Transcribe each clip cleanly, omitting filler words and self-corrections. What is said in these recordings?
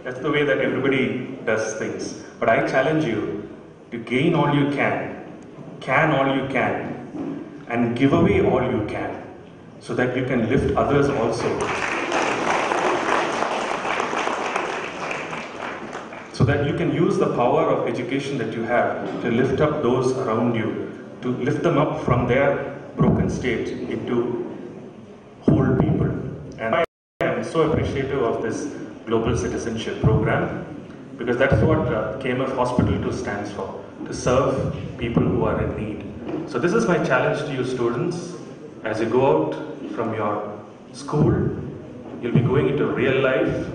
That's the way that everybody does things. But I challenge you to gain all you can all you can, and give away all you can, so that you can lift others also. So that you can use the power of education that you have to lift up those around you, to lift them up from their broken state into whole people. And I am so appreciative of this Global Citizenship Program, because that's what KMF Hospital 2 stands for, to serve people who are in need. So this is my challenge to you students. As you go out from your school, you'll be going into real life,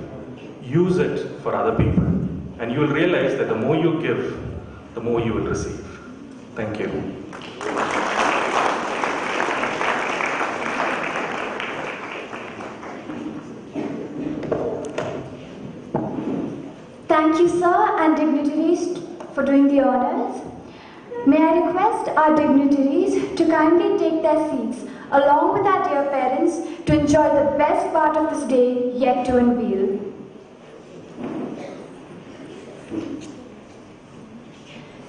use it for other people. And you will realize that the more you give, the more you will receive. Thank you. Thank you, sir, and dignitaries for doing the honors. May I request our dignitaries to kindly take their seats along with our dear parents to enjoy the best part of this day yet to unveil.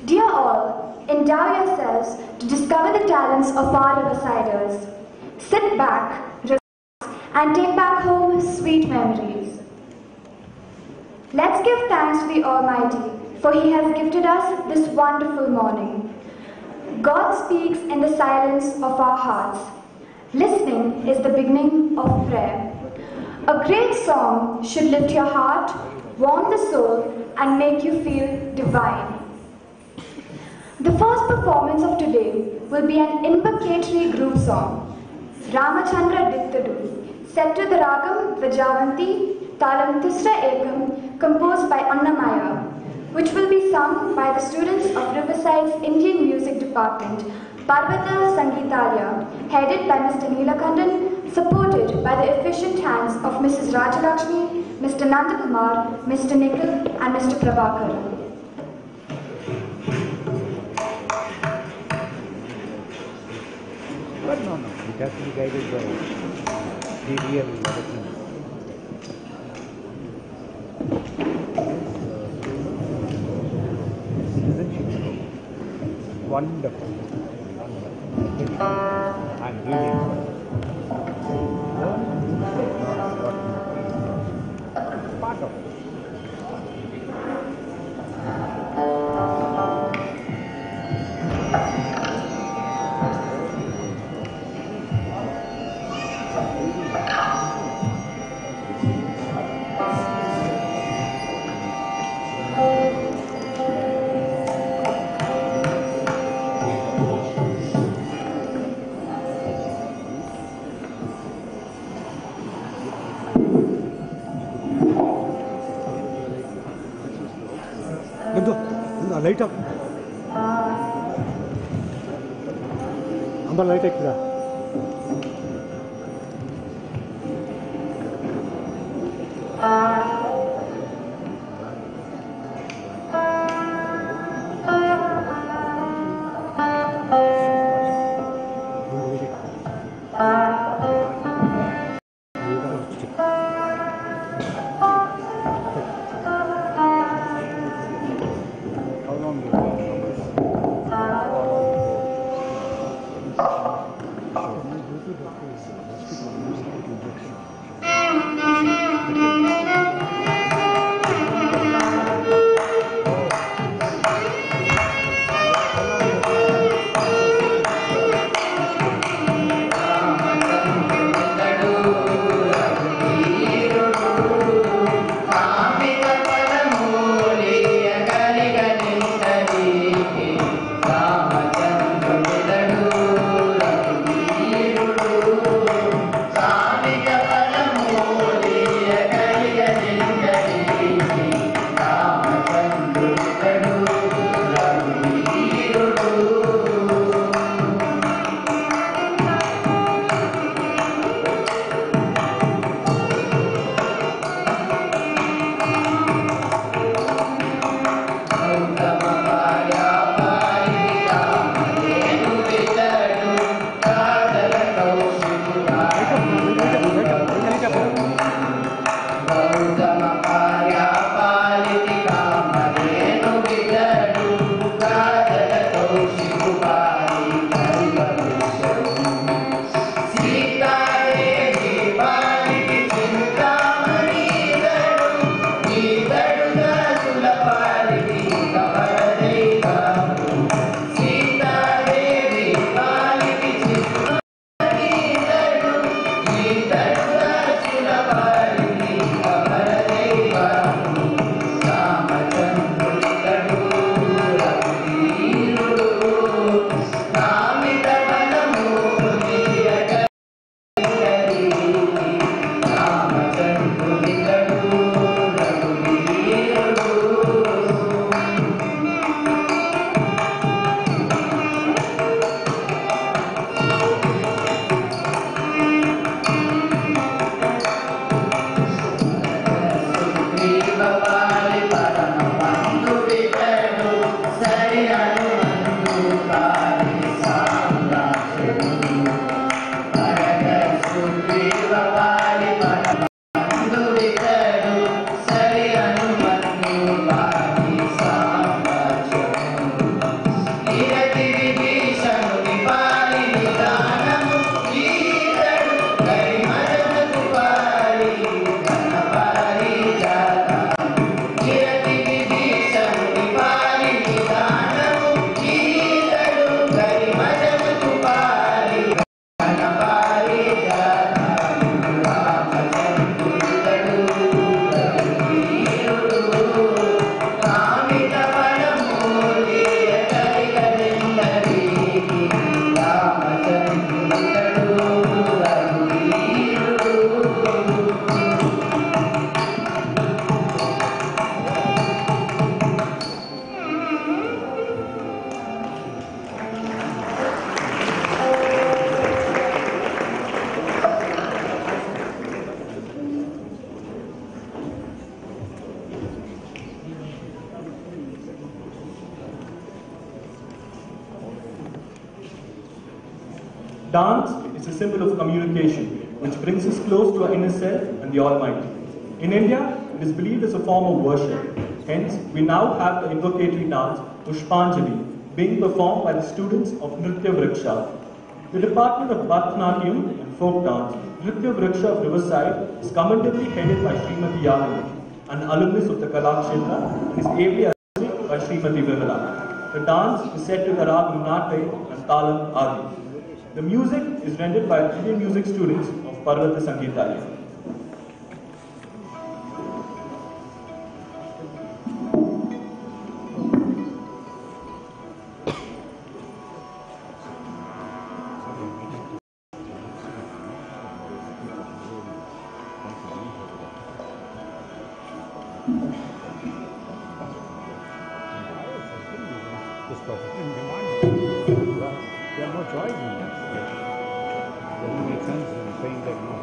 Dear all, endow yourselves to discover the talents of our Riversiders. Sit back, relax, and take back home sweet memories. Let's give thanks to the Almighty, for He has gifted us this wonderful morning. God speaks in the silence of our hearts. Listening is the beginning of prayer. A great song should lift your heart, warm the soul, and make you feel divine. The first performance of today will be an invocatory group song, Ramachandra Dittadu, set to the Ragam Vijavanti Talam Tisra Ekam, composed by Annamaya, which will be sung by the students of Riverside's Indian Music Department, Parvata Sangeetalaya, headed by Mr. Neelakandan, supported by the efficient hands of Mrs. Rajalakshmi, Mr. Nandakumar, Mr. Nikhil, and Mr. Prabhakar. But no, it has to be guided by the real development. Wonderful. I'm really part of it. Light up. Amba light up. Dance is a symbol of communication, which brings us close to our inner self and the Almighty. In India, it is believed as a form of worship. Hence, we now have the invocatory dance, Pushpanjali, being performed by the students of Nritya Vriksha. The Department of Bharatanatyam and Folk Dance, Nritya Vriksha of Riverside, is commendably headed by Srimati Yadini, an alumnus of the Kalakshetra, and is ably assisted by Srimati Vimala. The dance is set to the rag Munate and Talam Adi. The music is rendered by Indian music students of Parvata Sangeetalaya. There are no choice in that. Doesn't make sense in saying that no.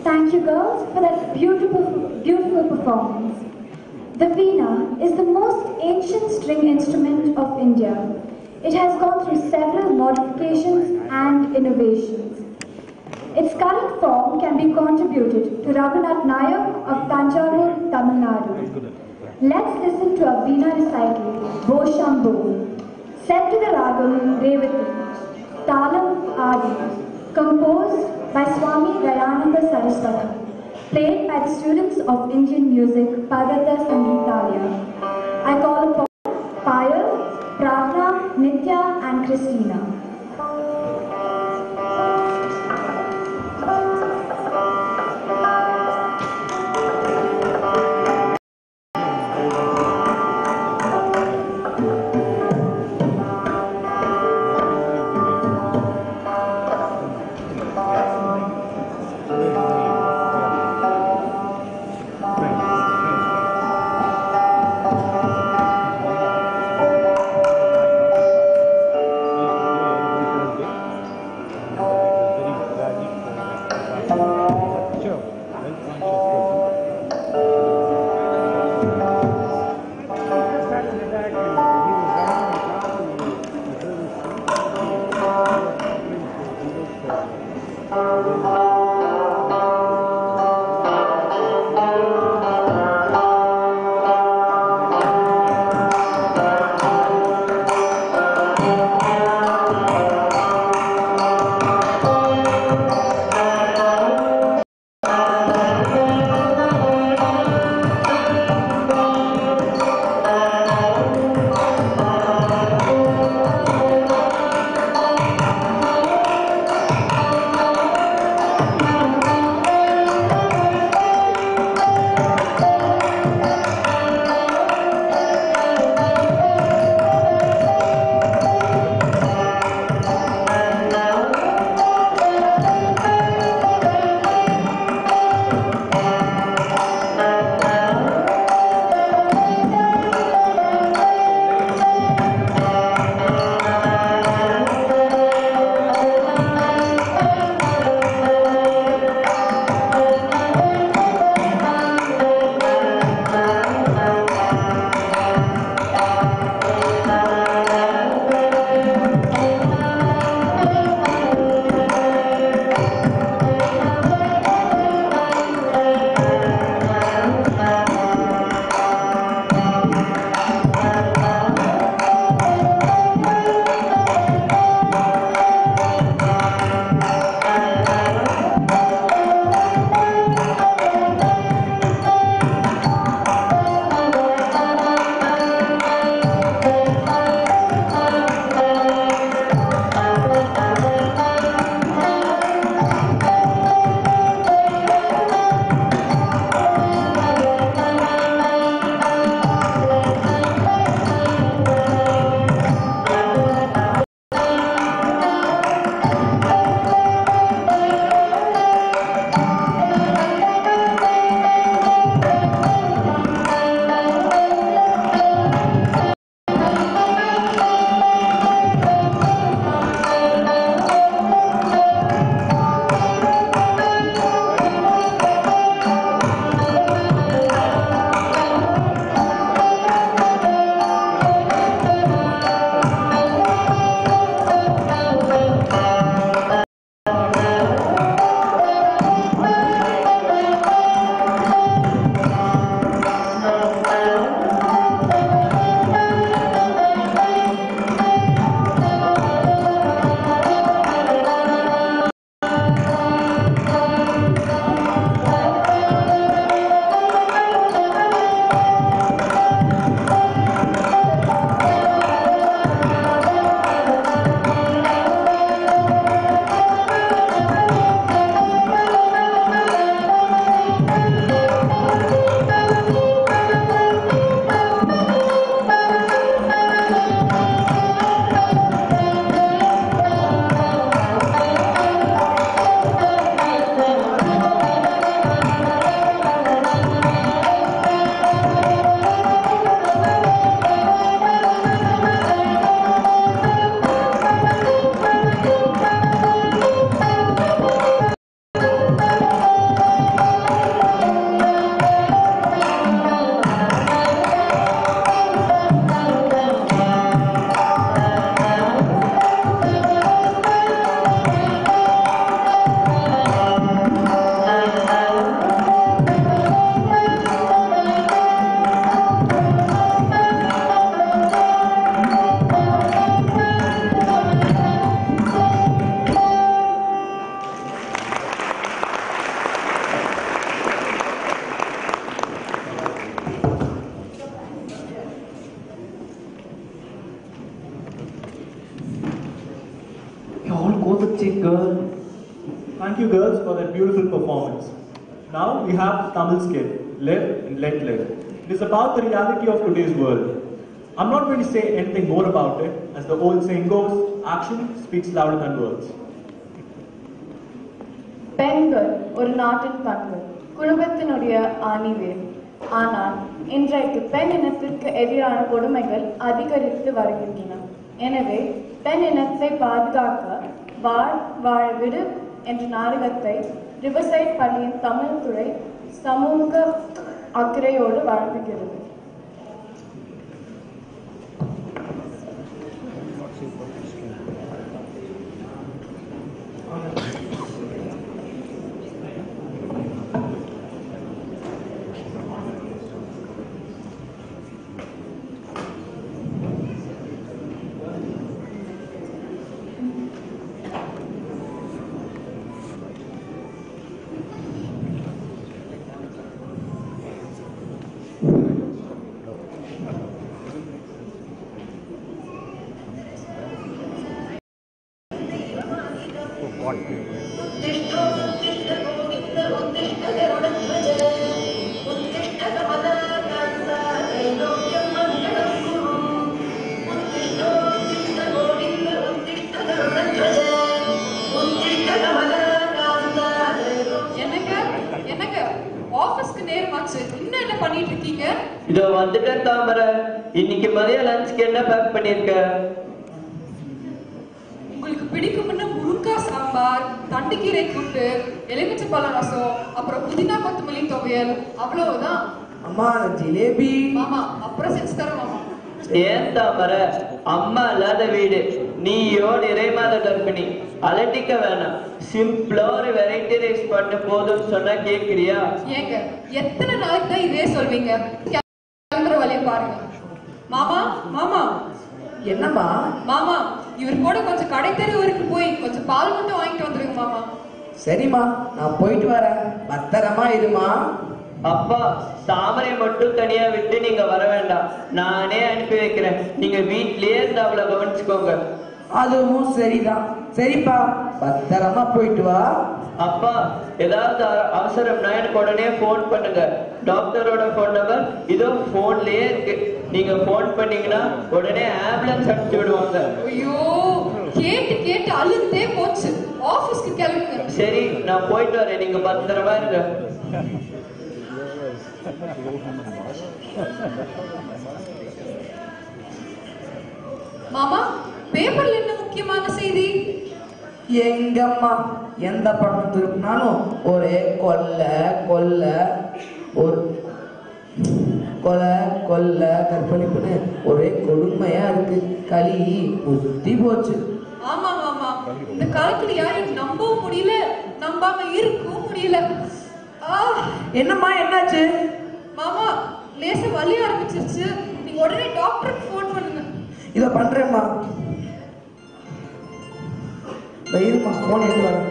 Thank you girls for that beautiful performance. The veena is the most ancient string instrument of India. It has gone through several modifications and innovations. Its current form can be contributed to Raghunath Nayak of Tanjavur, Tamil Nadu. Let's listen to a Veena recital, Bo Shambhu, set to the ragam Revati, Talam Adi, composed by Swami Dayananda Saraswati, played by the students of Indian music, Parvata Sangeetalaya. I call upon Payal, Prarthana, Nitya and Christina. Yes. குச்சி girl. Thank you girls for that beautiful performance. Now we have the Tamil skit, Live and Let Live. It is about the reality of today's world. I'm not going to say anything more about it, as the old saying goes, action speaks louder than words. பெண்கள் ஒரு நாட்டின் பண்பு, குடும்பத்தினுடைய ஆணிவேர். ஆனால் இன்றைக்கு பெண் இனத்திற்கு எதிரான கொடுமைகள் அதிகரித்து வருகின்றன. எனவே பெண் இனத்தை பாதுகாக்க வாழ விடு என்ற நாடகத்தை ரிவர்சைட் பள்ளியின் தமிழ் துறை சமூக அக்கறையோடு வழங்குகிறது. இதோ வந்துட்டேன் தாமரை. இன்னைக்கு மதியம் லஞ்சுக்கு என்ன பேக் பண்ணிருக்க? உங்களுக்கு பிடிக்கும்னா முருங்காய் சாம்பார், தண்டுக்கீரை கூட்டு, எலுமிச்சை பழ ரசம், அப்புறம் புதினா கொத்தமல்லி துவையல், அவ்வளவுதான். அம்மா ஜிலேபி. மாமா அப்புறம் செஞ்சு தரேன் மாமா. ஏன் தாமரை, அம்மா இல்லாத வீடு, நீயோ நிறைமாத கர்ப்பிணி, அலட்டிக்க வேணாம். சிம்பிளா ஒரு வெரைட்டி ரைஸ் பண்ண போதும் சொன்னா கேக்குறியா? ஏங்க எத்தனை நாளைக்கு தான் இதே சொல்வீங்க? கிளம்புற வழியை பாருங்க. மாமா மாமா. என்னம்மா? மாமா இவர் கூட கொஞ்சம் கடை தெரு வரைக்கும் போய் கொஞ்சம் பால் மட்டும் வாங்கிட்டு வந்துருங்க மாமா. சரிம்மா, நான் போயிட்டு வரேன். பத்திரமா இருமா. அப்பா, தாமரை மட்டும் தனியா விட்டு நீங்க வர வேண்டாம், நானே அனுப்பி வைக்கிறேன். நீங்க வீட்லயே இருந்து அவளை கவனிச்சுக்கோங்க. அதுவும் சரிதான். சரிப்பா, பத்திரமா போயிட்டு வா. அப்பா, ஏதாவது அவசரம்னா எனக்கு உடனே போன் பண்ணுங்க. டாக்டரோட போன் நம்பர் இதோ போன்லயே இருக்கு. நீங்க போன் பண்ணீங்கன்னா உடனே ஆம்புலன்ஸ் அனுப்பிச்சு விடுவாங்க. ஐயோ, கேட்டு கேட்டு அழுந்தே போச்சு. ஆபீஸ்க்கு கிளம்புங்க. சரி, நான் போயிட்டு வரேன். நீங்க பத்திரமா இருங்க. மாமா, பேப்பர்ல என்ன முக்கியமான செய்தி? எங்கம்மா, எந்த படம் திருப்பினாலும் ஒரே கொல்லை கொல்லை, ஒரு கொலை கொல்லை கற்பழிப்புன்னு ஒரே கொடுமையா இருக்கு. களி புத்தி போச்சு. ஆமா மாமா, இந்த காலத்துல யாரையும் நம்பவும் முடியல, நம்பாம இருக்கவும் முடியல. என்னம்மா, என்னாச்சு? மாமா லேசா வலி ஆரம்பிச்சிருச்சு. நீங்க உடனே டாக்டருக்கு போன் பண்ணுங்க. இத பண்றேம்மா. இருமா, போன் எடுத்து வரேன்.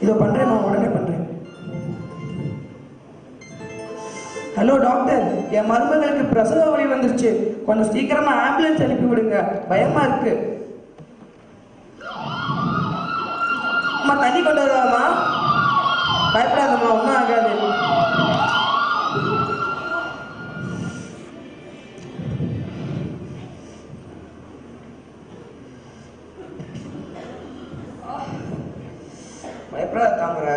இத பண்றேம்மா, உடனே பண்றேன். ஹலோ டாக்டர், என் மருமகளுக்கு பிரசவ வலி வந்துருச்சு. கொஞ்சம் சீக்கிரமா ஆம்புலன்ஸ் அனுப்பி விடுங்க, பயமா இருக்கு. அம்மா, தண்ணி கொண்டு வருவாமா? பயப்படாதம்மா, ஒன்றும் ஆகாது. பயப்படாத தாமரை.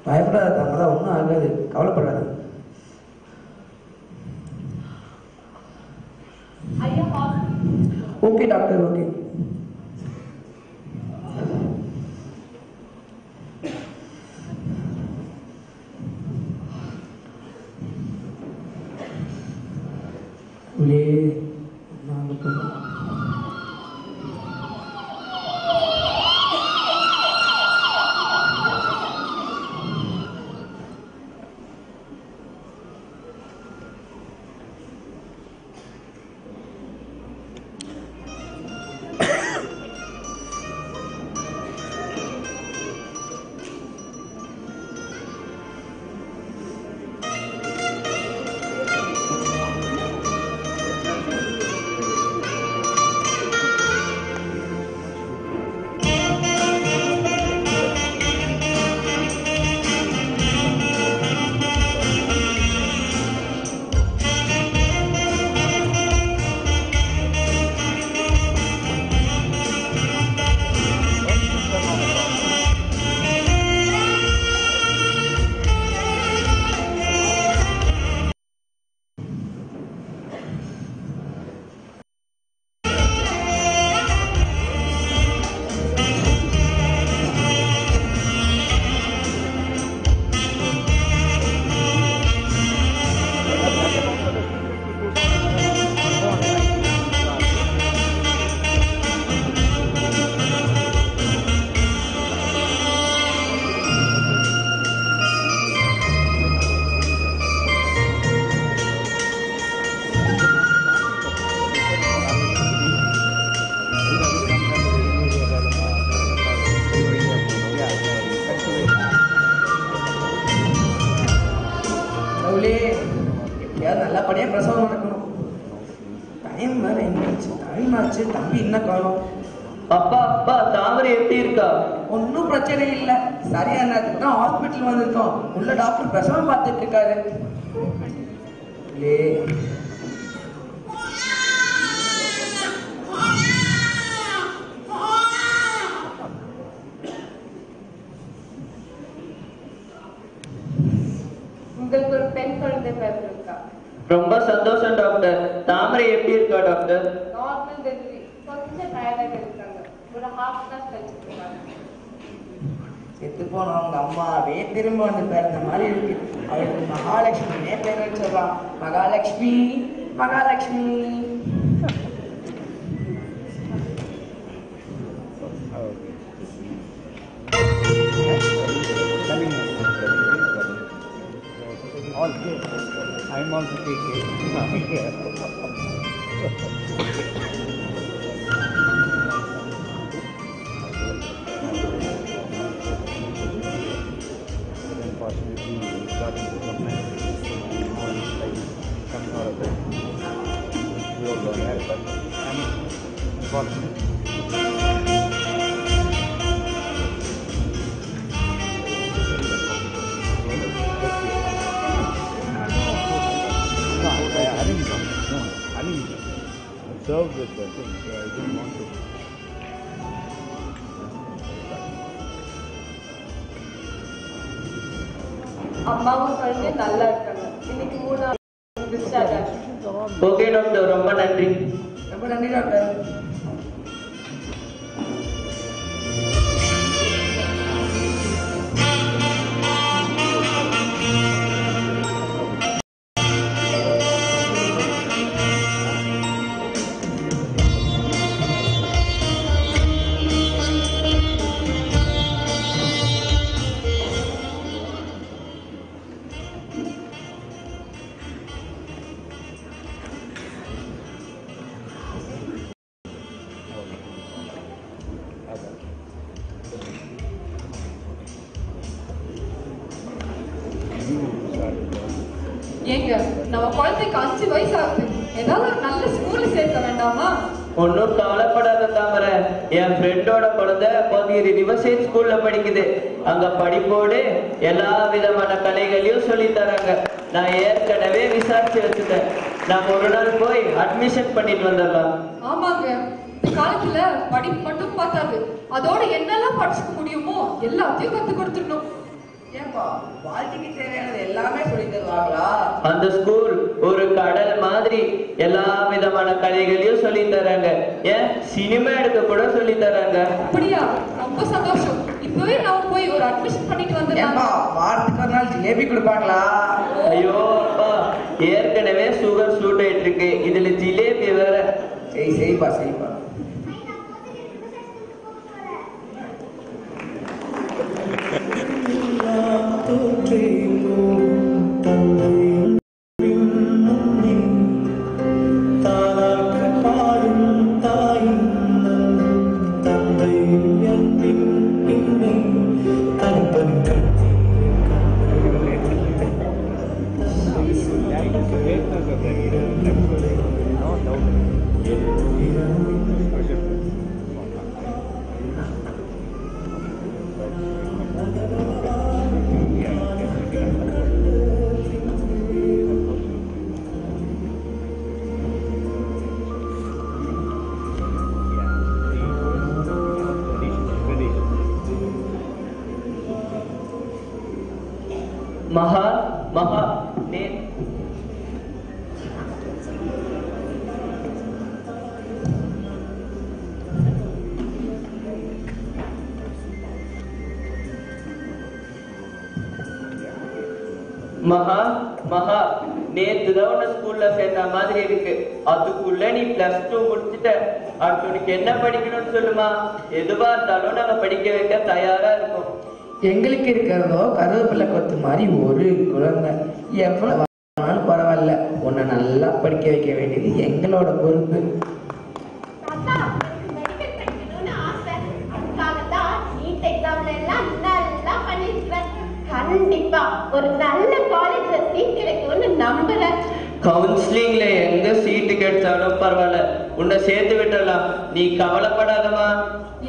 பயப்படாத தாமரை, ஒன்றும் ஆகாது, கவலைப்படாது. Okay doctor, okay. எப்படியாவது நல்லபடியாக பிரசவம் நடக்கணும். டைம் வேறு என்னாச்சு, டைம் ஆச்சு, தம்பி என்ன காலம். அப்பா அப்பா தாமரை எப்படி இருக்கா? ஒன்றும் பிரச்சனை இல்லை, சரியான நேரத்துக்கு தான் ஹாஸ்பிட்டல் வந்திருக்கோம். உள்ள டாக்டர் பிரசவம் பார்த்துட்டு இருக்காரு. உங்களுக்கு ஒரு பெண் குழந்தை பிறந்திருக்கா. ரொம்ப சந்தோஷம் டாக்டர். தாமரை எப்படி இருக்கா டாக்டர்? நார்மல் டெலிவரி, கொஞ்சம் டயர்டாக இருக்காங்க. ஒரு ஹாஃப் அன் ஹவர் கழிச்சிருக்காங்க. செத்து போன அவங்க அம்மாவே திரும்ப வந்து பிறந்த மாதிரி இருக்கு. அவளுக்கு மகாலட்சுமியே பேர் வச்சிடலாம். Mahalakshmi Mahalakshmi. All good. I'm also taking. Unfortunately, we got into some coming out of it. We all don't have it, but I mean, unfortunately. I didn't observe with the thing, so I didn't want to. அம்மாவும் குழந்தை நல்லா இருக்காங்க. இன்னைக்கு 3 discharge ஆச்சு. Okay doctor, ரொம்ப நன்றி. ரொம்ப நன்றி டாக்டர். ஏங்க நம்ம குழந்தைக்கு 5 வயசு ஆகுது. ஏதாவது ஒரு நல்ல ஸ்கூல்ல சேர்க்க வேண்டாமா? ஒன்னும் கவலைப்படாத தாமரை. என் ஃப்ரெண்டோட குழந்தை கோத்தகிரி ரிவர்சைட் ஸ்கூல்ல படிக்குது. அங்க படிப்போடு எல்லா விதமான கலைகளையும் சொல்லி தராங்க. நான் ஏற்கனவே விசாரிச்சு வச்சுட்டேன். நான் ஒரு நாள் போய் அட்மிஷன் பண்ணிட்டு வந்துடலாம். ஆமாங்க, இந்த காலத்துல படிப்பு மட்டும் பார்த்தாது, அதோட என்னெல்லாம் படிச்சுக்க முடியுமோ எல்லாத்தையும் கத்து கொடுத்துடணும். ஏன்பா வாழ்க்கைக்கு தேவையானது எல்லாமே சொல்லி தருவாங்களா? அந்த ஸ்கூல் ஒரு கடல் மாதிரி எல்லா விதமான கலைகளையும் சொல்லி தராங்க. ஏன் சினிமா எடுக்க கூட சொல்லி தராங்க. அப்படியா? ரொம்ப சந்தோஷம். இப்பவே நான் போய் ஒரு அட்மிஷன் பண்ணிட்டு வந்துடலாம். வாரத்துக்கு ஒரு நாள் ஜிலேபி கொடுப்பாங்களா? ஐயோ அப்பா, ஏற்கனவே சுகர் சூட் ஆயிட்டு இருக்கு, இதுல ஜிலேபி வேற. செய்ப்பா செய்ப்பா. மகா மகா மகா மகா நேத்து தான் உன்னை ஸ்கூல்ல சேர்ந்த மாதிரி இருக்கு. அதுக்குள்ள நீ +2 முடிச்சுட்ட. அடுத்து உனக்கு என்ன படிக்கணும்னு சொல்லுமா? எதுவா இருந்தாலும் நாங்க படிக்க வைக்க தயாரா இருக்கோம். எங்களுக்கு இருக்கிறதோ கருவேப்பிலை கொத்து மாதிரி ஒரு குழந்தை. எவ்வளவு பரவாயில்ல, உன்னை நல்லா படிக்க வைக்க வேண்டியது எங்களோட பொறுப்பு. கண்டிப்பா ஒரு நல்ல காலேஜ்ல சீட் கிடைக்கும்னு நம்புறேன். கவுன்சிலிங்ல எங்க சீட்டு கிடைச்சாலும் பரவாயில்ல, உன்னை சேர்த்து விட்டுறலாம், நீ கவலைப்படாதமா.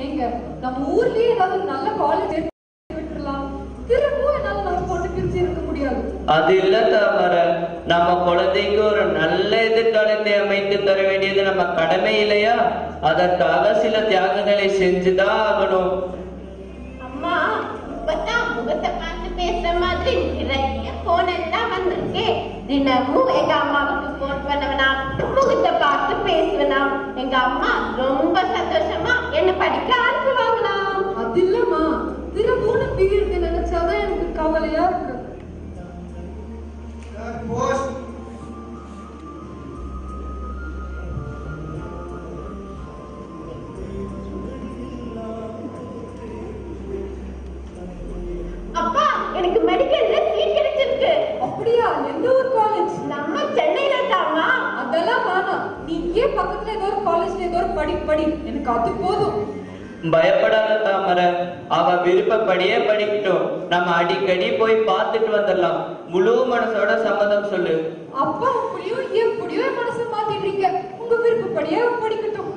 ஏங்க நம்ம ஊர்லயே ஏதாவது நல்ல காலேஜ் விட்டுறலாம், திரும்பவும் என்னால நம்ம பொண்ணு பிரிச்சு இருக்க முடியாது. அது இல்ல தாமர, நம்ம குழந்தைக்கு ஒரு நல்ல எதிர்காலத்தை அமைத்து தர வேண்டியது நம்ம கடமை இல்லையா? அதற்காக சில தியாகங்களை செஞ்சுதான் ஆகணும். அம்மா இப்பதான் முகத்தை பார்த்து பேசுற மாதிரி நிறைய போன் எல்லாம் வந்திருக்கு. தினமும் எங்க அம்மாவுக்கு போன் பண்ணவனா, முகத்தை பார்த்து பேசுவனா, எங்க அம்மா ரொம்ப சந்தோஷமா என்ன படிக்க அனுப்புவாங்களாம். அது இல்லம்மா, திரும்பவும் பீரியட் நினைச்சாதான் எனக்கு கவலையா இருக்கு. அப்பா எனக்கு மெடிக்கல்ல சீட் கிடைச்சிருக்கு. அப்படியா? எந்த ஒரு காலேஜ்? நம்ம சென்னையில தாமா. அதெல்லாம் வேணாம், நீ இங்கே பக்கத்துல ஏதோ ஒரு காலேஜ்ல ஏதோ ஒரு படி, எனக்கு அது போதும். பயப்படாத தாமர, அவ விருப்பப்படியே படிக்கட்டும், நம்ம அடிக்கடி போய் பார்த்துட்டு வந்துடலாம். முழு மனசோட சம்மதம் சொல்லு. அப்பா அப்படியோ எப்படியோ மனசை மாத்திடுறீங்க, உங்க விருப்பப்படியே படிக்கட்டும்.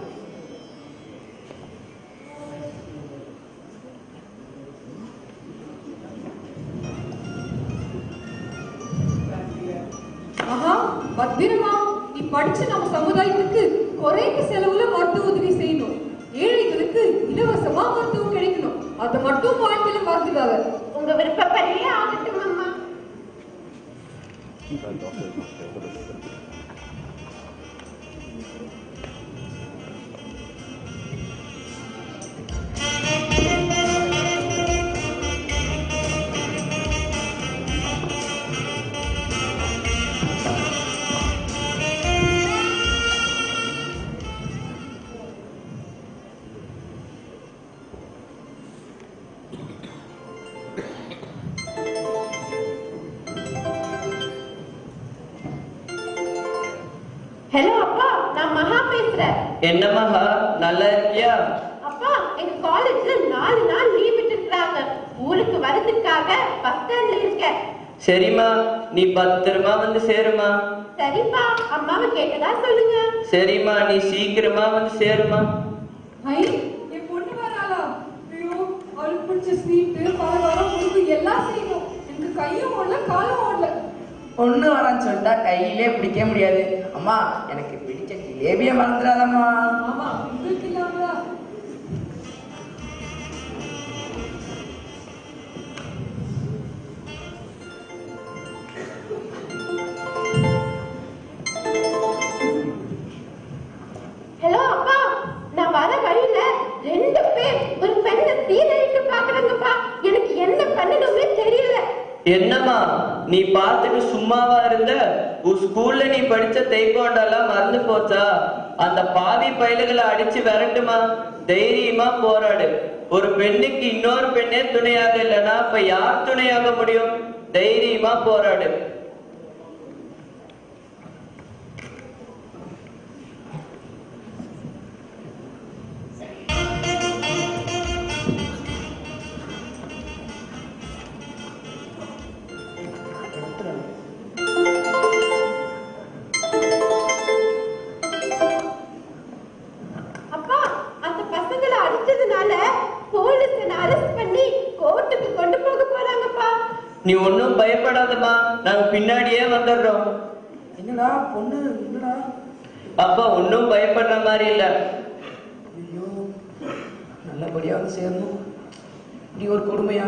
ஆஹா பத்திரமா, நீ படிச்சு நம்ம சமுதாயத்துக்கு குறைந்த செலவுல மருத்துவ உதவி செய்யணும். ஏழைகளுக்கு இலவசமா மருத்துவம் கிடைக்கணும். அது மட்டும் வாழ்க்கையில மறந்துடாத. உங்க விருப்பப்படியே ஆகட்டும் அம்மா. ஹலோ அப்பா, நான் மகா பேசுறேன். என்ன மகா, நல்லா இருக்கியா? அப்பா எங்க காலேஜ்ல 4 நாள் லீவ் விட்டுருக்காங்க. ஊருக்கு வரதுக்காக பஸ் ஸ்டாண்ட்ல இருக்கேன். சரிம்மா, நீ பத்திரமா வந்து சேருமா. சரிப்பா, அம்மாவை கேட்டதா சொல்லுங்க. சரிம்மா, நீ சீக்கிரமா வந்து சேருமா. ஐ, என் பொண்ணு வராளா? ஐயோ, அவளுக்கு பிடிச்ச ஸ்வீட்டு, பலகாரம், முறுக்கு எல்லாம் செய்யணும். எனக்கு கையும் ஓடல காலும் ஓடல. ஒண்ணு வரான்னு சொல்லிட்டா கையிலே பிடிக்க முடியாது. அம்மா எனக்கு பிடிச்ச ஜிலேபிய மறந்துடாதம்மா. ஆமா, உங்களுக்கு இல்லாமலா? ஹலோ அப்பா, நான் வர வழியில 2 பேர் ஒரு பெண்ணை தீரழிட்டு பாக்குறாங்கப்பா. எனக்கு என்ன பண்ணணும்னே தெரியல. என்னம்மா, நீ பார்த்துட்டு சும்மாவா இருந்த? உன் ஸ்கூல்ல நீ படிச்ச தைக்கோண்டாலாம் மறந்து போச்சா? அந்த பாவி பயலுகளை அடிச்சு விரட்டுமா. தைரியமா போராடு. ஒரு பெண்ணுக்கு இன்னொரு பெண்ணே துணையாக இல்லைன்னா இப்ப யார் துணையாக முடியும்? தைரியமா போராடு. அப்பா, அந்த பசங்களை அடிச்சதுனால போலீஸ் என்ன அரெஸ்ட் பண்ணி கோர்ட்டுக்கு கொண்டு போக போறாங்கப்பா. நீ ஒன்னும் பயப்படாதம்மா, நாங்க பின்னாடியே வந்துடுறோம். என்னடா பொண்ணு, என்னடா? அப்பா ஒன்னும் பயப்படுற மாதிரி இல்ல. ஐயோ, நல்லபடியா வந்து சேரணும். இப்படி ஒரு கொடுமையா?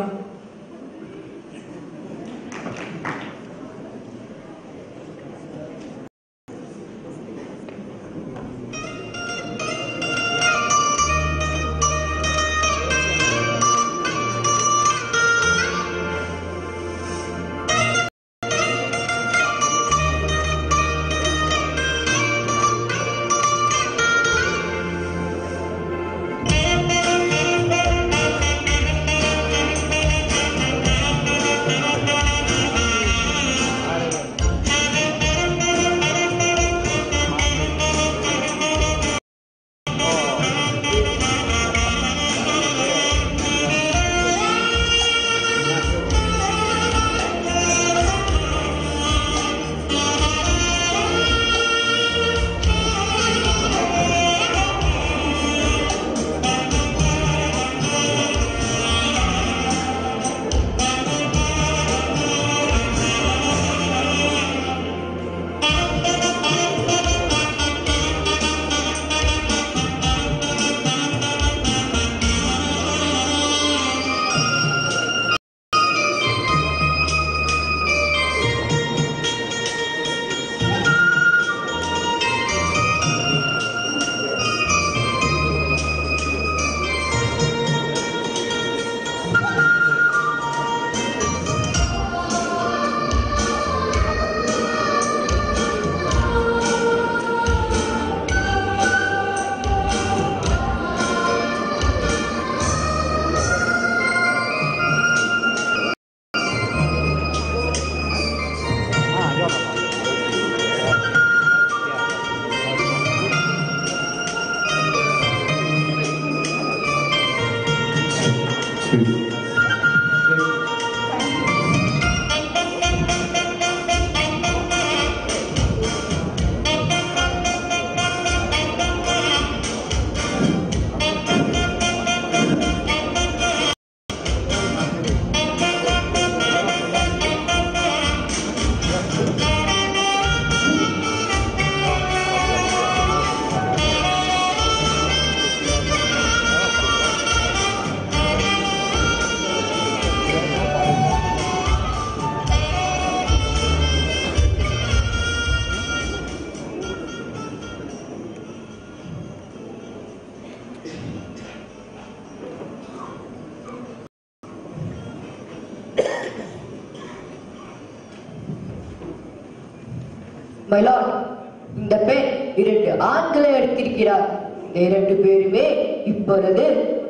My lord, இந்த பெண் 2 ஆண்களை எடுத்திருக்கிறார். இந்த 2 பேருமே இப்பொழுது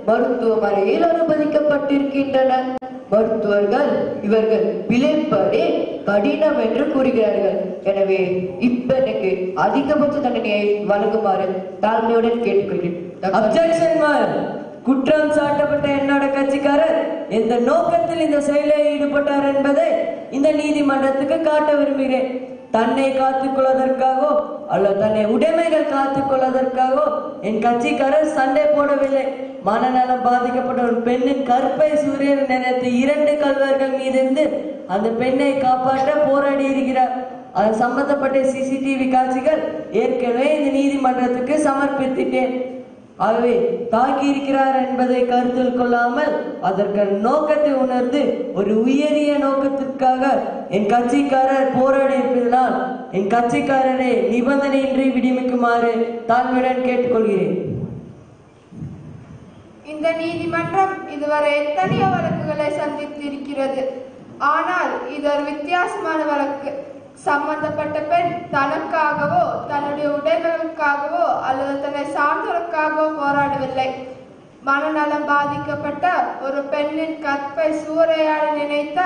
மருத்துவமனையில் அனுமதிக்கப்பட்டிருக்கின்றனர். மருத்துவர்கள் இவர்கள் பிழைப்பதே கடினம் என்று கூறுகிறார்கள். எனவே இப்பெண்ணுக்கு அதிகபட்ச தண்டனையை வழங்குமாறு தாழ்மையுடன் கேட்டுக்கொள்கிறேன். அப்ஜெக்ஷன். குற்றம் சாட்டப்பட்ட என்னோட கட்சிக்காரர் எந்த நோக்கத்தில் இந்த செயலில் ஈடுபட்டார் என்பதை இந்த நீதிமன்றத்துக்கு காட்ட விரும்புகிறேன். தன்னை காத்துக் கொள்வதற்காகவோ அல்லது தன்னை உடைமைகள் காத்துக் கொள்வதற்காகவோ என் கட்சிக்காரர் சண்டை போடவில்லை. மனநலம் பாதிக்கப்பட்ட ஒரு பெண்ணின் கற்பை சூரியன் நினைத்து 2 கல்வர்கள் மீதிருந்து அந்த பெண்ணை காப்பாற்ற போராடி இருக்கிறார். அது சம்பந்தப்பட்ட சிசிடிவி காட்சிகள் ஏற்கனவே இந்த நீதிமன்றத்துக்கு சமர்ப்பித்துட்டேன். ஆகவே தாக்கி இருக்கிறார் என்பதை கருத்தில் கொள்ளாமல் அதற்கான நோக்கத்தை உணர்ந்து ஒரு உயரிய நோக்கத்திற்காக என் கட்சிக்காரர் போராடி இருப்பதனால் என் கட்சிக்காரரை நிபந்தனையின்றி விடுவிக்குமாறு தாழ்மையுடன் கேட்டுக்கொள்கிறேன். இந்த நீதிமன்றம் இதுவரை எத்தனையோ வழக்குகளை சந்தித்திருக்கிறது. ஆனால் இது ஒரு வித்தியாசமான வழக்கு. சம்பந்தப்பட்ட பெண் தனக்காகவோ தன்னுடைய உடைமைகளுக்காகவோ அல்லது தன்னை சார்ந்தோருக்காகவோ போராடவில்லை. மனநலம் பாதிக்கப்பட்ட ஒரு பெண்ணின் கற்பை சூறையாட நினைத்த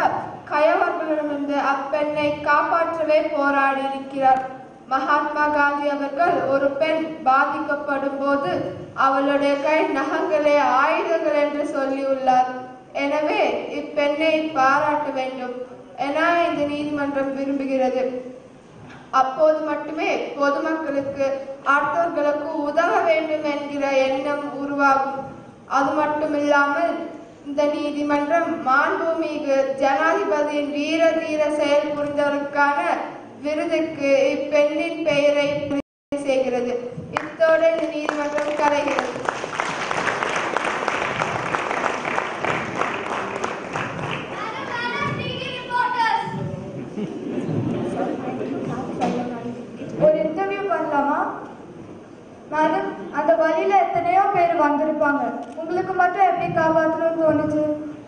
கயவர்களிடமிருந்து அப்பெண்ணை காப்பாற்றவே போராடி இருக்கிறார். மகாத்மா காந்தி அவர்கள் ஒரு பெண் பாதிக்கப்படும் போது அவளுடைய கை நகங்களே ஆயுதங்கள் என்று சொல்லியுள்ளார். எனவே இப்பெண்ணை பாராட்ட வேண்டும் என இந்த நீதிமன்றம் விரும்புகிறது. அப்போது மட்டுமே பொதுமக்களுக்கு அடுத்தவர்களுக்கு உதவ வேண்டும் என்கிற எண்ணம் உருவாகும். அது மட்டுமில்லாமல் இந்த நீதிமன்றம் மாண்புமிகு ஜனாதிபதியின் வீர தீர செயல் புரிந்தவருக்கான விருதுக்கு இப்பெண்ணின் பெயரை செய்கிறது. இத்தோடு இந்த நீதிமன்றம் கலைகிறது. ஒரு இன்டர்வியூ பண்ணலாமா மேடம்? அந்த வழியில எத்தனையோ பேர் வந்திருப்பாங்க. உங்களுக்கு மட்டும் எப்படி காப்பாற்றணும்னு தோணுச்சு?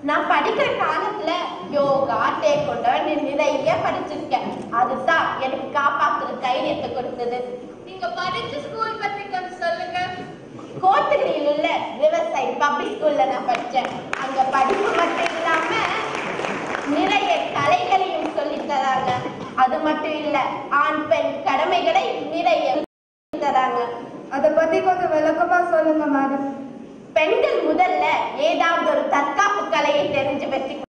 நான் படிக்கிற காலத்துல யோகா டேக்கொண்டோ நிறைய படிச்சிருக்கேன். அதுதான் எனக்கு காப்பாத்துற தைரியத்தை கொடுத்தது. நீங்க படிச்ச ஸ்கூல் பத்தி கொஞ்சம் சொல்லுங்க. கோத்தகிரியில் உள்ள ரிவர்சைட் பப்ளிக் ஸ்கூல்ல நான் படிச்சேன். அங்க படிப்பு மட்டும் இல்லாம நிறைய கலைகளையும் சொல்லி தராங்க. அது மட்டும் இல்ல, ஆண் பெண் கடமைகளை நிறைய தராங்க. அதை பத்தி கொஞ்சம் விளக்கமா சொல்லுங்க மேடம். பெண்கள் முதல்ல ஏதாவது ஒரு தற்காப்பு கலையை தெரிஞ்சு வச்சுக்கணும்.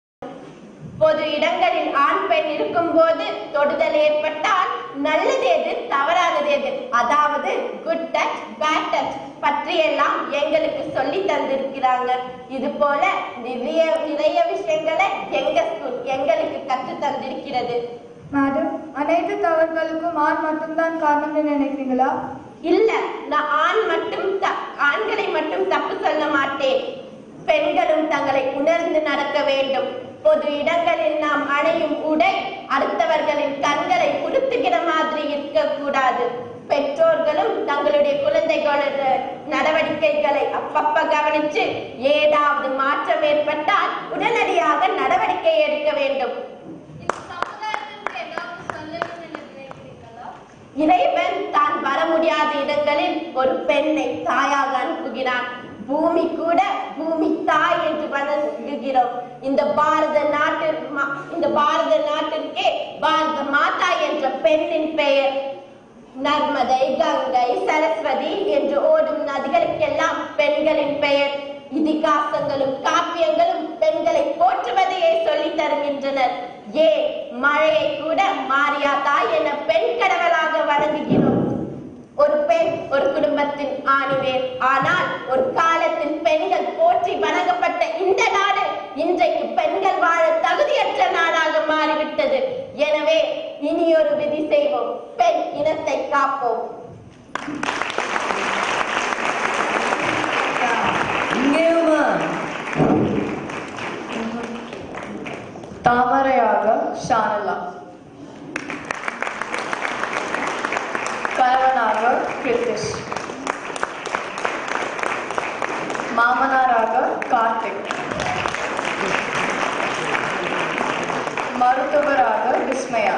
பொது இடங்களில் ஆண் பெண் இருக்கும் போது தொடுதல் ஏற்பட்டால் நல்லது எது தவறானது எது, அதாவது குட் டச் பேட் டச் பற்றியெல்லாம் எங்களுக்கு சொல்லி தந்திருக்கிறாங்க. இது போல நிறைய விஷயங்களை எங்க ஸ்கூல் எங்களுக்கு கற்று தந்திருக்கிறது. மேடம், அனைத்து தவறுகளுக்கும் ஆண் மட்டும்தான் காரணம்னு நினைக்கிறீங்களா? இல்ல, நான் ஆண்களை மட்டும் தப்பு சொல்ல மாட்டேன். பெண்களும் தங்களை உணர்ந்து நடக்க வேண்டும். பொது இடங்களில் நாம் அணியும் உடை அடுத்தவர்களின் கண்களை உறுத்துகிற மாதிரி இருக்கக்கூடாது. பெற்றோர்களும் தங்களுடைய குழந்தைகளோட நடவடிக்கைகளை அப்பப்ப கவனிச்சு ஏதாவது மாற்றம் ஏற்பட்டால் உடனடியாக நடவடிக்கை எடுக்க வேண்டும். இறைவன் தான் வர முடியாத இடங்களில் ஒரு பெண்ணை தாயாக அனுப்புகிறான். பூமி கூட பூமி தாய் என்று வணங்குகிறோம். இந்த பாரத நாட்டிற்கே பாரத மாதா என்ற பெண்ணின் பெயர். நர்மதை, கங்கை, சரஸ்வதி என்று ஓடும் நதிகளுக்கெல்லாம் பெண்களின் பெயர். இதிகாசங்களும் காப்பியங்களும் பெண்களை போற்றுவதையே சொல்லி தருகின்றனர். ஏன் மழையை கூட மாரியாதா என பெண் கடவுளாக வணங்குகிறோம். ஒரு பெண் ஒரு குடும்பத்தின் ஆணிவேர். ஆனால் ஒரு காலத்தில் பெண்கள் போற்றி வணங்கப்பட்ட இந்த நாடு இன்றைக்கு பெண்கள் வாழ தகுதியற்ற நாடாக மாறிவிட்டது. எனவே இனியொரு விதி செய்வோம், பெண் இனத்தை காப்போம். தாமரையாக ஷானலா, கணவனாக கிருத்திஷ், மாமனாராக கார்த்திக், மருத்துவராக விஸ்மயா,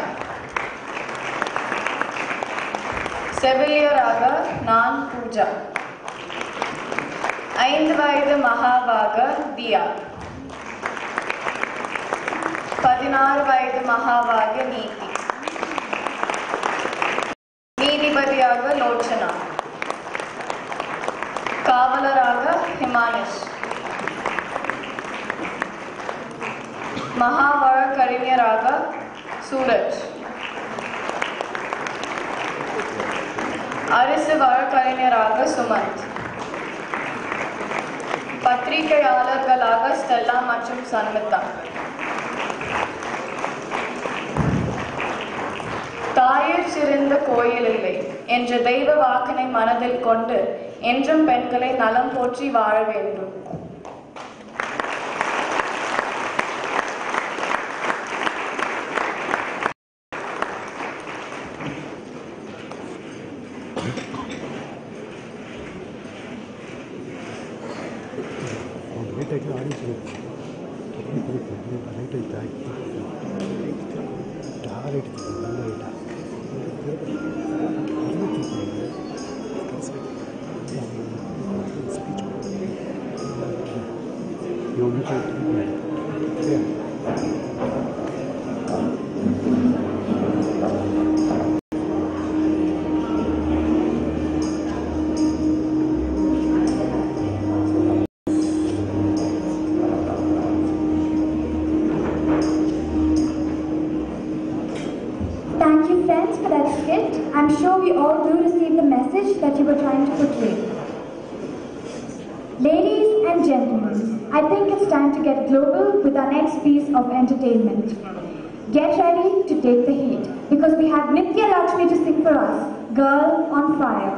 செவிலியராக நான் பூஜா. 5 வயது மகாவாக தியா. 16 வயது மகாவாக நீதி. நீதிபதியாக லோச்சனா. காவலராக ஹிமானிஷ். மகா வழக்கறிஞராக சூரஜ். அரசு வழக்கறிஞராக சுமந்த். பத்திரிகையாளர்களாக ஸ்டெல்லா மற்றும் சன்மிதா. தாயிற் சிறந்த கோயில் இல்லை என்ற தெய்வ வாக்கினை மனதில் கொண்டு என்றும் பெண்களை நலம் போற்றி வாழ வேண்டும். Thank you friends for that skit. I'm sure we all do receive the message that you were trying to portray. Ladies and gentlemen, I think it's time to get global with our next piece of entertainment. Get ready to take the heat because we have Nitya Lakshmi to sing for us, Girl on Fire.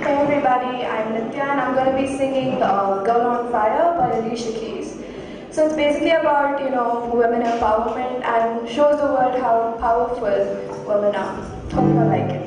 Hey everybody, I'm Nitya and I'm going to be singing Girl on Fire by Alicia Keys. So it's basically about, women empowerment and shows the world how powerful women are. Hope you like it.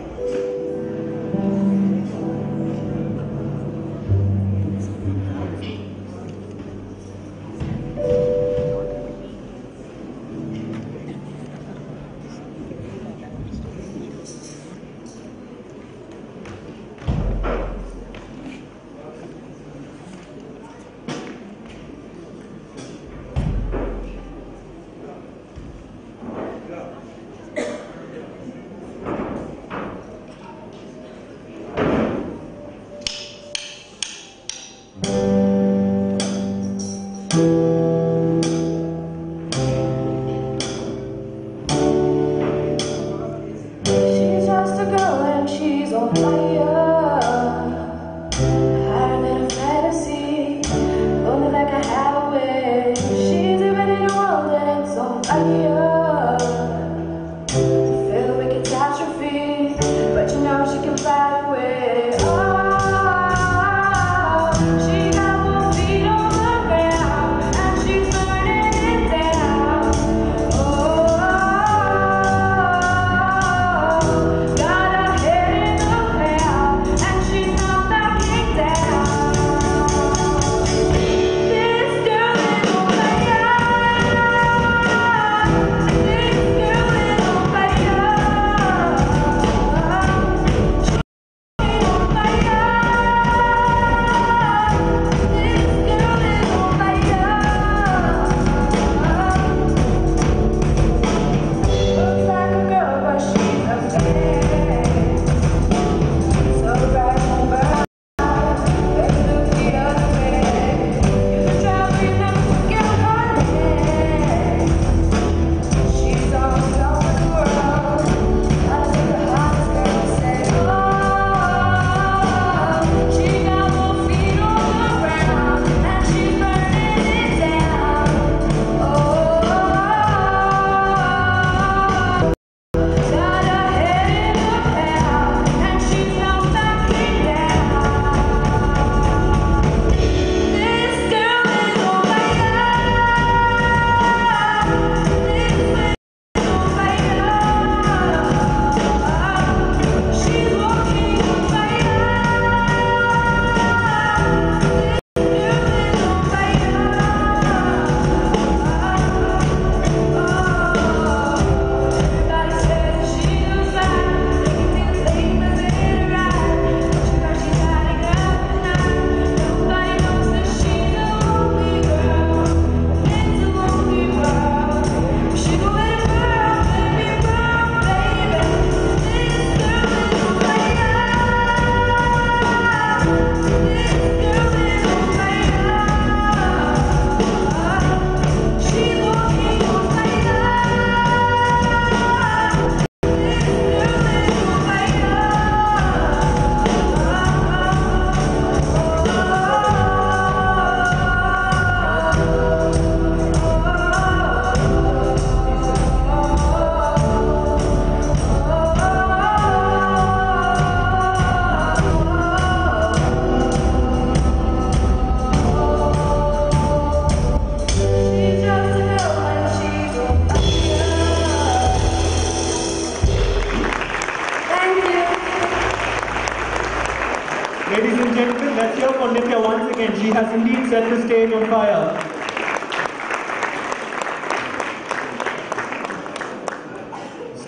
has indeed set the stage on fire.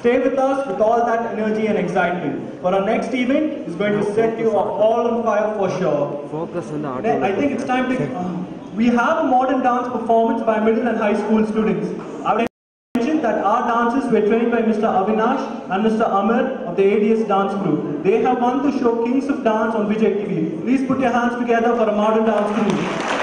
Stay with us with all that energy and excitement. For our next event is going to set you all on fire for sure. Focus on the I think it's time to... we have a modern dance performance by middle and high school students. I would mention that our dancers were trained by Mr. Avinash and Mr. Amar of the ADS dance group. They have won the show Kings of Dance on Vijay TV. Please put your hands together for a modern dance crew.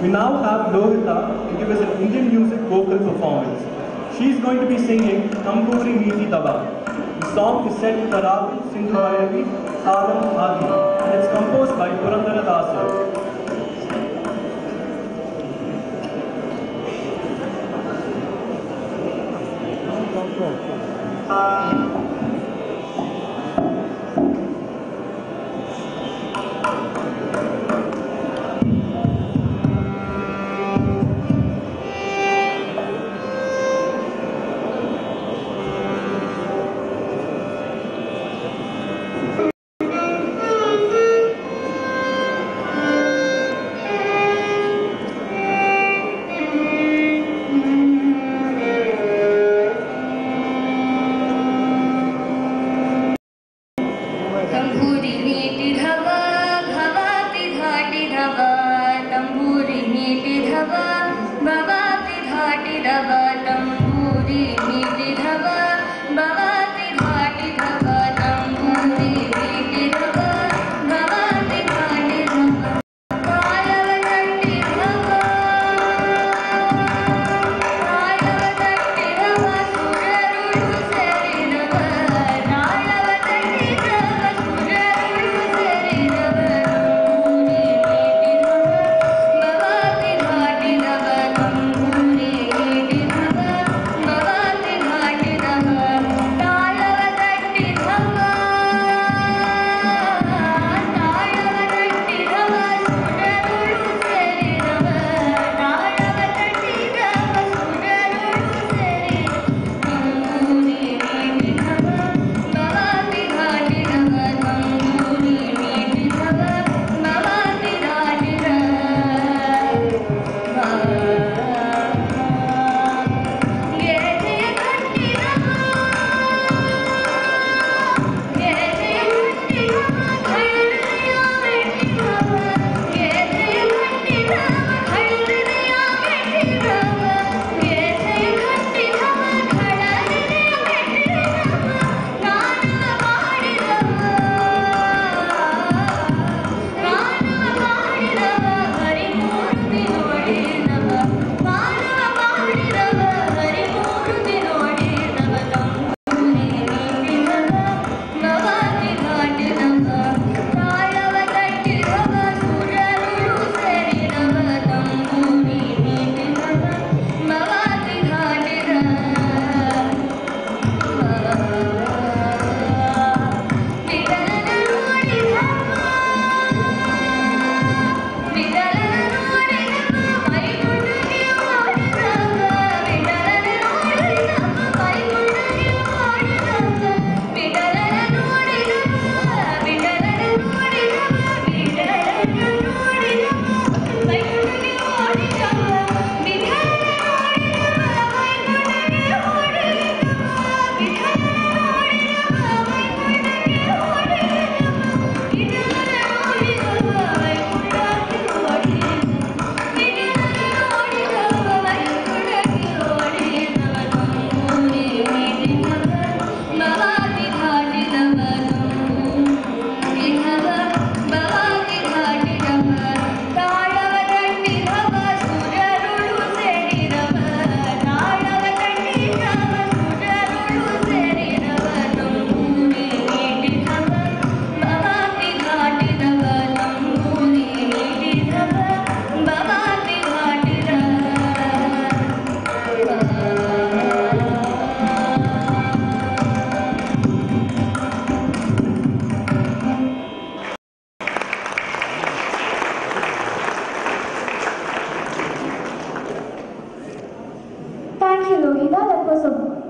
We now have Lohita to give us an Indian music vocal performance. She is going to be singing Tamburi Neeti Daba. The song is set to the Ravi Sindhu Bhairavi Saram Adi and it's composed by Purandara Dasa.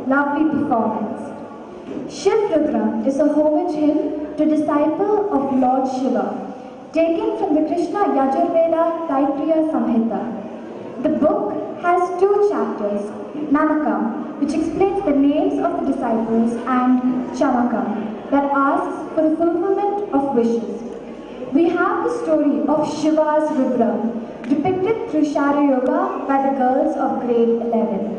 lovely performance. Shiv Rudra is a homage hymn to disciple of Lord Shiva, taken from the Krishna Yajurveda Taittiriya Samhita. The book has 2 chapters, Nanakam, which explains the names of the disciples, and Chamakam, that asks for the fulfillment of wishes. We have the story of Shiva's Rudra, depicted through Shadow Yoga by the girls of grade 11.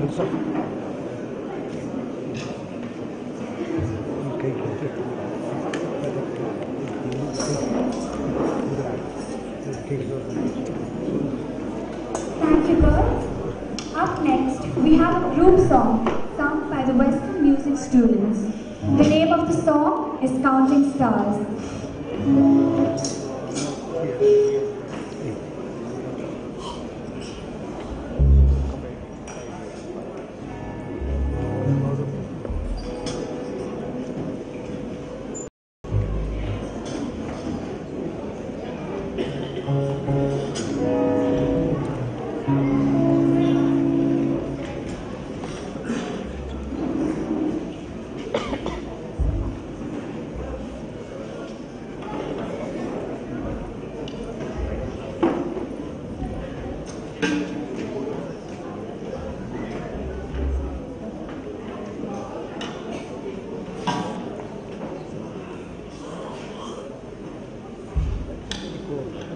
Thank you, girls. Up next, we have a group song sung by the Western music students. The name of the song is Counting Stars. Stars.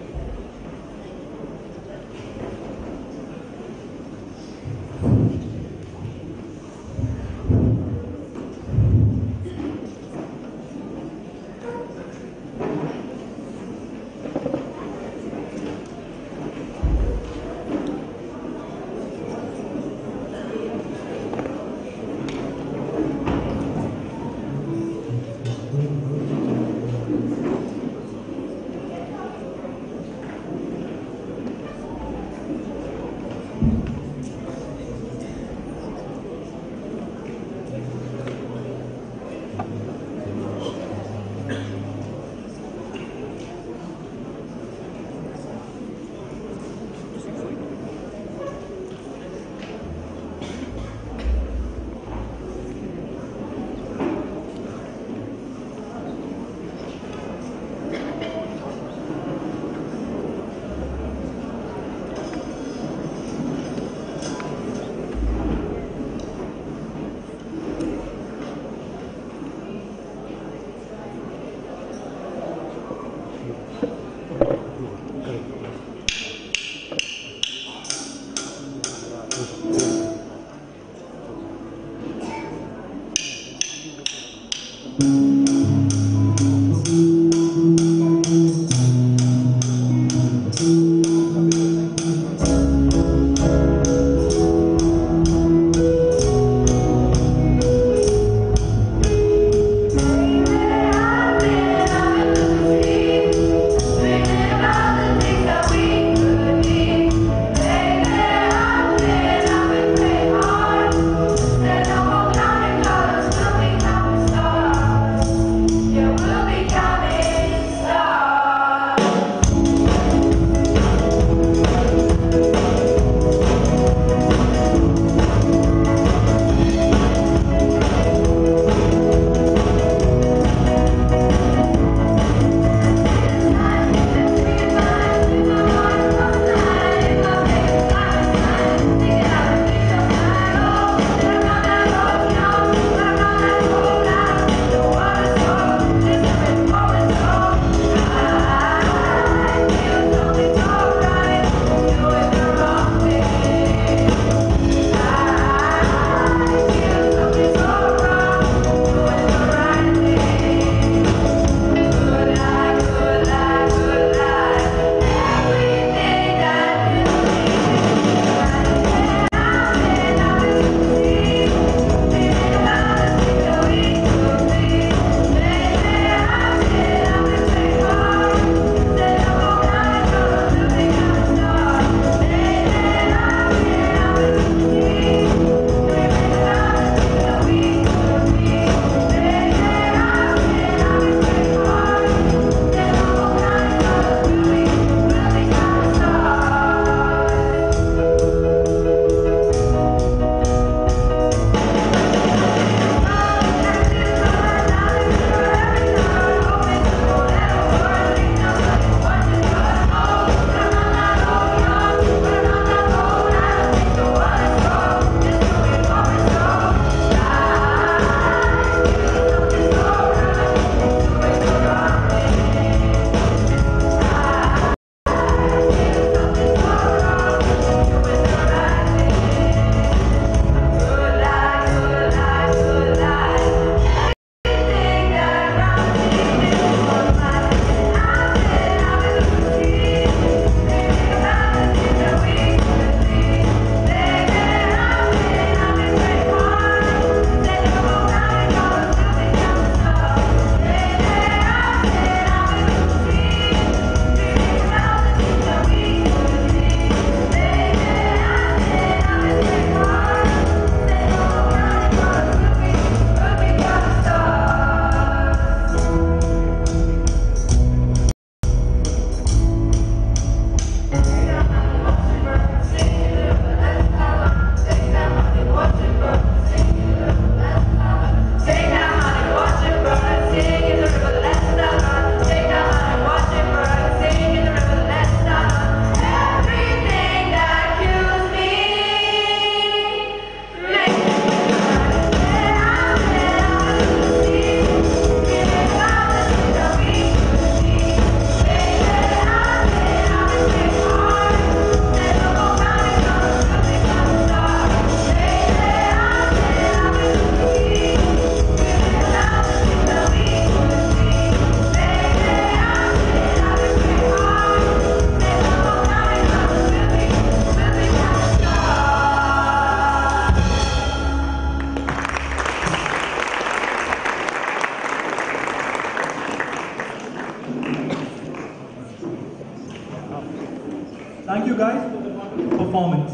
Thank you guys for the performance.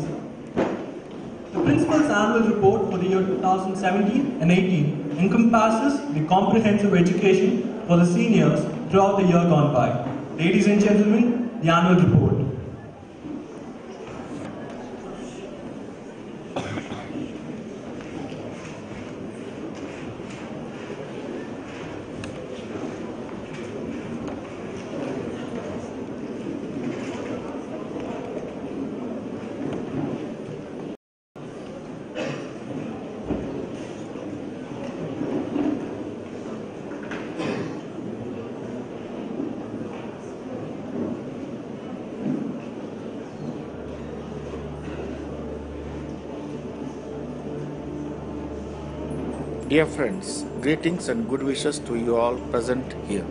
The principal's annual report for the year 2017 and 18 encompasses the comprehensive education for the seniors throughout the year gone by. Ladies and gentlemen, the annual report. Dear friends, greetings and good wishes to you all present here.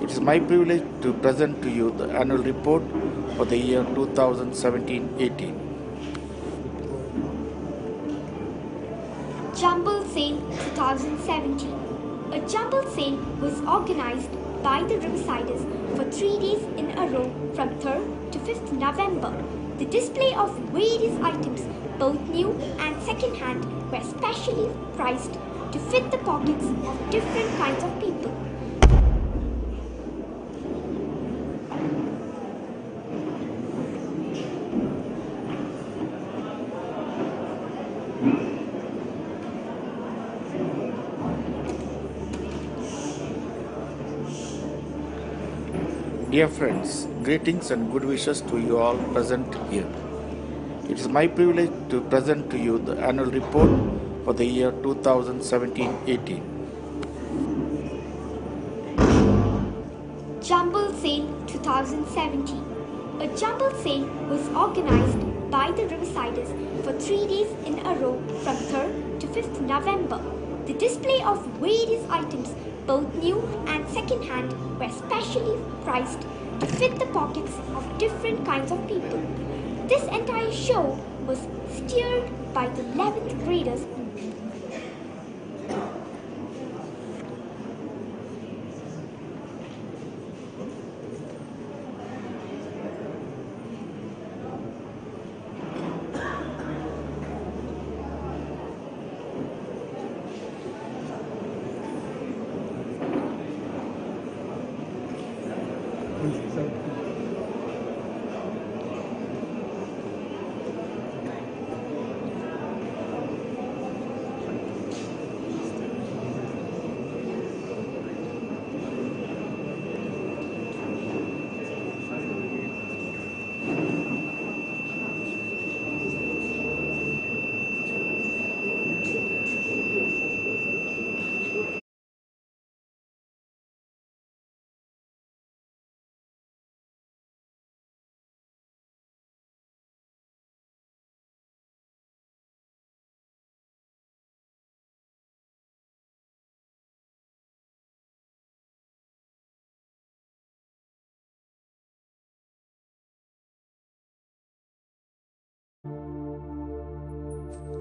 It is my privilege to present to you the annual report for the year 2017-18. Jumble Sale 2017. A jumble sale was organized by the Riversiders for 3 days in a row from 3rd to 5th November. The display of various items, both new and second-hand, were specially priced to fit the pockets of different kinds of people. Dear friends, greetings and good wishes to you all present here. It is my privilege to present to you the annual report for the year 2017-18. Jumble Sale 2017. A jumble sale was organized by the Riversiders for 3 days in a row from 3rd to 5th November. The display of various items, both new and second-hand, were specially priced to fit the pockets of different kinds of people. This entire show was steered by the 11th graders.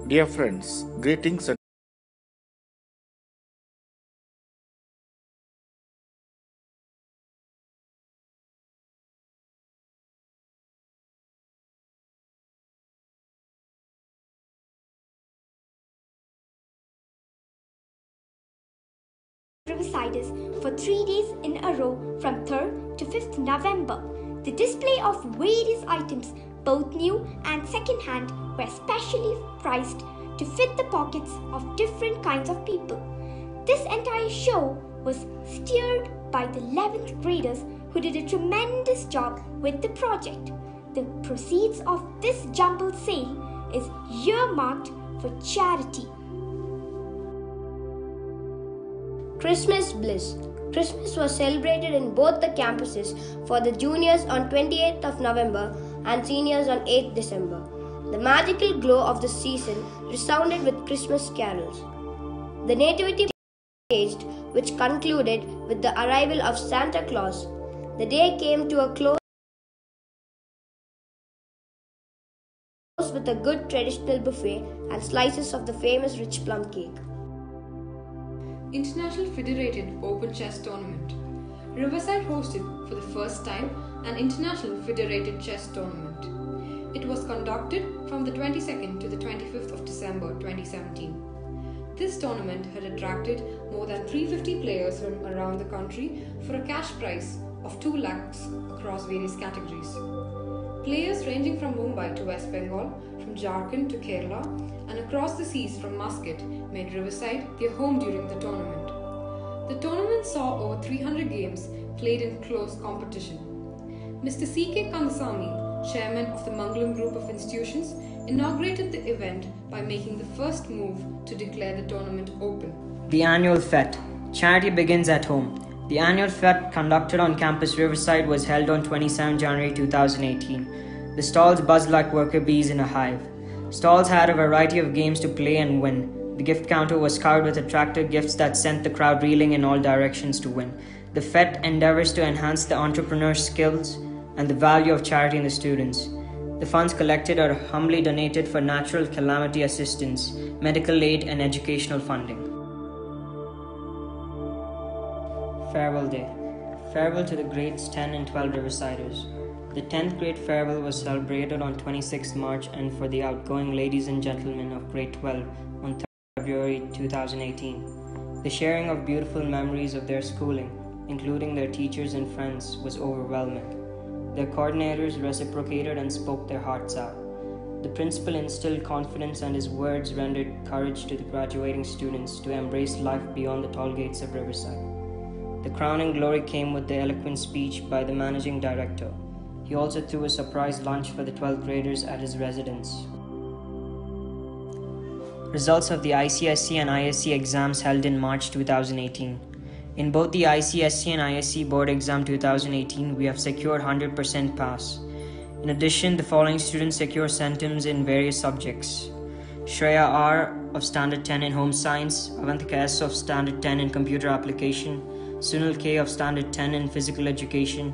Dear friends, greetings and Riversiders for 3 days in a row from 3rd to 5th November. The display of various items, both new and second-hand, were specially priced to fit the pockets of different kinds of people. This entire show was steered by the 11th graders who did a tremendous job with the project. The proceeds of this jumble sale is earmarked for charity. Christmas Bliss. Christmas was celebrated in both the campuses for the juniors on 28th of November and seniors on 8th December. The magical glow of the season resounded with Christmas carols. The nativity staged, which concluded with the arrival of Santa Claus. The day came to a close with a good traditional buffet and slices of the famous rich plum cake. International Federated Open Chess Tournament. Riverside hosted for the first time an international federated chess tournament. It was conducted from the 22nd to the 25th of December 2017. This tournament had attracted more than 350 players from around the country for a cash prize of 2 lakhs across various categories. Players ranging from Mumbai to West Bengal, from Jharkhand to Kerala, and across the seas from Muscat made Riverside their home during the tournament. The tournament saw over 300 games played in close competition. Mr. C.K. Kandasamy, chairman of the Mangalam Group of Institutions, inaugurated the event by making the first move to declare the tournament open. The annual fete. Charity begins at home. The annual fete conducted on campus Riverside was held on 27 January 2018. The stalls buzzed like worker bees in a hive. Stalls had a variety of games to play and win. The gift counter was covered with attractive gifts that sent the crowd reeling in all directions to win. The fete endeavors to enhance the entrepreneur's skills and the value of charity in the students. The funds collected are humbly donated for natural calamity assistance, medical aid, and educational funding. Farewell Day. Farewell to the grades 10 and 12 Riversiders. The 10th grade farewell was celebrated on 26 March and for the outgoing ladies and gentlemen of grade 12 on February 2018. The sharing of beautiful memories of their schooling, including their teachers and friends, was overwhelming. Their coordinators reciprocated and spoke their hearts out. The principal instilled confidence and his words rendered courage to the graduating students to embrace life beyond the tall gates of Riverside. The crowning glory came with the eloquent speech by the managing director. He also threw a surprise lunch for the 12th graders at his residence. Results of the ICSE and ISC exams held in March 2018. In both the ICSE and ISC board exam 2018, we have secured 100% pass. In addition, the following students secure centims in various subjects. Shreya R. of Standard 10 in Home Science, Avantika S. of Standard 10 in Computer Application, Sunil K. of Standard 10 in Physical Education,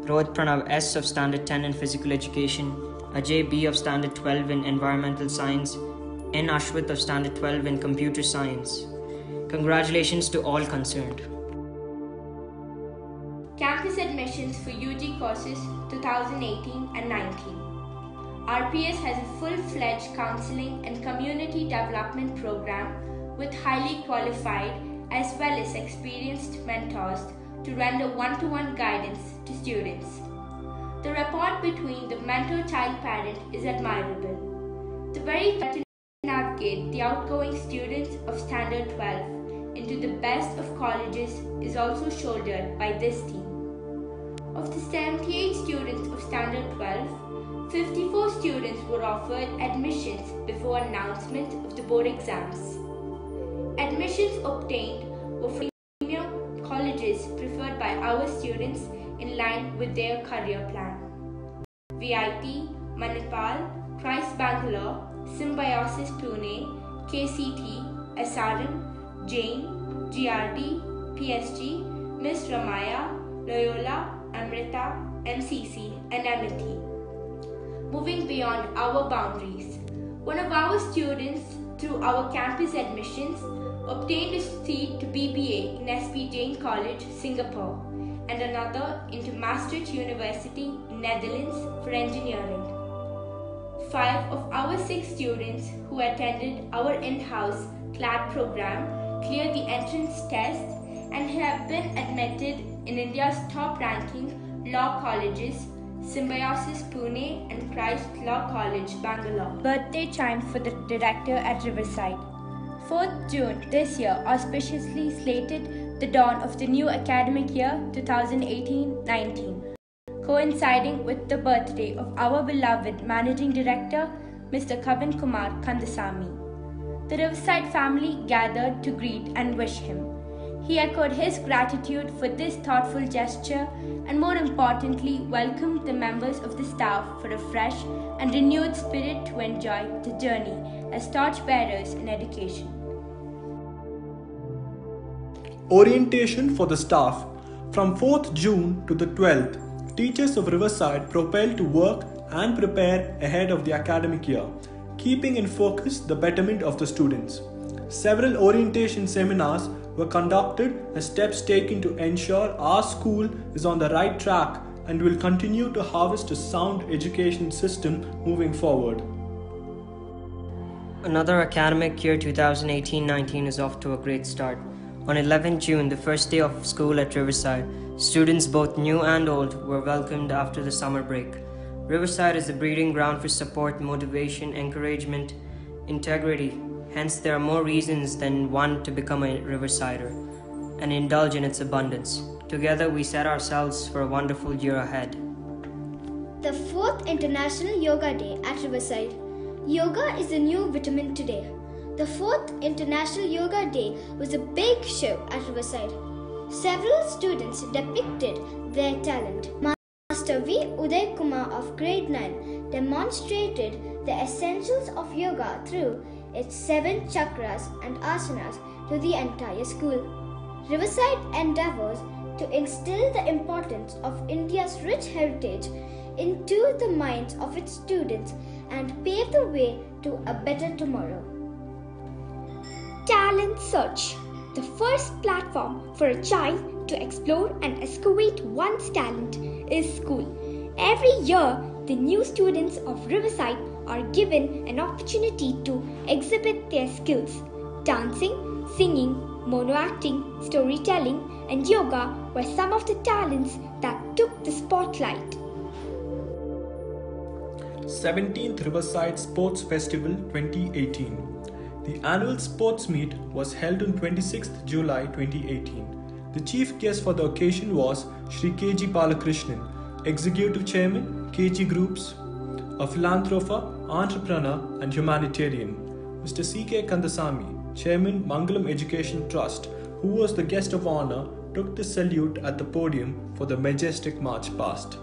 Rohit Pranav S. of Standard 10 in Physical Education, Ajay B. of Standard 12 in Environmental Science, N. Ashwit of Standard 12 in Computer Science. Congratulations to all concerned. Campus admissions for UG courses 2018 and 19. RPS has a full-fledged counseling and community development program with highly qualified as well as experienced mentors to render one-to-one guidance to students. The rapport between the mentor-child parent is admirable. The very to navigate the outgoing students of Standard 12 into the best of colleges is also shouldered by this team. Of the 78 students of Standard 12, 54 students were offered admissions before announcement of the board exams. Admissions obtained were from premium colleges preferred by our students in line with their career plan. VIP, Manipal, Christ Bangalore, Symbiosis Pune, KCT, SRM, Jain, GRD, PSG, Miss Ramaya, Loyola, Amrita, MCC, and Amity. Moving beyond our boundaries, one of our students through our campus admissions obtained a seat to BBA in SP Jain College, Singapore, and another into Maastricht University in Netherlands for engineering. 5 of our 6 students who attended our in-house CLAD program cleared the entrance test and have been admitted in India's top-ranking law colleges, Symbiosis Pune and Christ Law College, Bangalore. Birthday chime for the director at Riverside. 4th June this year auspiciously slated the dawn of the new academic year 2018-19, coinciding with the birthday of our beloved Managing Director, Mr. Kavan Kumar Kandasamy. The Riverside family gathered to greet and wish him. He echoed his gratitude for this thoughtful gesture and more importantly welcomed the members of the staff for a fresh and renewed spirit to enjoy the journey as torchbearers in education. Orientation for the staff. From 4th June to the 12th, teachers of Riverside propelled to work and prepare ahead of the academic year, keeping in focus the betterment of the students. Several orientation seminars were conducted as steps taken to ensure our school is on the right track and will continue to harvest a sound education system moving forward. Another academic year 2018-19 is off to a great start. On 11 June, the first day of school at Riverside, students both new and old were welcomed after the summer break. Riverside is a breeding ground for support, motivation, encouragement, integrity. Hence, there are more reasons than one to become a Riversider and indulge in its abundance. Together, we set ourselves for a wonderful year ahead. The 4th International Yoga Day at Riverside. Yoga is a new vitamin today. The 4th International Yoga Day was a big show at Riverside. Several students depicted their talent. Master V. Uday Kumar of grade 9 demonstrated the essentials of yoga through its 7 chakras and asanas to the entire school. Riverside endeavors to instill the importance of India's rich heritage into the minds of its students and pave the way to a better tomorrow. Talent Search, the first platform for a child to explore and excavate one's talent, is school. Every year, the new students of Riverside are given an opportunity to exhibit their skills. Dancing, singing, mono acting, storytelling, and yoga were some of the talents that took the spotlight. 17th Riverside Sports Festival 2018. The annual sports meet was held on 26th July 2018. The chief guest for the occasion was Shri K.G. Balakrishnan, Executive Chairman, KG Groups, a philanthropist, entrepreneur and humanitarian. Mr. C.K. Kandasamy, Chairman, Mangalam Education Trust, who was the guest of honor, took the salute at the podium for the majestic march past.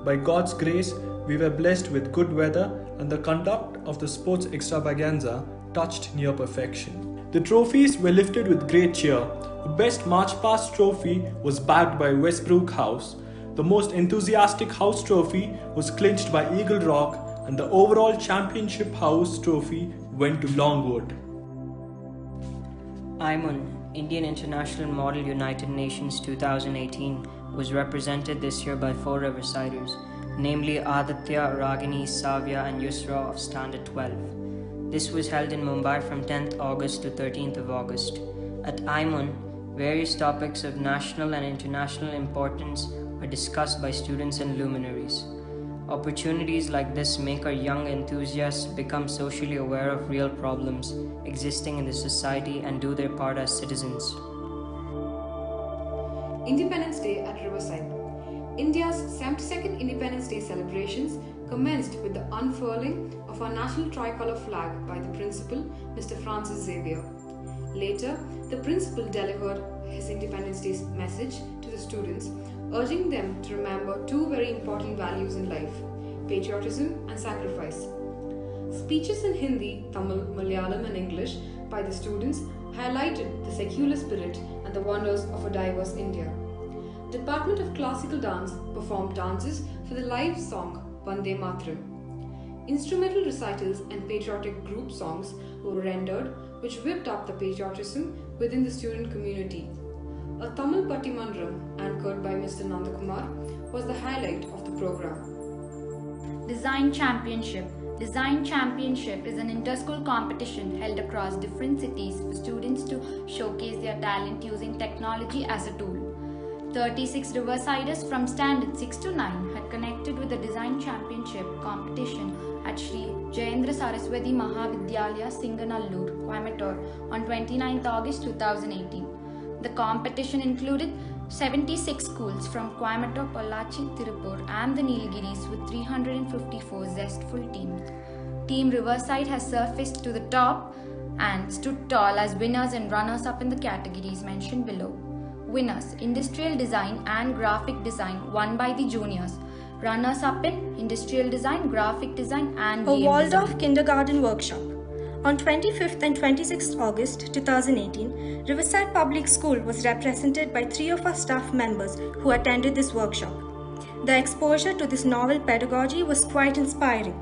By God's grace, we were blessed with good weather and the conduct of the sports extravaganza touched near perfection. The trophies were lifted with great cheer. The best March Past trophy was bagged by Westbrook House. The most enthusiastic house trophy was clinched by Eagle Rock, and the overall championship house trophy went to Longwood. IMUN, Indian International Model United Nations 2018, was represented this year by 4 Riversiders, namely Aditya, Ragini, Savya and Yusra of Standard 12. This was held in Mumbai from 10th August to 13th of August. At IMUN, various topics of national and international importance are discussed by students and luminaries. Opportunities like this make our young enthusiasts become socially aware of real problems existing in the society and do their part as citizens. Independence Day at Riverside. India's 72nd Independence Day celebrations commenced with the unfurling of our national tricolour flag by the principal, Mr. Francis Xavier. Later, the principal delivered his Independence Day message to the students, urging them to remember 2 very important values in life: patriotism and sacrifice. Speeches in Hindi, Tamil, Malayalam and English by the students highlighted the secular spirit and the wonders of a diverse India. Department of Classical Dance performed dances for the live song Vande Mataram. Instrumental recitals and patriotic group songs were rendered, which whipped up the patriotism within the student community. A Tamil Pattimandram, anchored by Mr. Nandakumar, was the highlight of the program. Design Championship. Design Championship is an inter-school competition held across different cities for students to showcase their talent using technology as a tool. 36 Riversiders from Standard 6 to 9 had connected with the Design Championship competition at Shri Jayendra Saraswati Mahavidyalaya, Singanallur, Coimbatore on 29th August 2018. The competition included 76 schools from Coimbatore, Pollachi, Tirupur and the Nilgiris with 354 zestful teams. Team Riverside has surfaced to the top and stood tall as winners and runners-up in the categories mentioned below. Winners: Industrial Design and Graphic Design won by the juniors. Runners-up in Industrial Design, Graphic Design and A Game Waldorf Design. Kindergarten Workshop. On 25th and 26th August 2018, Riverside Public School was represented by 3 of our staff members who attended this workshop. The exposure to this novel pedagogy was quite inspiring.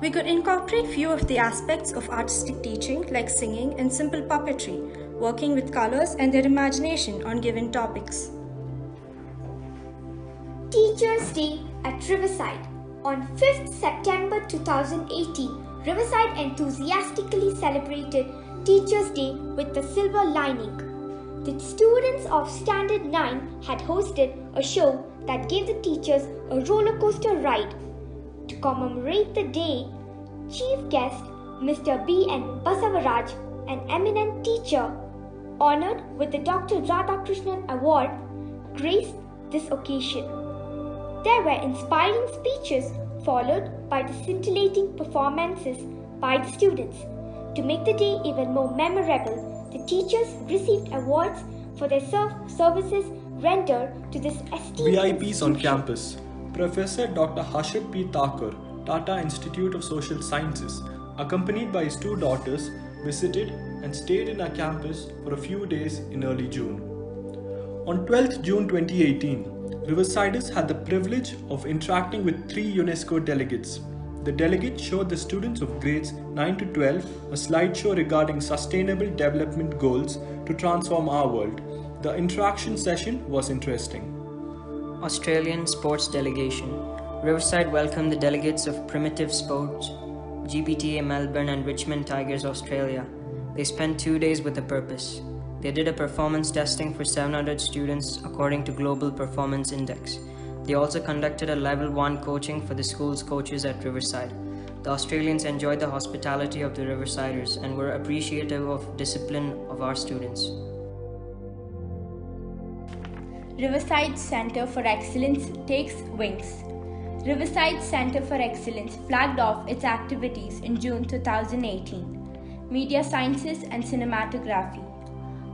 We could incorporate few of the aspects of artistic teaching like singing and simple puppetry, working with colors and their imagination on given topics. Teachers' Day at Riverside. On 5th September 2018, Riverside enthusiastically celebrated Teachers' Day with the silver lining. The students of Standard 9 had hosted a show that gave the teachers a roller coaster ride. To commemorate the day, chief guest Mr. B.N. Basavaraj, an eminent teacher honored with the Dr. Radhakrishnan Award, graced this occasion. There were inspiring speeches followed by the scintillating performances by the students. To make the day even more memorable, the teachers received awards for their services rendered to this esteemed VIPs on campus. Professor Dr. Harshit P. Thakur, Tata Institute of Social Sciences, accompanied by his two daughters, visited and stayed in our campus for a few days in early June. On 12th June 2018, Riversiders had the privilege of interacting with 3 UNESCO delegates. The delegates showed the students of grades 9 to 12 a slideshow regarding sustainable development goals to transform our world. The interaction session was interesting. Australian Sports Delegation. Riverside welcomed the delegates of Primitive Sports, GBTA Melbourne and Richmond Tigers, Australia. They spent 2 days with a purpose. They did a performance testing for 700 students according to Global Performance Index. They also conducted a Level 1 coaching for the school's coaches at Riverside. The Australians enjoyed the hospitality of the Riversiders and were appreciative of discipline of our students. Riverside Centre for Excellence takes wings. Riverside Centre for Excellence flagged off its activities in June 2018. Media Sciences and Cinematography.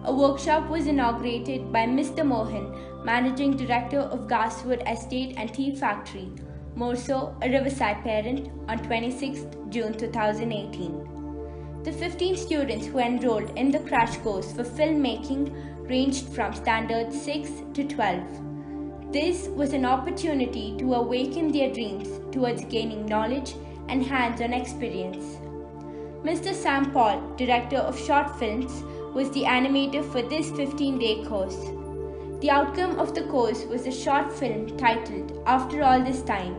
A workshop was inaugurated by Mr. Mohan, Managing Director of Gaswood Estate and Tea Factory, Morso, a Riverside parent, on 26th June 2018. The 15 students who enrolled in the crash course for filmmaking ranged from Standard 6 to 12. This was an opportunity to awaken their dreams towards gaining knowledge and hands-on experience. Mr. Sam Paul, Director of Short Films, was the animator for this 15-day course. The outcome of the course was a short film titled After All This Time,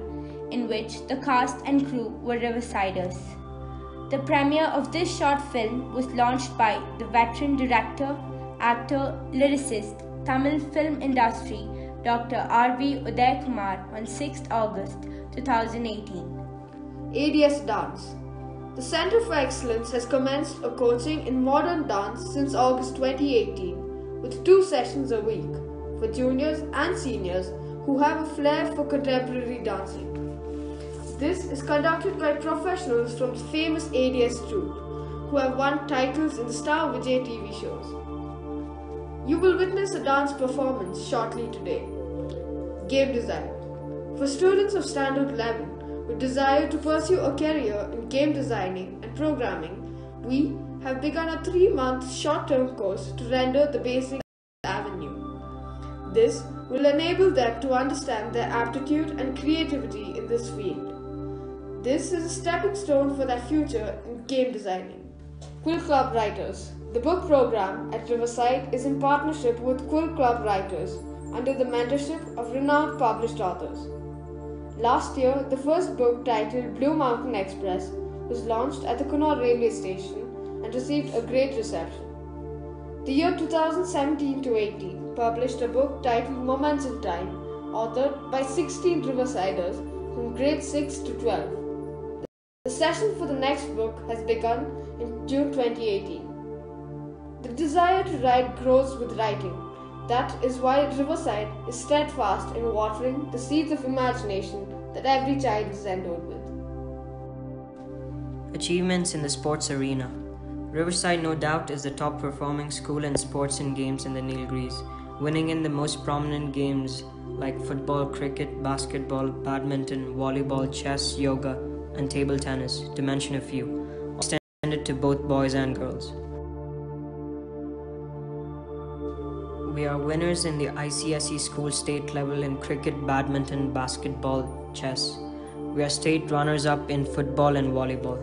in which the cast and crew were Riversiders. The premiere of this short film was launched by the veteran director, actor, lyricist, Tamil film industry, Dr. R.V. Udayakumar on 6th August 2018. ADS Dance. The Center for Excellence has commenced a coaching in modern dance since August 2018 with 2 sessions a week for juniors and seniors who have a flair for contemporary dancing. This is conducted by professionals from the famous ADS troupe who have won titles in the Star Vijay TV shows. You will witness a dance performance shortly today. Game Design. For students of Standard 11 who desire to pursue a career in game designing and programming, we have begun a 3-month short-term course to render the basic avenue. This will enable them to understand their aptitude and creativity in this field. This is a stepping stone for their future in game designing. Quill Club Writers. The book program at Riverside is in partnership with Quill Club Writers under the mentorship of renowned published authors. Last year, the first book titled Blue Mountain Express was launched at the Connaught railway station and received a great reception. The year 2017-18 published a book titled Moments in Time, authored by 16 Riversiders from grade 6 to 12. The session for the next book has begun in June 2018. The desire to write grows with writing. That is why Riverside is steadfast in watering the seeds of imagination that every child is endowed with. Achievements in the sports arena. Riverside no doubt is the top performing school in sports and games in the Nilgiris, winning in the most prominent games like football, cricket, basketball, badminton, volleyball, chess, yoga, and table tennis, to mention a few, extended to both boys and girls. We are winners in the ICSE school state level in cricket, badminton, basketball, chess. We are state runners-up in football and volleyball.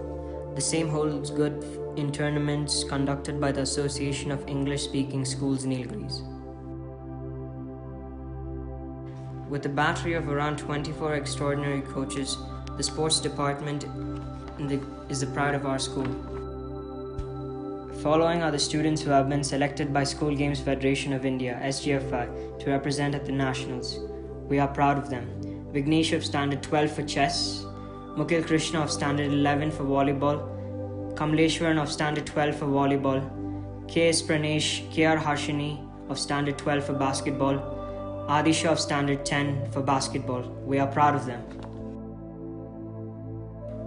The same holds good in tournaments conducted by the Association of English-Speaking Schools Nilgiris. With a battery of around 24 extraordinary coaches, the sports department is the pride of our school. Following are the students who have been selected by School Games Federation of India (SGFI) to represent at the nationals. We are proud of them. Vignesh of Standard 12 for chess, Mukil Krishna of Standard 11 for volleyball, Kamleshwaran of Standard 12 for volleyball, K.S. Pranesh, K.R. Harshini of Standard 12 for basketball, Adisha of Standard 10 for basketball. We are proud of them.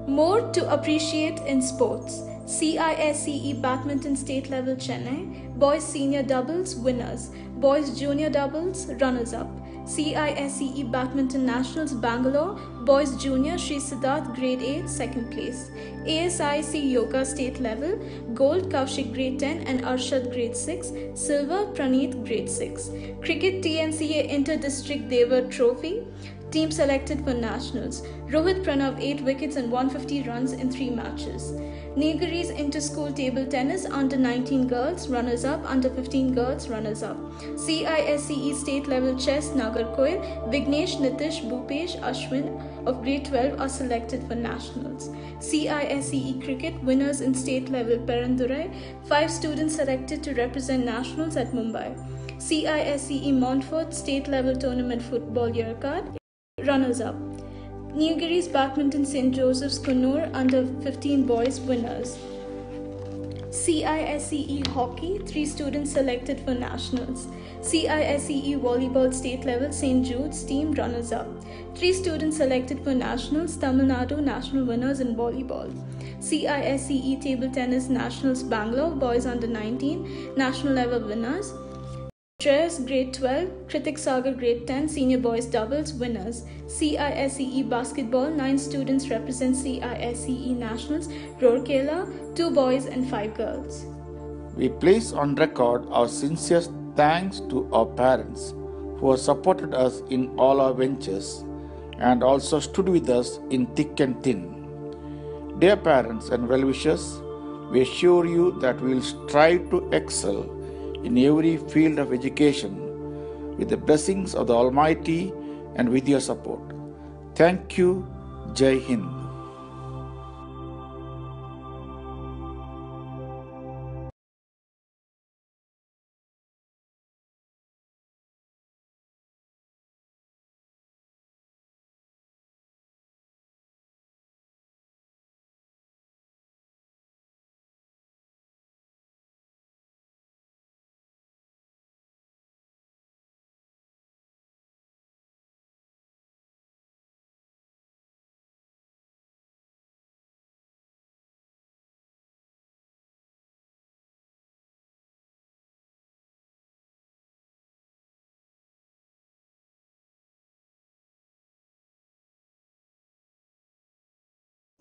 More to appreciate in sports. CISCE Badminton State Level Chennai, Boys Senior Doubles winners, Boys Junior Doubles runners-up. CISCE Badminton Nationals Bangalore, Boys Junior Sri Siddharth Grade 8 second place. ASIC Yoga State Level, Gold Kaushik Grade 10 and Arshad Grade 6, Silver Praneeth Grade 6. Cricket TNCA Inter-District Devar Trophy, team selected for nationals. Rohit Pranav 8 wickets and 150 runs in 3 matches. Nilgiri's Inter-School Table Tennis Under 19 Girls runners-up, Under 15 Girls runners-up. CISCE State Level Chess Nagarkoil, Vignesh, Nitish, Bhupesh, Ashwin of Grade 12 are selected for nationals. CISCE Cricket winners in State Level Perandurai, 5 students selected to represent nationals at Mumbai. CISCE Montfort State Level Tournament Football Year Card runners-up. Nilgiri's Badminton St. Joseph's Kannur Under 15 Boys winners. CISCE Hockey, 3 students selected for nationals. CISCE Volleyball State Level St. Jude's team runners-up. 3 students selected for nationals, Tamil Nadu national winners in volleyball. CISCE Table Tennis Nationals Bangalore, Boys Under 19, national level winners. Shreyas Grade 12, Kritik Sagar Grade 10, Senior Boys Doubles winners. CISCE Basketball, 9 students represent CISCE Nationals, Rourkela, 2 boys and 5 girls. We place on record our sincere thanks to our parents who have supported us in all our ventures and also stood with us in thick and thin. Dear parents and well-wishers, we assure you that we will strive to excel in every field of education with the blessings of the Almighty and with your support. Thank you. Jai Hind.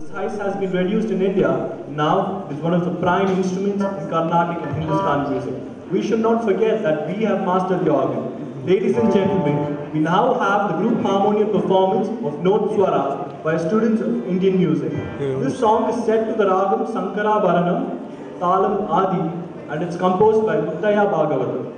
The size has been reduced in India, now is one of the prime instruments in Carnatic and Hindustani music. We should not forget that we have mastered the organ. Ladies and gentlemen, we now have the group harmonium performance of Note Swara by students of Indian music. This song is set to the ragam Sankara Bharanam, Talam Adi, and it's composed by Muttaya Bhagavatam.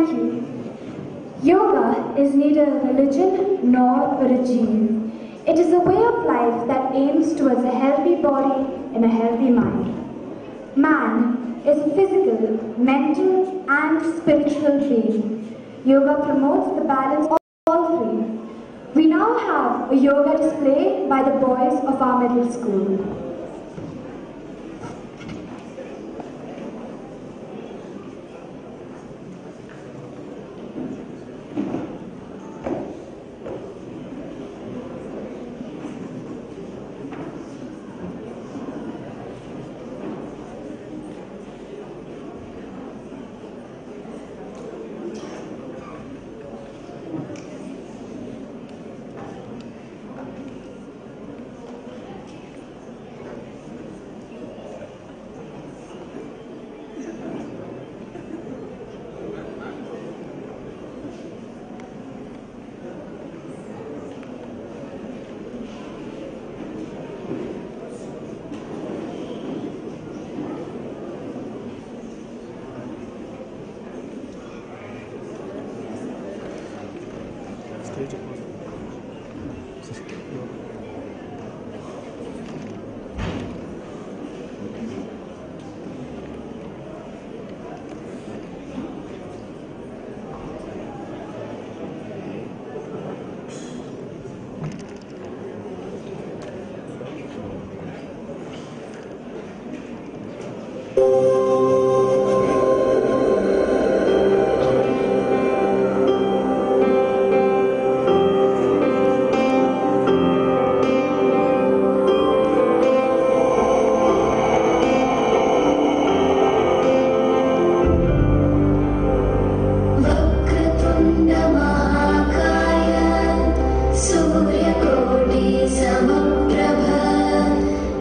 Thank you. Yoga is neither a religion nor a regime. It is a way of life that aims towards a healthy body and a healthy mind. Man is a physical, mental, and spiritual being. Yoga promotes the balance of all three. We now have a yoga display by the boys of our middle school.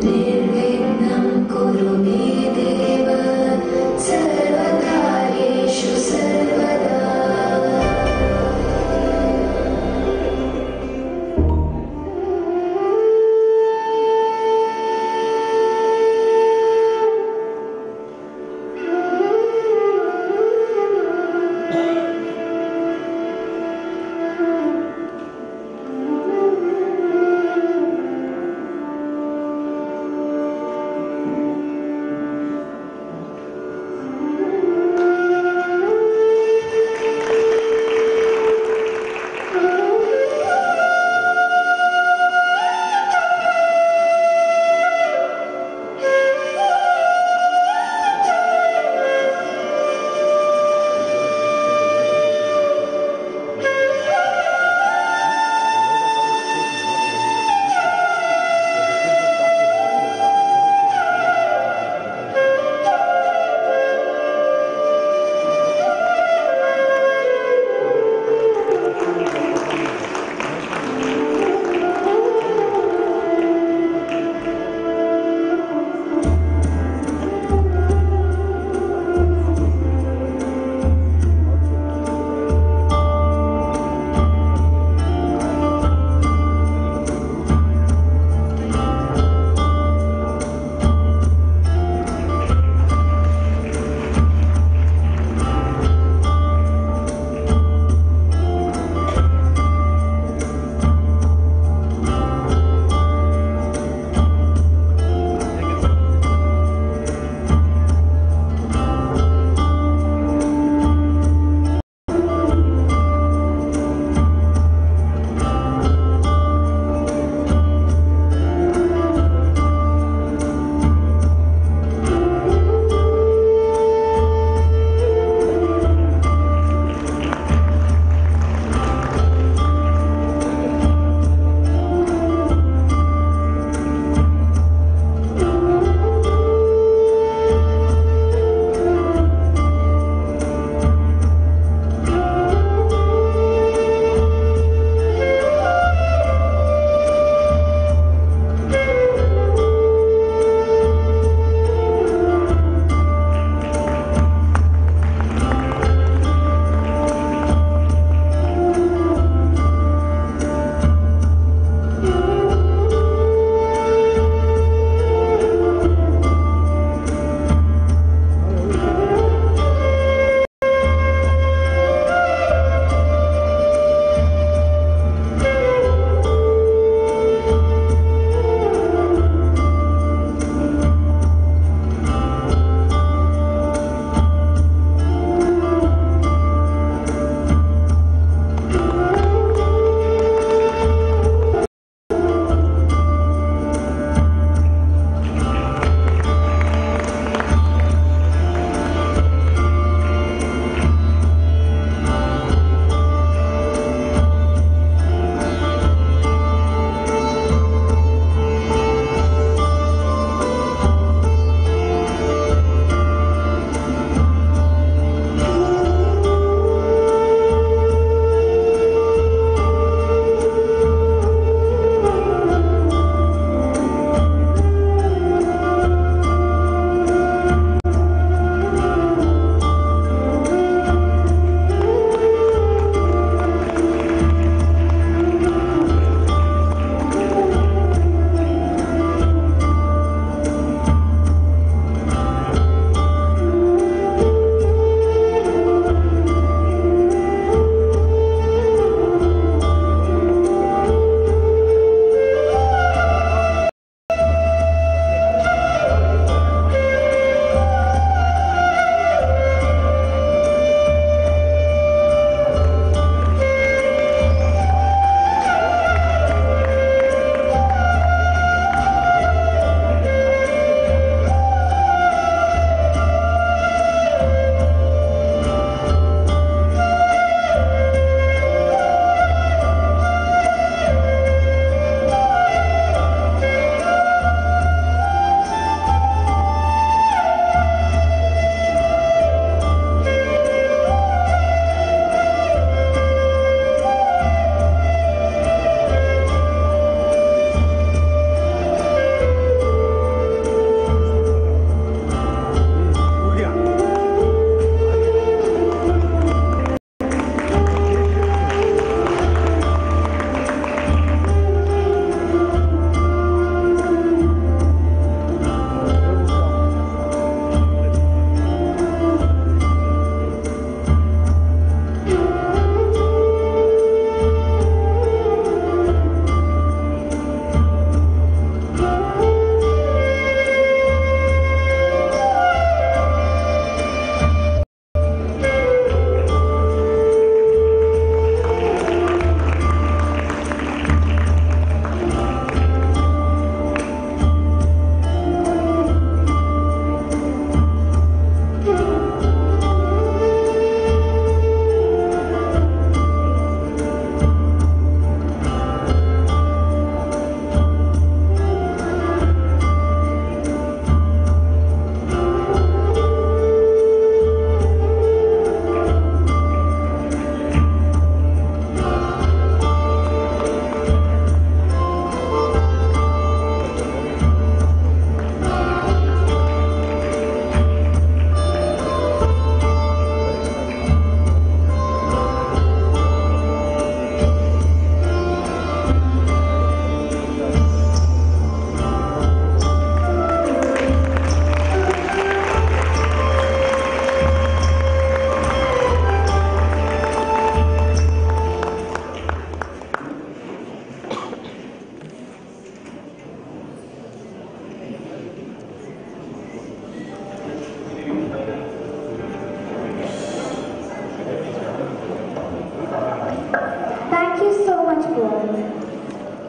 Nirvignam kuru me deva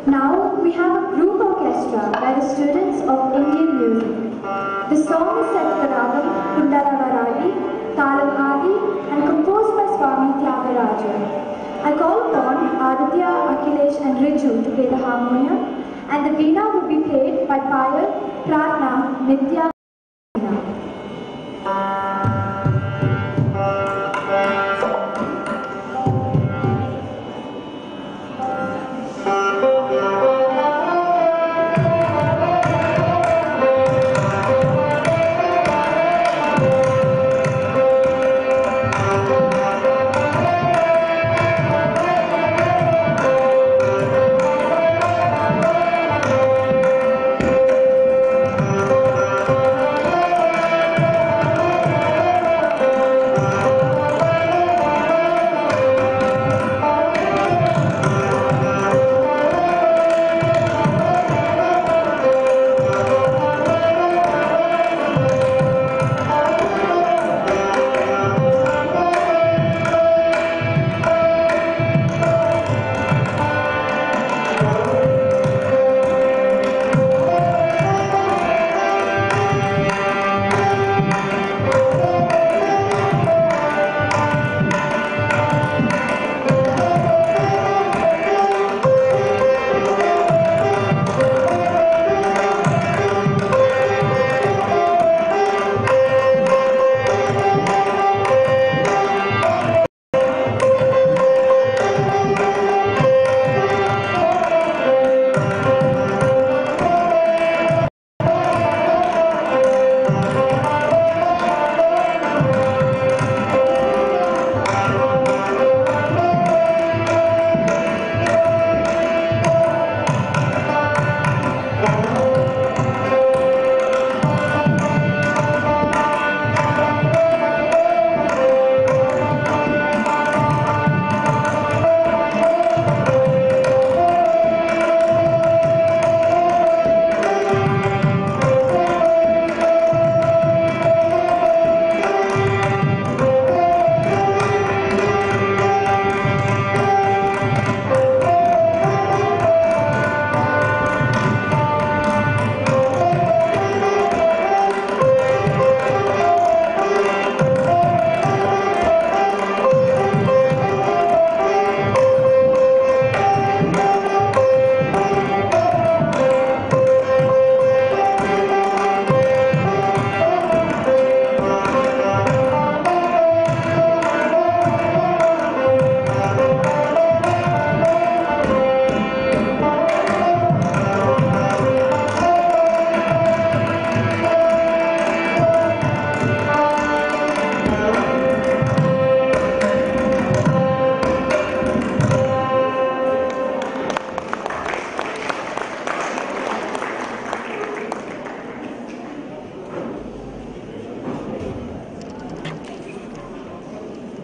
Now we have a group orchestra by the students of Indian music. The song is set for Ragam Kundalavaradi, Talam Adi and composed by Swami Tyagaraja. I call upon Aditya, Akhilesh and Riju to play the harmonium, and the veena will be played by Payal, Pratna, Nitya.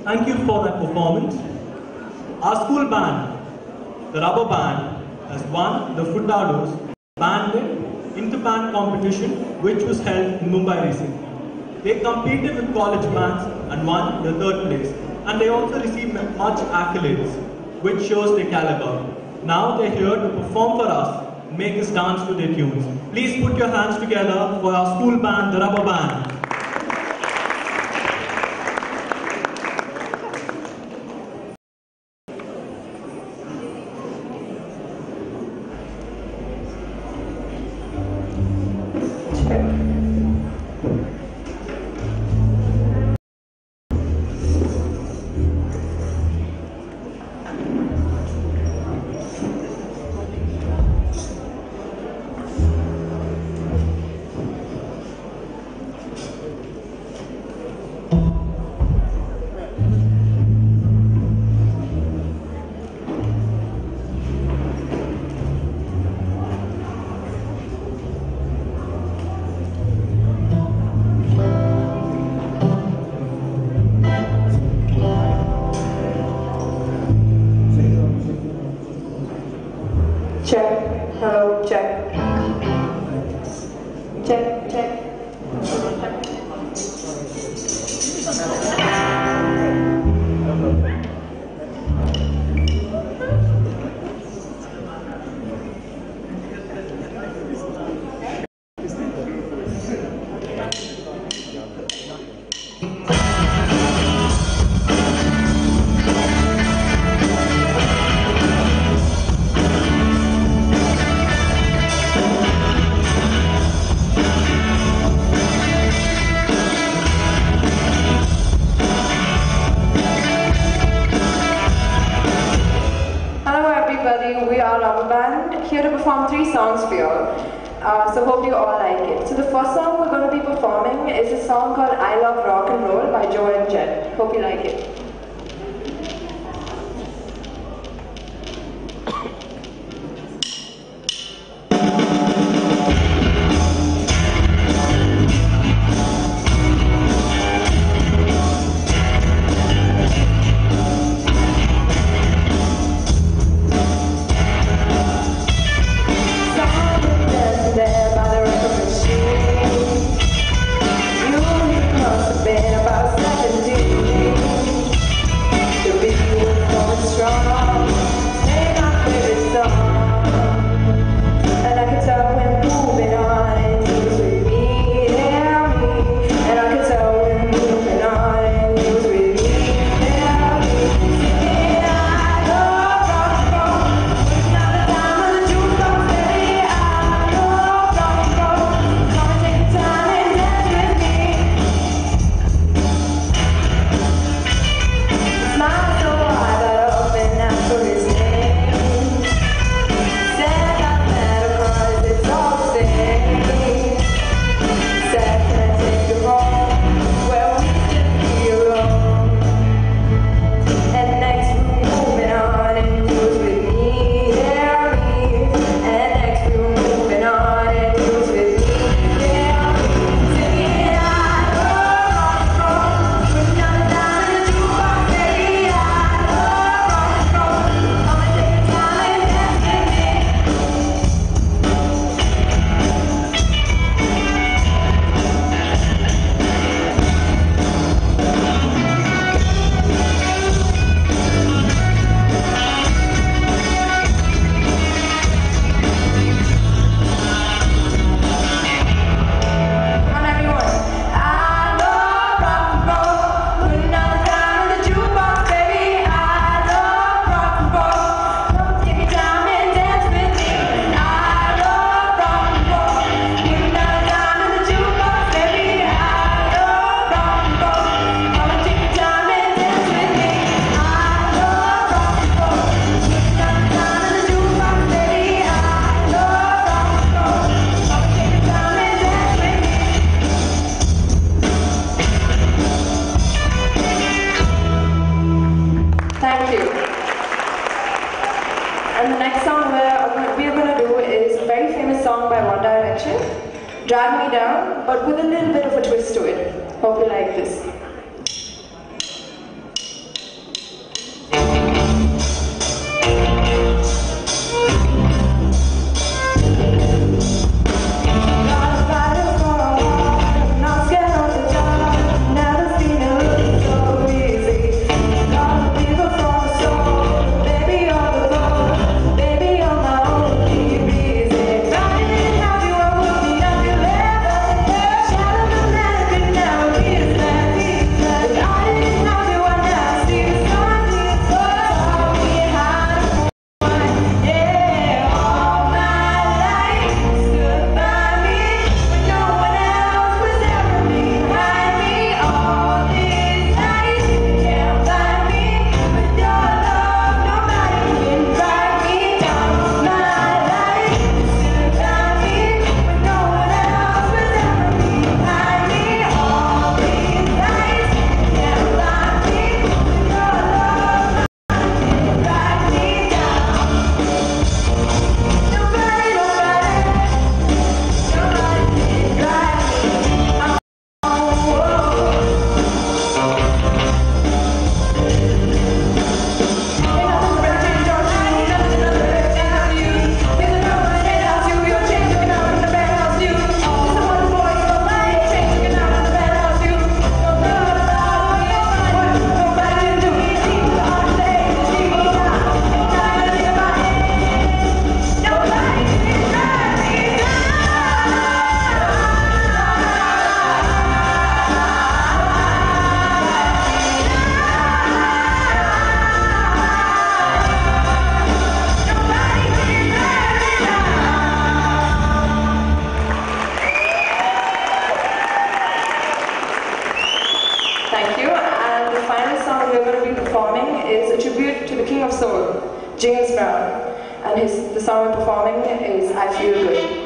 Thank you for that performance. Our school band, the Rubber Band, has won the Futados Band Inter-Band competition which was held in Mumbai recently. They competed with college bands and won the 3rd place. And they also received much accolades, which shows their caliber. Now they're here to perform for us and make us dance to their tunes. Please put your hands together for our school band, the Rubber Band. here to perform 3 songs for you all. So hope you all like it. So the first song we're going to be performing is a song called I Love Rock and Roll by Joe and Jed. Hope you like it. Drag Me Down, but with a little bit of a twist to it. Hope you like this. James Brown. and the song I'm performing is I Feel Good.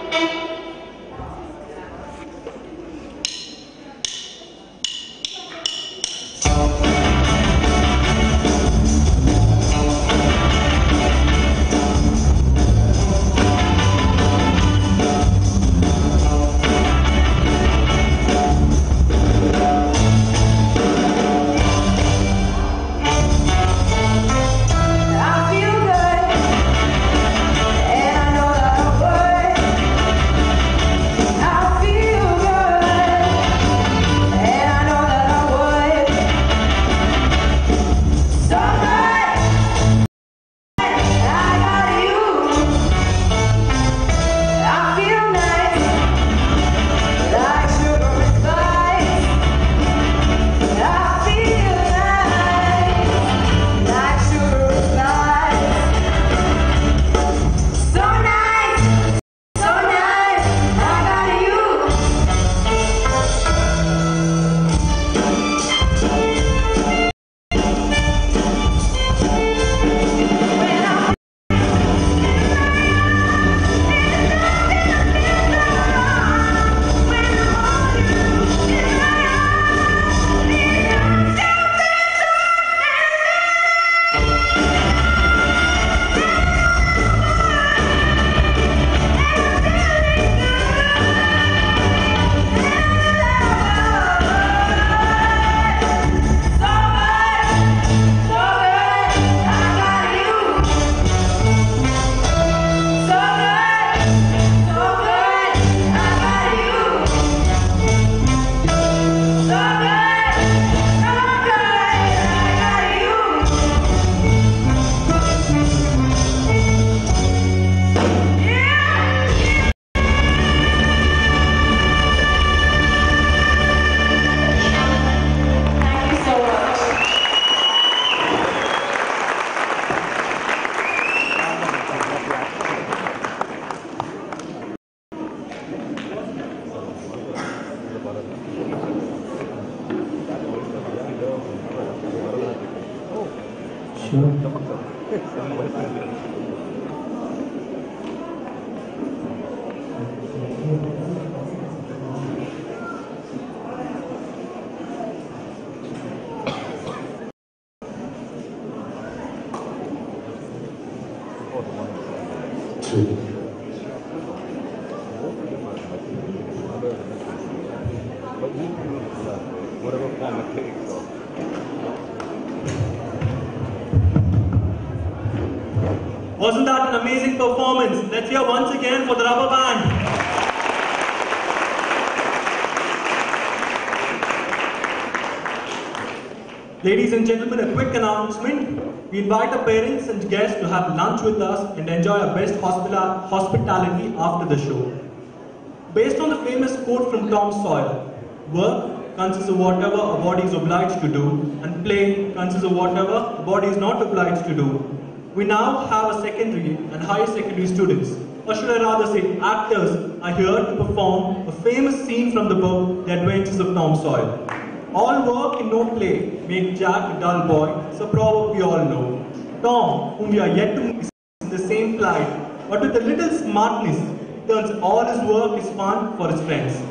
Wasn't that an amazing performance? Let's hear once again for the rubber band. Ladies and gentlemen, a quick announcement. We invite our parents and guests to have lunch with us and enjoy our best hospitality after the show. Based on the famous quote from Tom Sawyer, work consists of whatever a body is obliged to do, and play consists of whatever a body is not obliged to do. We now have a secondary and higher secondary students, or should I rather say actors, are here to perform a famous scene from the book The Adventures of Tom Sawyer. All work and no play make Jack a dull boy, so proverb we all know. Tom, whom we are yet to meet, is in the same plight, but with a little smartness, turns all his work is fun for his friends.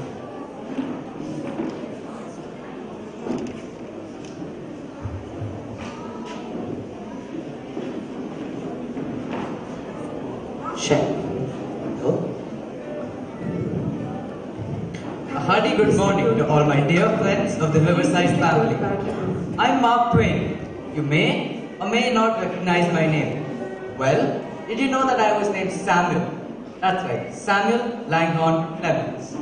A hearty good morning to all my dear friends of the Riverside family. I'm Mark Twain. You may or may not recognize my name. Well, did you know that I was named Samuel? That's right, Samuel Langhorne Clemens.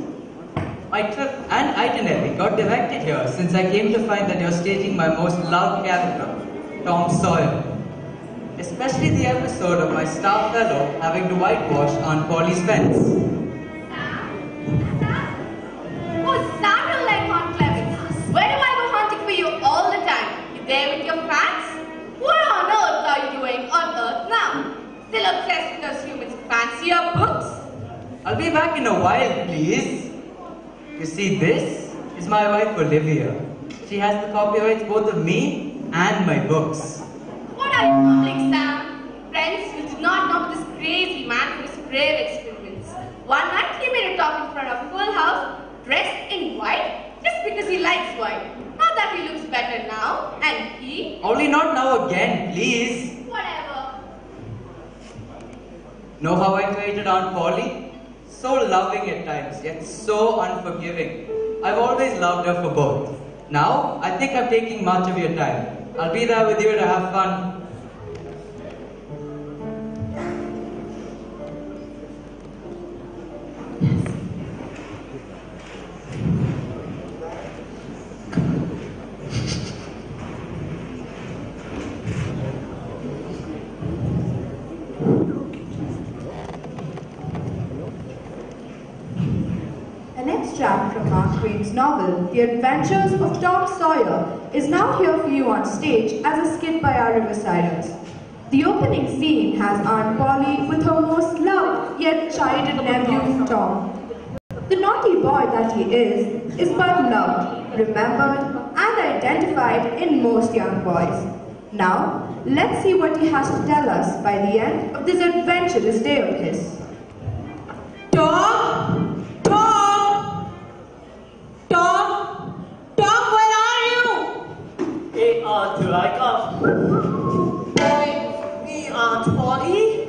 My trip and itinerary got directed here since I came to find that you're staging my most loved character, Tom Sawyer. Especially the episode of my star fellow having to whitewash Aunt Polly's fence. Oh, Samuel Langhorne Clemens. Where do I go hunting for you all the time? You there with your fans? What on earth are you doing on Earth now? Still obsessed with those humans' fancier books? I'll be back in a while, please. You see, this is my wife Olivia. She has the copyrights both of me and my books. What are you mumbling, Sam? Friends who do not know who this brave experiments. One night he made a talk in front of a full house, dressed in white, just because he likes white. Not that he looks better now, and he... Only not now again, please. Whatever. Know how I created Aunt Polly? So loving at times, yet so unforgiving. I've always loved her for both. Now, I think I'm taking much of your time. I'll be there with you to have fun. An extract from Mark Twain's novel, The Adventures of Tom Sawyer, is now here for you on stage as a skit by our Riversiders. The opening scene has Aunt Polly with her most loved yet chided nephew, Tom. The naughty boy that he is but loved, remembered, and identified in most young boys. Now, let's see what he has to tell us by the end of this adventurous day of his. Tom! Tom! Tom! Tom, where are you? Hey, Aunt, here I come. Me, Aunt Polly?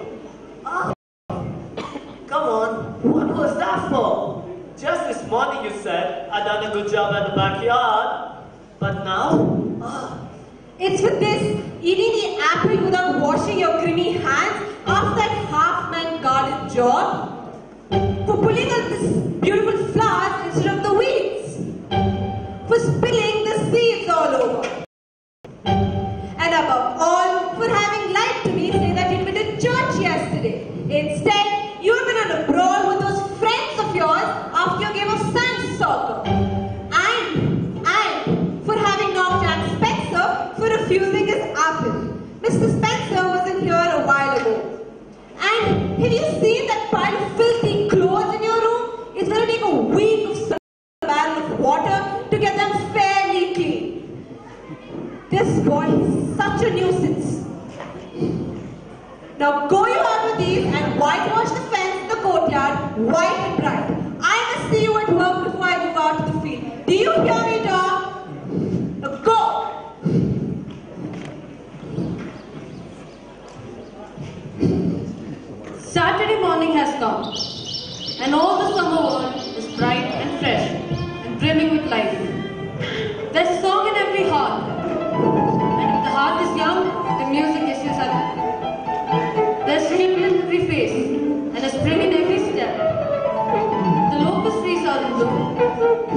Oh. Come on, what was that for? Just this morning you said I'd done a good job at the backyard. But now? It's for this, eating the apple without washing your grimy hands after that half-man garden job. For pulling out this beautiful flowers instead of the weeds. For spilling the seeds all over. And above all, for having lied to me saying that you'd been to church yesterday. Instead, you've been on a brawl with those friends of yours after your game of sand soccer. And for having knocked Jack Spencer for refusing his apple. Mr. Spencer wasn't here a while ago. And have you seen that pile of filthy clothes in your room? It's going to take a week of a barrel of water to get them fairly clean. This boy is such a nuisance. Now go you out with these and whitewash the fence in the courtyard, white and bright. I must see you at work before I go out to the field. Do you hear me, Tom? Now go! Saturday morning has come, and all the summer world is bright and fresh and brimming with life. There's a song in every heart, and if the heart is young, the music is young. There's twinkle in every face, and a spring in every step. The locust trees are in bloom,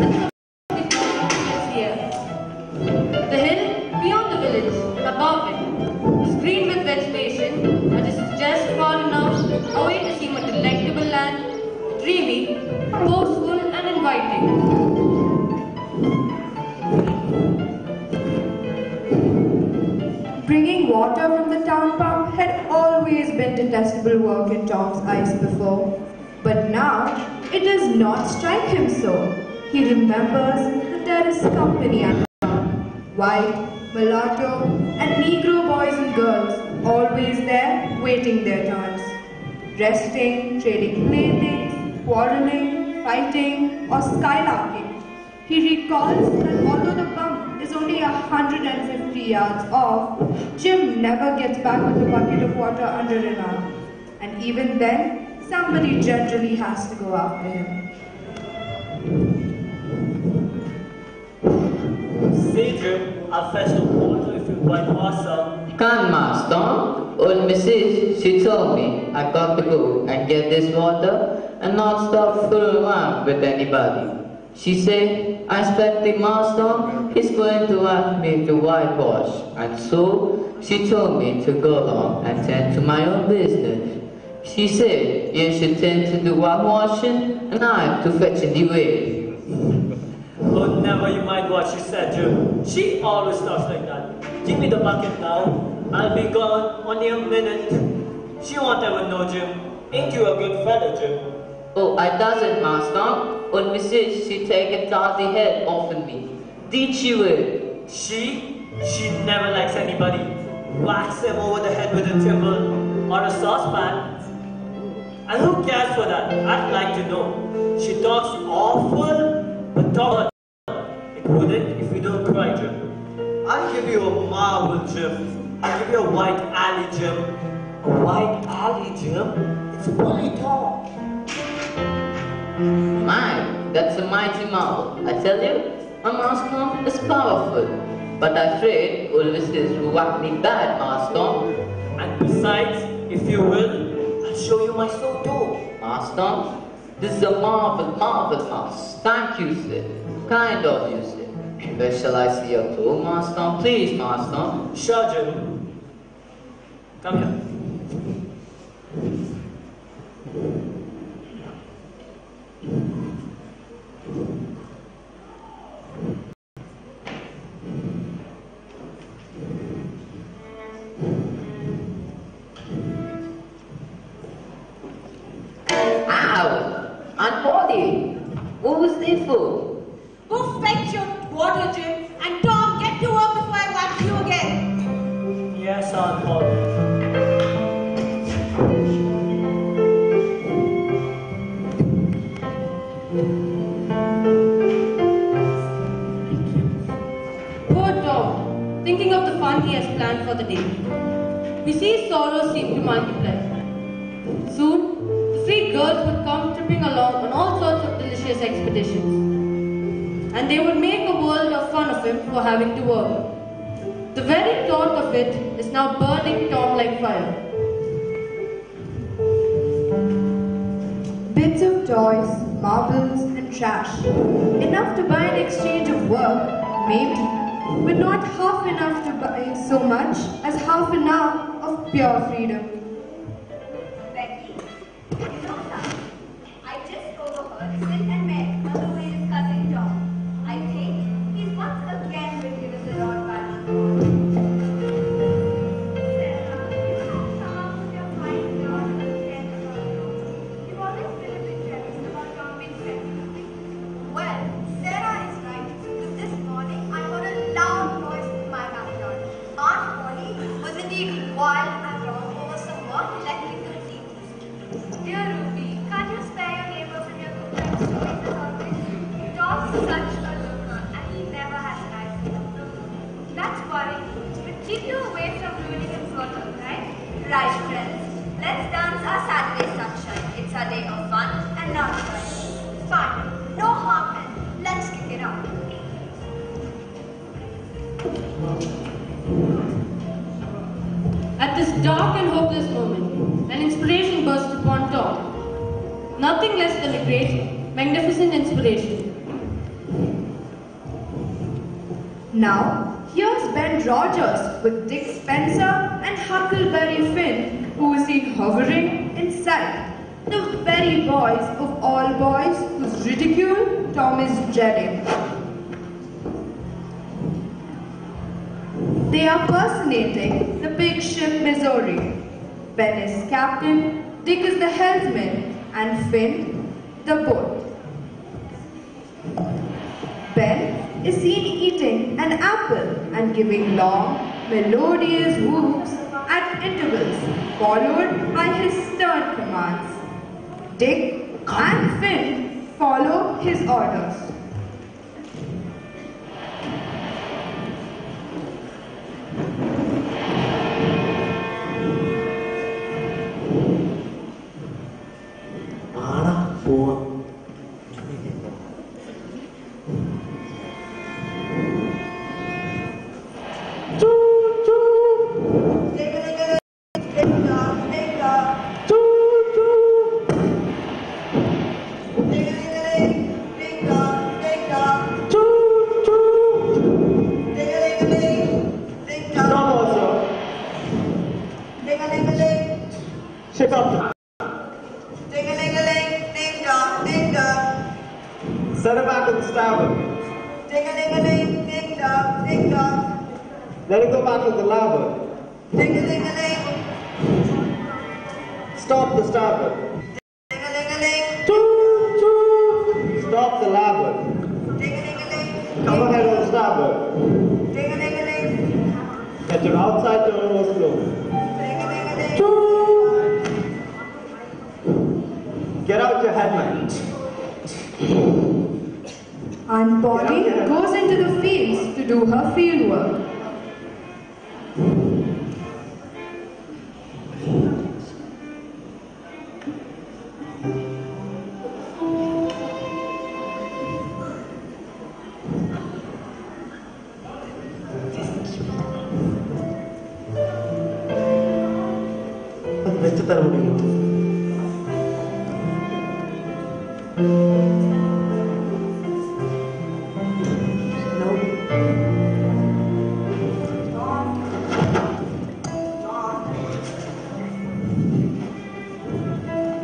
and the flower is here. The hill beyond the village, above it, is green with vegetation, but is just far enough away to seem a delectable land, dreamy, boastful and inviting. Bringing water from the town pump had always been detestable work in Tom's eyes before, but now it does not strike him so. He remembers that there is company at town, white, mulatto, and Negro boys and girls always there waiting their turns, resting, trading playthings, quarreling, fighting, or skylarking. He recalls that although the pump is only 150 yards off, Jim never gets back with a bucket of water under an arm, and even then, somebody generally has to go after him. See, Jim, I'll fetch the water if you want water. Can't, Master. Old Mrs. She told me I got to go and get this water and not stop fooling around with anybody. She said, I expect the master is going to ask me to whitewash, and so she told me to go along and tend to my own business. She said you should tend to the whitewashing and I to fetching the rain. Oh, never you mind what she said, Jim. She always talks like that. Give me the bucket now. I'll be gone only a minute. She won't ever know, Jim. Ain't you a good fellow, Jim? Oh, I doesn't, Master. Old Mrs. She take a dirty head off of me. Did she will? She never likes anybody. Whacks them over the head with a thimble or a saucepan. And who cares for that? I'd like to know. She talks awful, but talk. It wouldn't if you don't cry, Jim. I'll give you a marble, Jim. I'll give you a white alley, Jim. A white alley, Jim? It's bully talk. My, that's a mighty marvel. I tell you, a Marston is powerful. But I'm afraid Ulvis is whack me bad, Marston. And besides, if you will, I'll show you my sword too. Marston, this is a marvel, Marston. Thank you, sir. Kind of you, sir. Where shall I see your toe, Marston? Please, Marston. Sure, Jim. Come here. Ow! Aunt Polly! What was this for? Go fetch your water, Jim. And Tom, get to work before I whack you again. Yes, Aunt Polly. Poor Tom, thinking of the fun he has planned for the day. We see his sorrows seem to multiply. Soon, the three girls would come tripping along on all sorts of delicious expeditions. And they would make a world of fun of him for having to work. The very thought of it is now burning Tom like fire. Bits of toys, marbles, and trash. Enough to buy an exchange of work, maybe, but not half enough to buy so much as half an hour of pure freedom. Becky, you know something? I just overheard Sid and Meg on the way discussing Tom. I think he's once again been given the rod by Aunt Polly. Sarah, you have come up with your fine yarn and friends about Tom. You've always been a bit jealous about Tom being friends with me. Well, Sarah is right. But this morning I heard a loud noise in my backyard. Aunt Polly was indeed wild and wrong over some more electrical things. Dear Ruby, can't you spare your neighbor from your good time stories as always? Tom's such a loner and he never has time for them. That's worrying, but keep you away from ruining him further, right? Right, friends. Let's dance our Saturday sunshine. It's our day of fun and not fun. Fine. No harm then. Let's kick it out. At this dark and hopeless moment, an inspiration burst upon Tom. Nothing less than a great, magnificent inspiration. Now, here's Ben Rogers with Dick Spencer and Huckleberry Finn, who is seen hovering in sight. The very boys of all boys whose ridicule Tom is dreading. They are personating the big ship Missouri. Ben is captain, Dick is the helmsman, and Finn the boat. Ben is seen eating an apple and giving long, melodious whoops at intervals, followed by his stern commands. Dick and Finn follow his orders. Shake up. Ding-a-ling-a-ling, ding-dong, ding-dong. Set it back to the starboard. Ding-a-ling-a-ling, ding-dong, ding-dong. Let it go back to the larboard. Ding-a-ling-a-ling. Stop the starboard. Ding-a-ling-a-ling. Toot, toot. Stop the larboard. Ding-a-ling-a-ling. Come ahead on the starboard. Ding-a-ling-a-ling. Get your outside turn slow. Ding-a-ling-a-ling. Toot. headline. Aunt Polly goes into the fields to do her field work.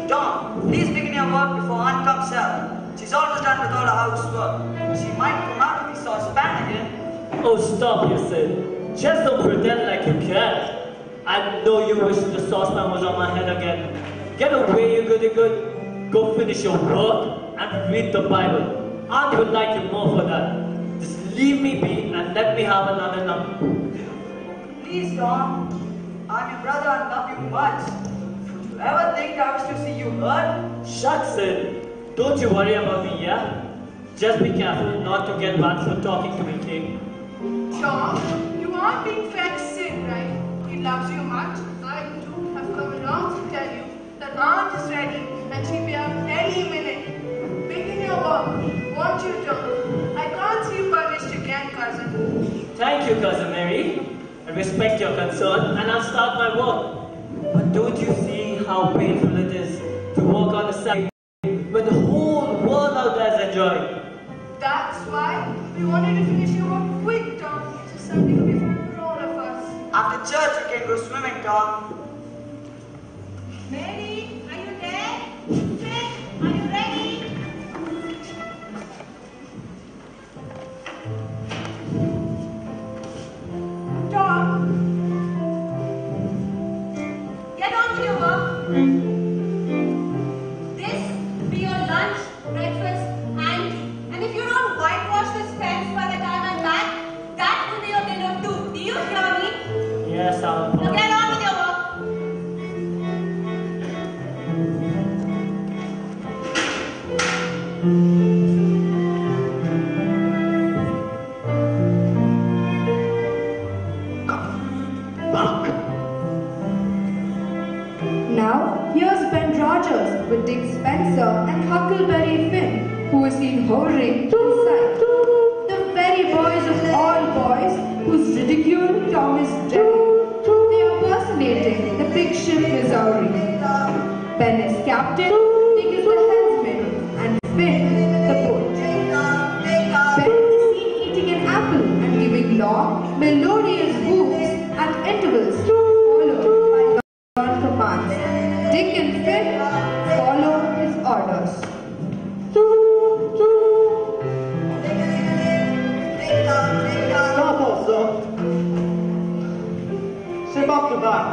Tom, please begin your work before Aunt comes out. She's almost done with all her housework. She might come out with the saucepan again. Oh, stop yourself. Just don't pretend like you care. I know you wish the saucepan was on my head again. Get away, you goody good. Go finish your work and read the Bible. Aunt would like you more for that. Just leave me be and let me have another number. Please, Tom. I'm your brother and love you much. Would you ever think I was to see you hurt? Shucks, Sid. Don't you worry about me, yeah? Just be careful not to get banned for talking to me, King. Tom, you aren't being fair to Sid, right? He loves you much. I, too, have come along to tell you that Aunt is ready and she'll be out any minute. Begin your work, won't you, Tom? I can't see you punished again, cousin. Thank you, Cousin Mary. I respect your concern and I'll start my work. But don't you see how painful it is to walk on the side when the whole world out there is enjoying? That's why we wanted to finish your work quick, Tom, so something will be fun for all of us. After church, we can go swimming, Tom. Mary, are you there? Sid, are you ready? Tom, get on to your work. This be your lunch, breakfast, and tea. And if you don't whitewash this fence by the time I'm back, that will be your dinner too. Do you hear me? Yes, I'll. Now get on with your work. Now, here's Ben Rogers with Dick Spencer and Huckleberry Finn, who is seen hovering inside. The very boys of all boys whose ridicule Tom is dreading. They are personating the big ship Missouri. Ben is captain, Dick is the helmsman, and Finn the boat. Ben is seen eating an apple and giving long, melodious whoops at intervals, followed by non commands. Dick and Finn follow his orders. Stop also. Ship up to back.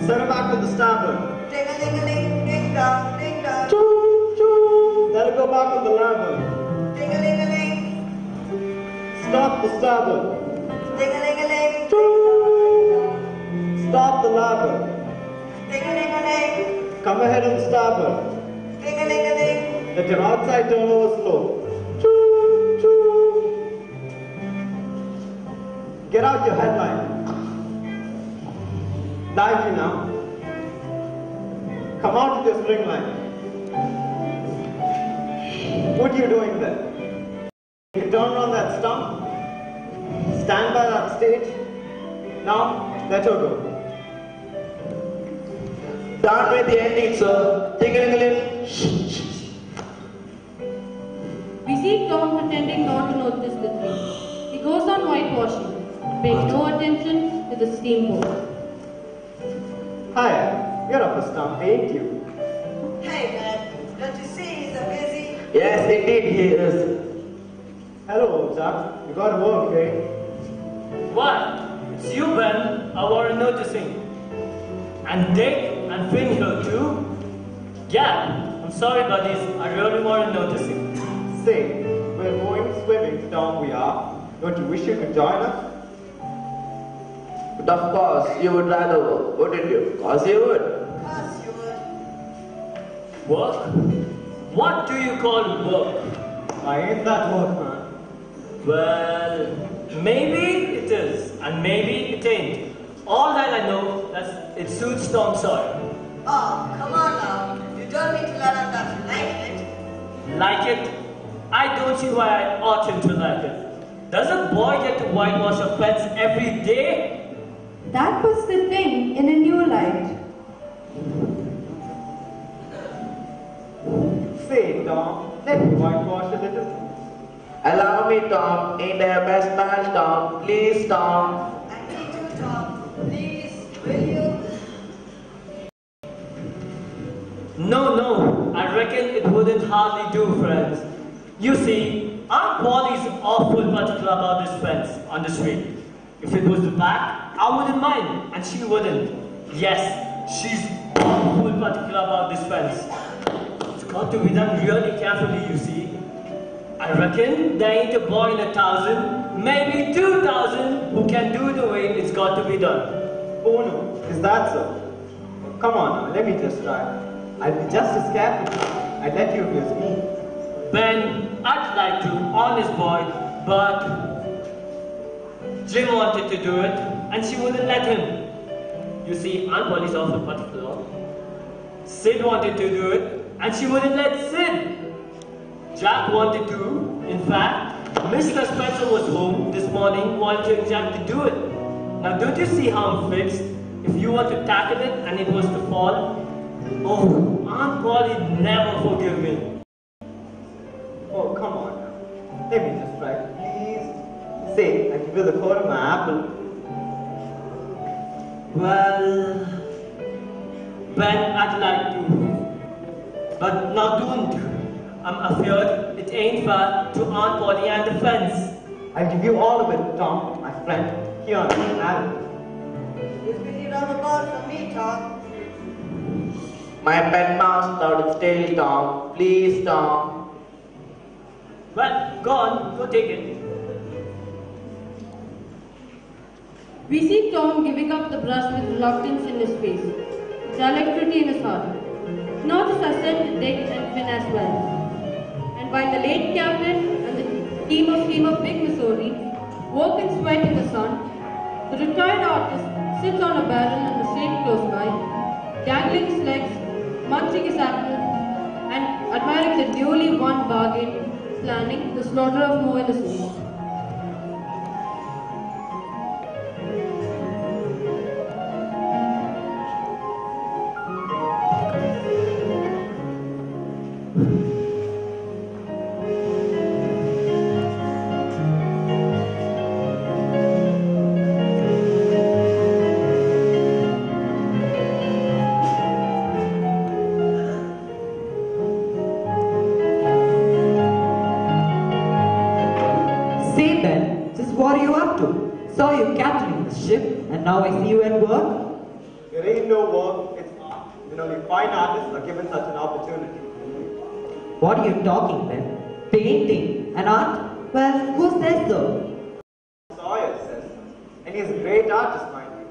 Set her back to the starboard. Ding-a-ling-a-ling, ding-dong, ding-dong. Let her go back to the larboard. Ding-a-ling-a-ling, Stop the starboard. ding-a-ling-a-ling, Stop the larboard. ding-a-ling-a-ling, Come ahead on the starboard. ding-a-ling-a-ling. Let your outside turnover slow. Get out your headline. Lively now. Come out with your string line. What are you doing there? You turn around that stump. Stand by that stage. Now, let her go. Start with the ending, sir. Ting-a-ling-a-ling. We see Tom pretending not to notice the tree. He goes on whitewashing, paying no attention to the steamboat. Hi, you're up a stump, ain't you? Hey man, don't you see he's a busy? Yes, indeed he is. Hello, old chap. You got to work, eh? What? It's you, Ben. I wasn't noticing. And Dick and Finn here too? Yeah, I'm sorry buddies. I really wasn't noticing. Say, we're going swimming down we are. Don't you wish you could join us? But of course, you would rather work, wouldn't you? Of course you would. Work? What do you call work? Why ain't that work, man? Well, maybe it is, and maybe it ain't. All that I know is it suits Tom Sawyer. Oh, come on now. You told me to learn and that you like it. Like it? I don't see why I ought him to like it. Does a boy get to whitewash a fence every day? That puts the thing in a new light. Say, Tom, let me whitewash a little. Allow me, Tom. Ain't there best man, Tom? Please, Tom. And me too, Tom. Please, will you? No, I reckon it wouldn't hardly do, friends. You see, Aunt Polly's awful particular about this fence on the street. If it was the back, I wouldn't mind, and she wouldn't. Yes, she's awful particular about this fence. It's got to be done really carefully, you see. I reckon there ain't a boy in 1,000, maybe 2,000, who can do the way it's got to be done. Oh no, is that so? Come on now, let me just try. I'll be just as careful. I'd let you if it was me. Ben, I'd like to, honest boy, but Jim wanted to do it, and she wouldn't let him. You see, Aunt Polly's awful particular. Sid wanted to do it, and she wouldn't let Sid. Jack wanted to. In fact, Mr. Spencer was home this morning wanting Jack to do it. Now, don't you see how I'm fixed? If you were to tackle it and it was to fall, oh, Aunt Polly never forgive me. Oh, come on now. Let me just try, please. Say, I give you the core of my apple. Well, Ben, I'd like to. But now don't. I'm afraid it ain't fair to Aunt Polly and the fence. I'll give you all of it, Tom, my friend. Here, have it. You spit it on the ball for me, Tom. My pet mouse out its tail, Tom. Please, Tom. Well, go on, go take it. We see Tom giving up the brush with reluctance in his face, with alacrity in his heart. Not his assent, Dick and Finn as well. And while the late captain and the team of Big Missouri work and sweat in the sun, the retired artist sits on a barrel in the street close by, dangling his legs, munching his apple, and admiring the newly won bargain, planning the slaughter of more innocents. Say Ben, just what are you up to? Saw you captaining the ship, and now I see you at work. There ain't no work, it's art. Even only fine artists are given such an opportunity. What are you talking, Ben? Painting? An art? Well, who says so? Sawyer says, and he's a great artist, mind you.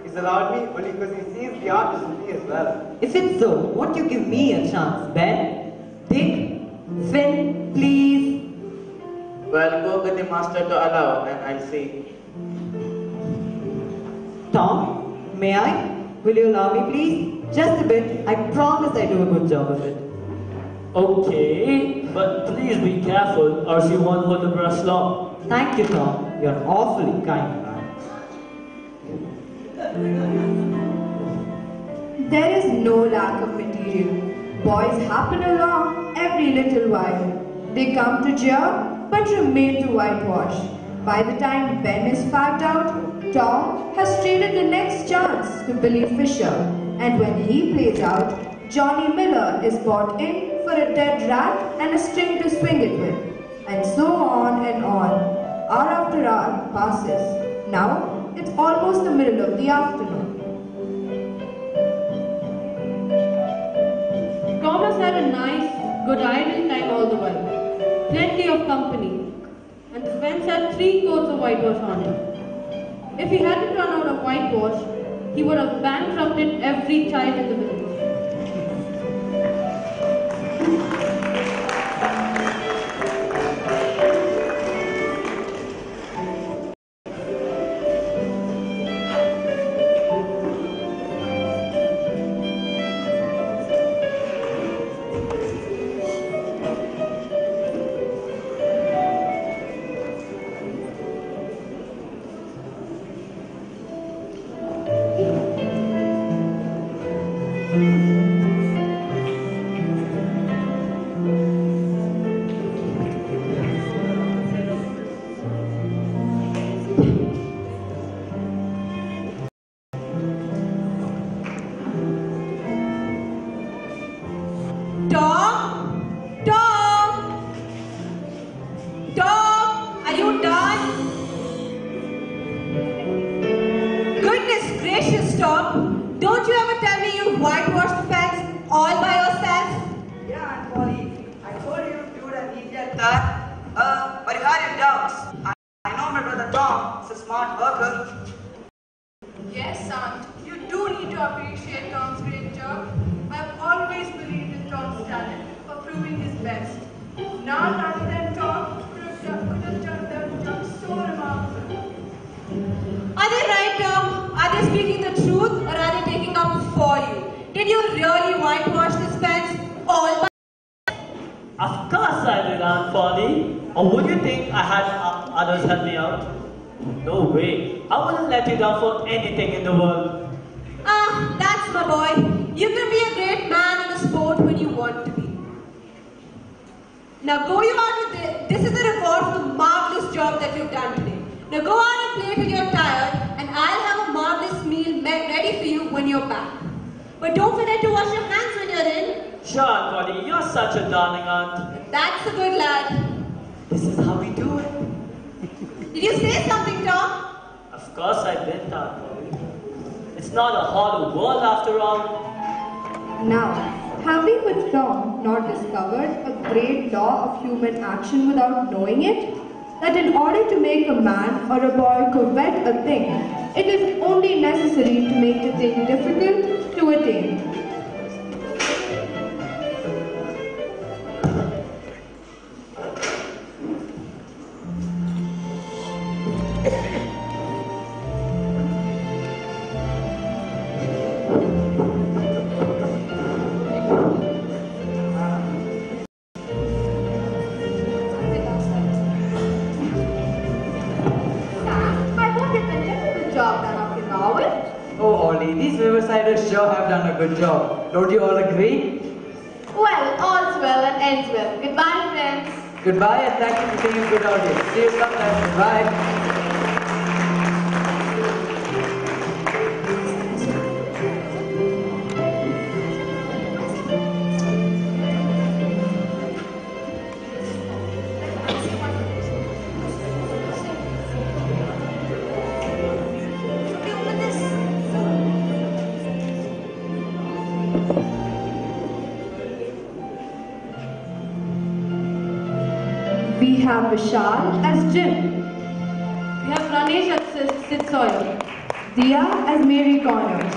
He's allowed me only because he sees the artist in me as well. Is it so? Won't you give me a chance, Ben? Dick? Finn, please? Well, go get the master to allow, and I'll see. Tom, may I? Will you allow me, please? Just a bit. I promise I do a good job of it. Okay, but please be careful or she won't hold the brush long. Thank you, Tom. You're awfully kind, man. There is no lack of material. Boys happen along every little while. They come to jeer, but remain to whitewash. By the time Ben is fagged out, Tom has traded the next chance to Billy Fisher. And when he plays out, Johnny Miller is brought in for a dead rat and a string to swing it with. And so on and on. Hour after hour passes. Now it's almost the middle of the afternoon. Thomas had a nice, good idle time all the while. Plenty of company. And the fence had 3 coats of whitewash on it. If he hadn't run out of whitewash, he would have bankrupted every child in the village. Tom? Tom? Tom? Are you done? Goodness gracious, Tom. Don't you ever tell me you whitewashed the fence all by yourself? Yeah, Aunt Polly. I told you you would an idiot that. But you had your doubts. I know my brother Tom is a smart worker. Yes, Aunt. You do need to appreciate Tom's great job. I've always believed in Tom's talent for proving his best. None other than Tom could have done that job so remarkable. Are they right, Tom? Are they speaking the truth or are they taking up for you? Did you really whitewash this fence all by? Of course I did, Aunt Polly. Or would you think I had others help me out? No way. I wouldn't let you down for anything in the world. Ah, that's my boy. You can be a great man in a sport when you want to be. Now go you out with it. This is the reward for the marvelous job that you've done today. Now go out and play till you're tired, and I'll have a marvelous meal ready for you when you're back. But don't forget to wash your hands when you're in. Sure, Aunt Polly. You're such a darling aunt. That's a good lad. This is how we do it. Did you say something, Tom? Of course I did, Aunt Polly. It's not a hollow world after all. Now, have we with Tom not discovered a great law of human action without knowing it? That in order to make a man or a boy covet a thing, it is only necessary to make the thing difficult to attain. Oh, Ollie, these Riversiders sure have done a good job. Don't you all agree? Well, all's well and ends well. Goodbye, friends. Goodbye and thank you for being a good audience. See you sometime. Goodbye. We have Vishal as Jim, We have Ranesh as Sid Sawyer, Dia as Mary Connors,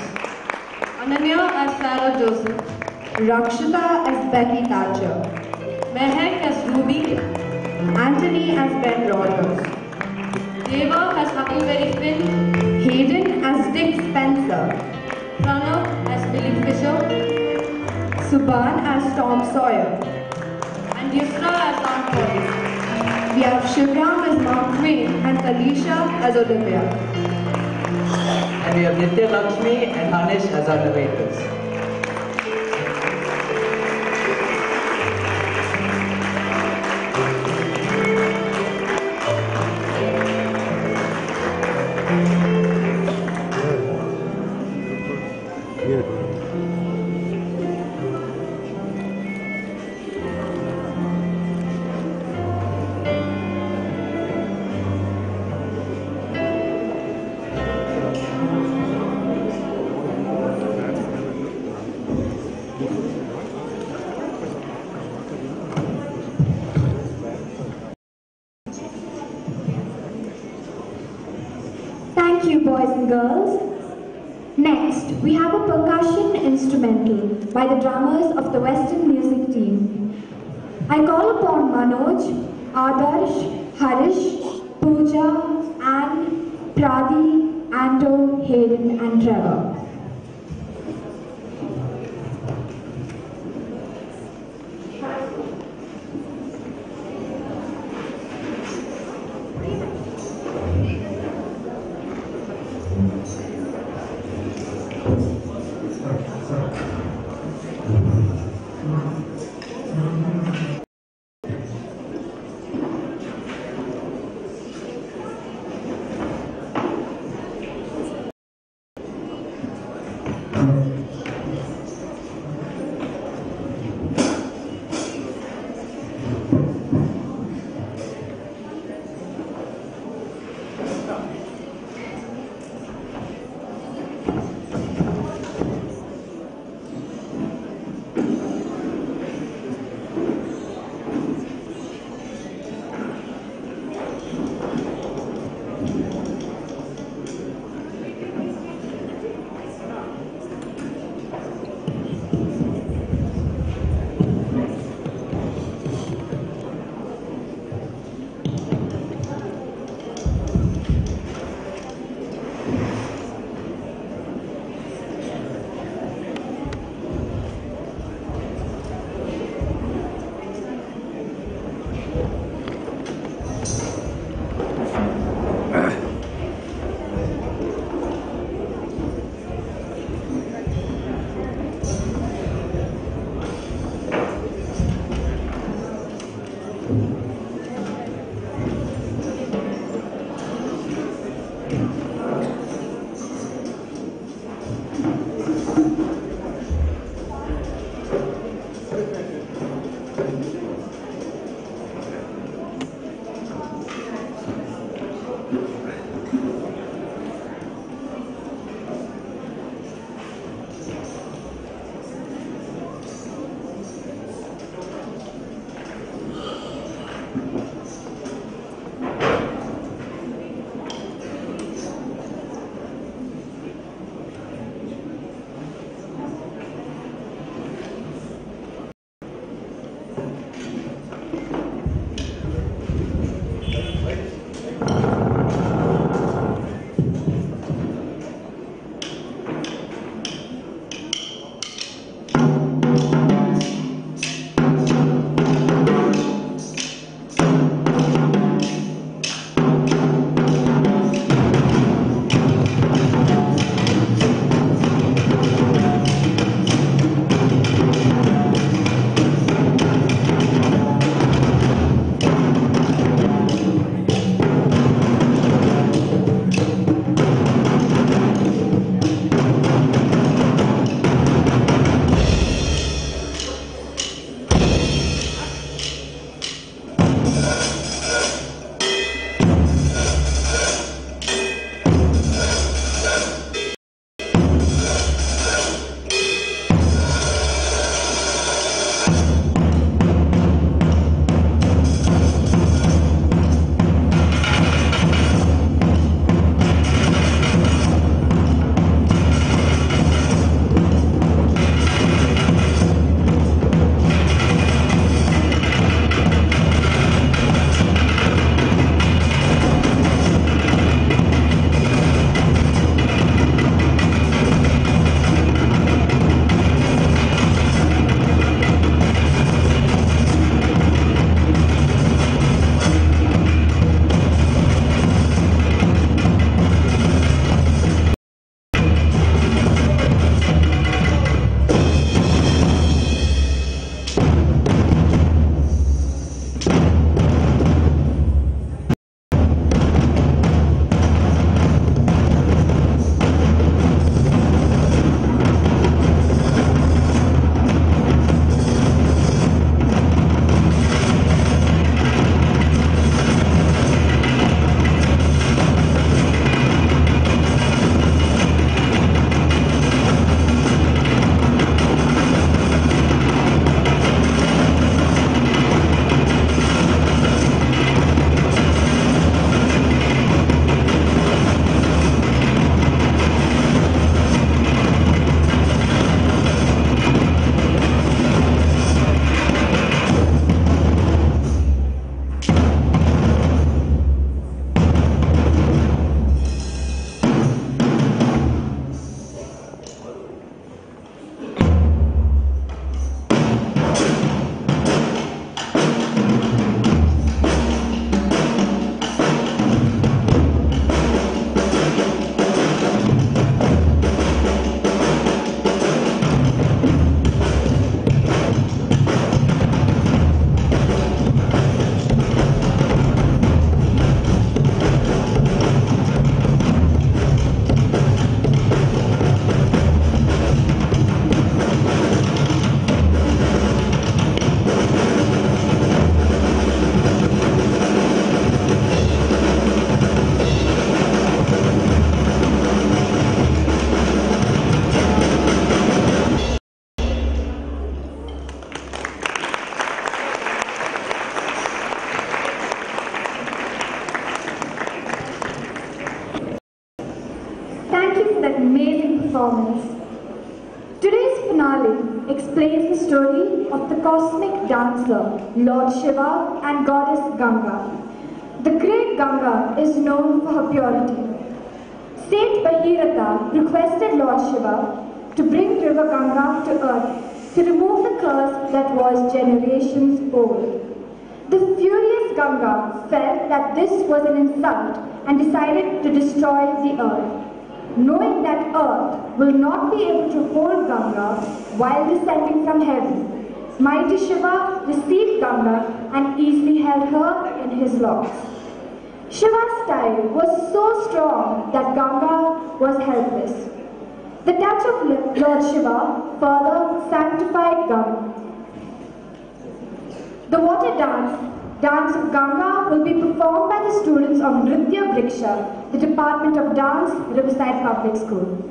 Ananya as Sarah Joseph, Rakshita as Becky Thatcher, Mehak as Ruby, Anthony as Ben Rogers, Deva as Huckleberry Finn, Hayden as Dick Spencer, Pranav as Philip Fisher, Subhan as Tom Sawyer. and Yusra as Aunt Polly. We have Shivram as Mark Twain and Alicia as Olivia. And we have Nitya Lakshmi and Hanish as our narrators. Thank you, boys and girls. Next, we have a percussion instrumental by the drummers of the Western Music Team. I call upon Manoj, Adarsh, Harish, Pooja, Anne, Pradi, Anto, Hayden and Trevor. performance. Today's finale explains the story of the cosmic dancer, Lord Shiva and goddess Ganga. The great Ganga is known for her purity. Saint Bhagiratha requested Lord Shiva to bring river Ganga to earth to remove the curse that was generations old. The furious Ganga felt that this was an insult and decided to destroy the earth. Knowing that earth will not be able to hold Ganga while descending from heaven, mighty Shiva received Ganga and easily held her in his locks. Shiva's style was so strong that Ganga was helpless. The touch of Lord Shiva further sanctified Ganga. The water dance of Ganga, will be performed by the students of Nritya Vriksha, the Department of Dance, Riverside Public School.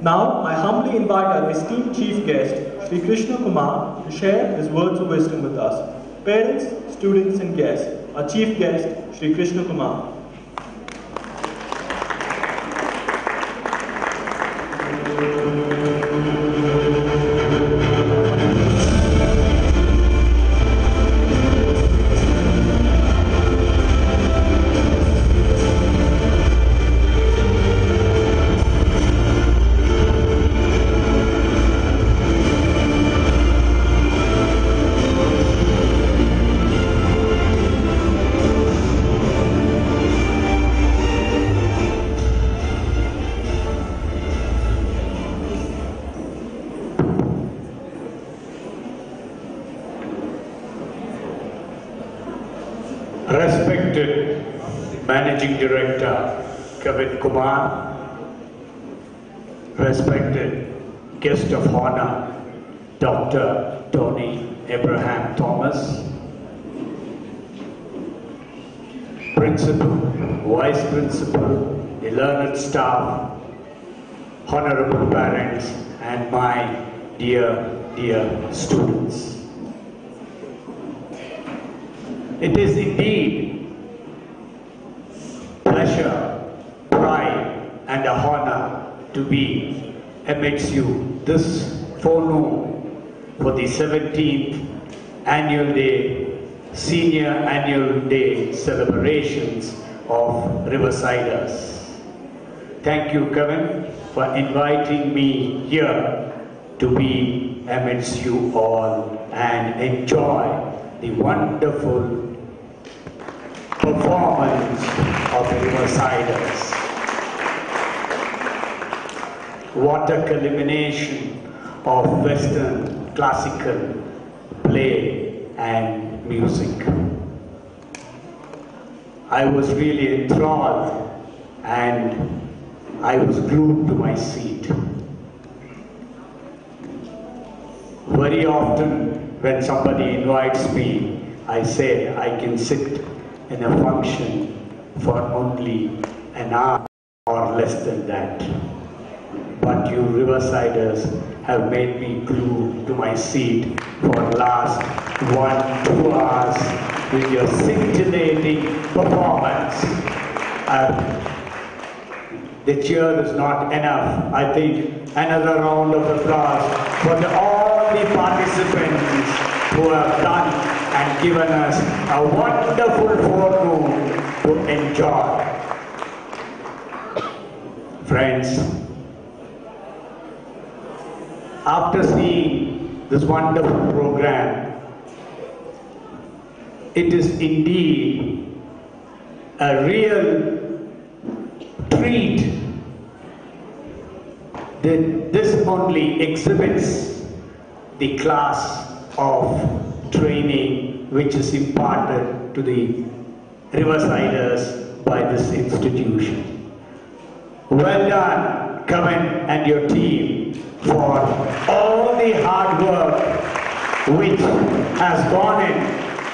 Now, I humbly invite our esteemed chief guest, Sri Krishna Kumar, to share his words of wisdom with us. Parents, students and guests, our chief guest, Sri Krishna Kumar. Respected Managing Director Kevin Kumar, respected guest of honor Dr. Tony Abraham Thomas, Principal, Vice Principal, the learned staff, honorable parents, and my dear students. It is indeed pleasure, pride, and a honor to be amidst you this forenoon for the 17th Annual Day, Senior Annual Day celebrations of Riversiders. Thank you, Kevin, for inviting me here to be amidst you all and enjoy the wonderful performance of the Riversiders. What a culmination of Western classical play and music. I was really enthralled and I was glued to my seat. Very often when somebody invites me, I say I can sit in a function for only an hour or less than that. But you Riversiders have made me glued to my seat for the last 1-2 hours with your scintillating performance. The cheer is not enough. I think another round of applause for all the participants who have done and given us a wonderful forenoon to enjoy. Friends, after seeing this wonderful program, it is indeed a real treat that this only exhibits the class of training which is imparted to the Riversiders by this institution. Well done, Kevin and your team, for all the hard work which has gone in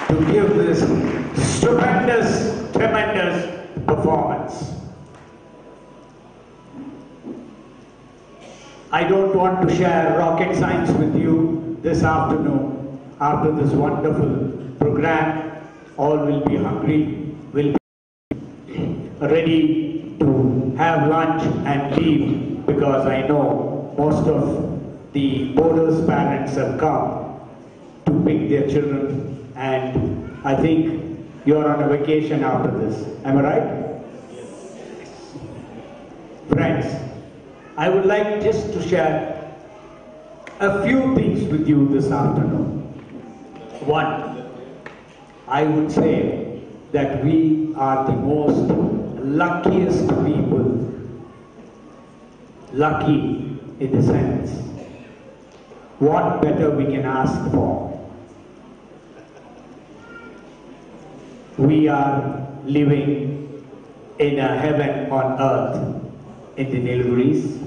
to give this stupendous, tremendous performance. I don't want to share rocket science with you this afternoon. After this wonderful program, all will be hungry, will be ready to have lunch and leave, because I know most of the boarders' parents have come to pick their children, and I think you're on a vacation after this. Am I right? Friends, I would like just to share a few things with you this afternoon. One, I would say that we are the most luckiest people. Lucky in the sense, what better we can ask for? We are living in a heaven on earth in the Nilgiris.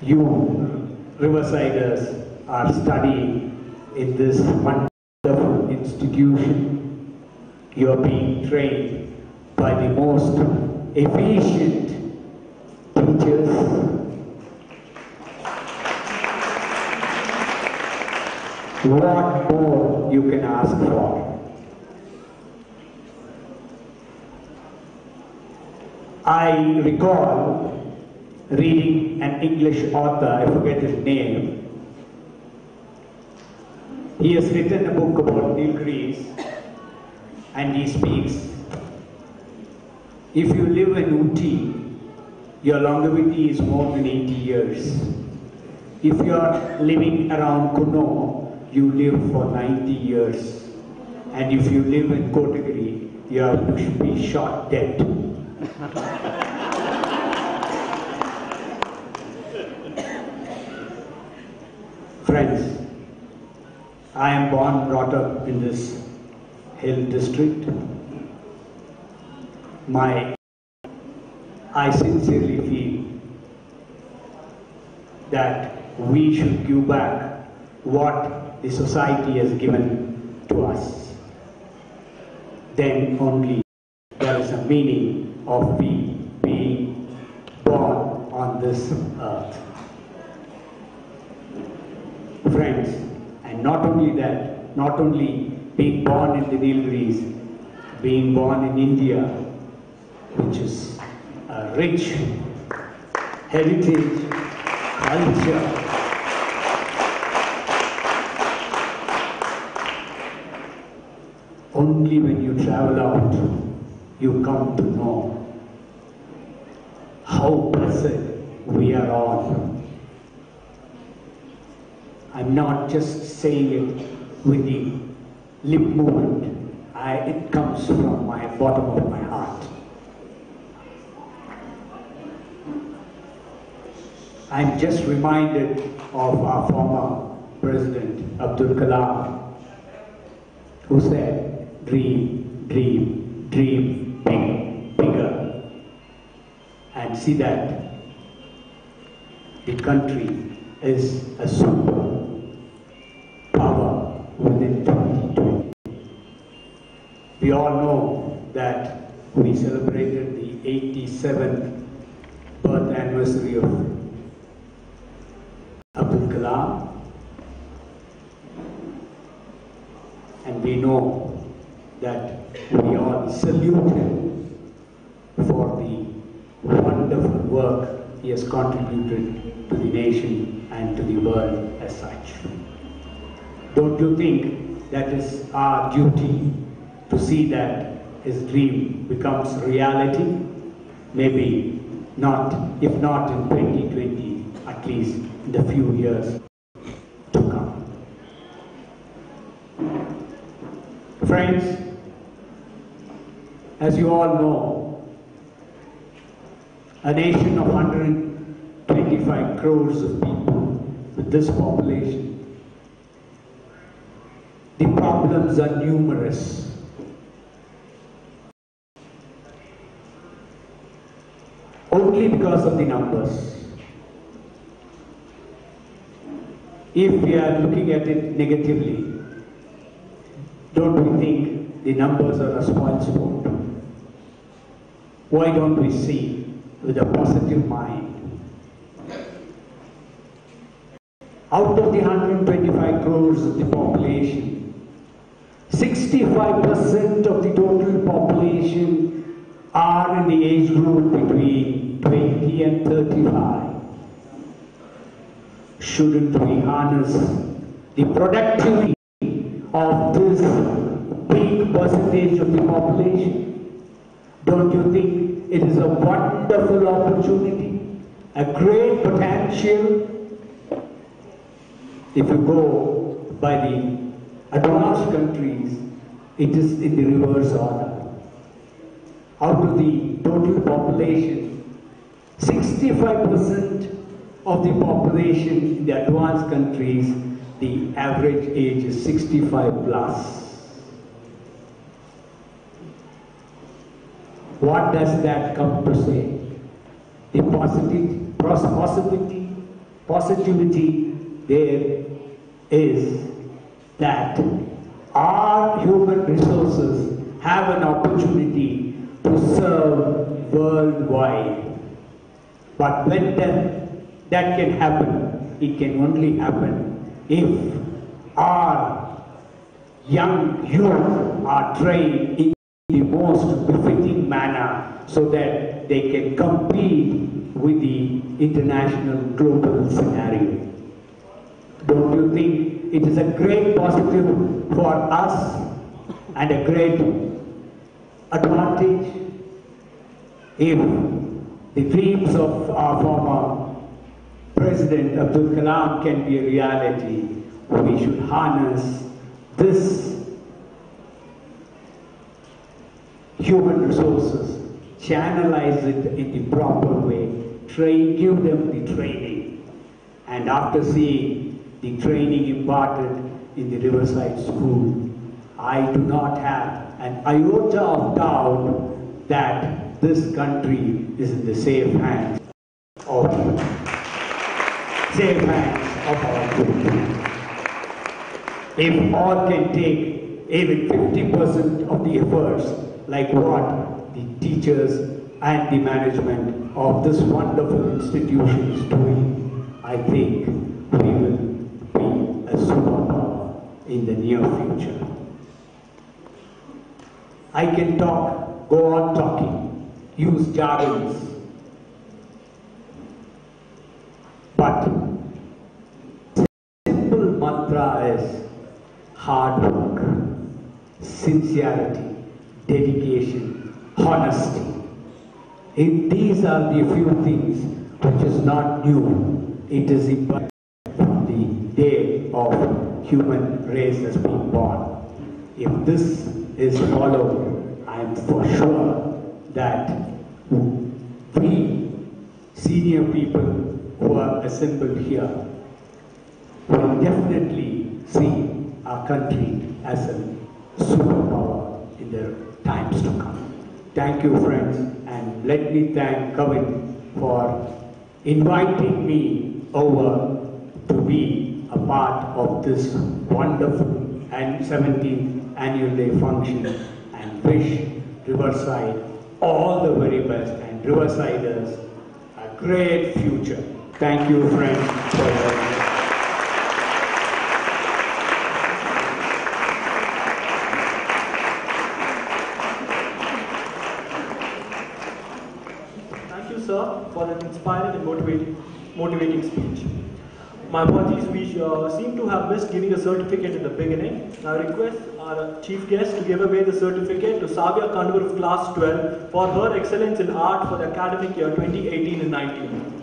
You Riversiders are studying in this wonderful institution. You are being trained by the most efficient teachers, What more you can ask for? I recall reading an English author, I forget his name. He has written a book about Nilgiris, and he speaks, if you live in Uti, your longevity is more than 80 years. If you are living around Kuno, you live for 90 years. And if you live in Kotagiri, you are to be shot dead. Friends, I am born, brought up in this hill district. I sincerely feel that we should give back what the society has given to us. Then only there is a meaning of being born on this earth. Friends, and not only that, not only being born in the Nilgiris, being born in India, which is a rich heritage, culture. Only when you travel out, you come to know how blessed we are all. I'm not just saying it with the lip movement. It comes from my bottom of my heart. I'm just reminded of our former President Abdul Kalam, who said, dream, dream, dream big, bigger, and see that the country is a super power within 2020. We all know that we celebrated the 87th birth anniversary of Abdul Kalam, and we know that we all salute him for the wonderful work he has contributed to the nation and to the world as such. Don't you think that is our duty to see that his dream becomes reality? Maybe not, if not in 2020, at least in the few years to come. Friends, as you all know, a nation of 125 crores of people with this population, the problems are numerous. Only because of the numbers. If we are looking at it negatively, don't we think the numbers are a spoil sport? Why don't we see with a positive mind? Out of the 125 crores of the population, 65% of the total population are in the age group between 20 and 35. Shouldn't we harness the productivity of this big percentage of the population? Don't you think it is a wonderful opportunity, a great potential? If you go by the advanced countries, it is in the reverse order. Out of the total population, 65% of the population in the advanced countries, the average age is 65 plus. What does that come to say? The positivity there is that our human resources have an opportunity to serve worldwide. But when that can happen, it can only happen if our young youth are trained in the most befitting manner so that they can compete with the international global scenario. Don't you think it is a great positive for us and a great advantage if the dreams of our former President Abdul Kalam can be a reality? We should harness this human resources, channelize it in the proper way, give them the training. And after seeing the training imparted in the Riverside School, I do not have an iota of doubt that this country is in the safe hands of our children. If all can take even 50% of the efforts, like what the teachers and the management of this wonderful institution is doing, I think we will be a superpower in the near future. I can talk, go on talking, use jargons, but simple mantra is hard work, sincerity, dedication, honesty. If these are the few things which is not new, it is important from the day of human race has been born. If this is followed, I am for sure that we senior people who are assembled here will definitely see our country as a superpower in the times to come. Thank you, friends, and let me thank Kavin for inviting me over to be a part of this wonderful 17th annual day function, and wish Riverside all the very best and Riversiders a great future. Thank you, friends, for your for an inspiring and motivating speech. My apologies, we seem to have missed giving a certificate in the beginning. I request our chief guest to give away the certificate to Savya Kandur of class 12 for her excellence in art for the academic year 2018 and 19.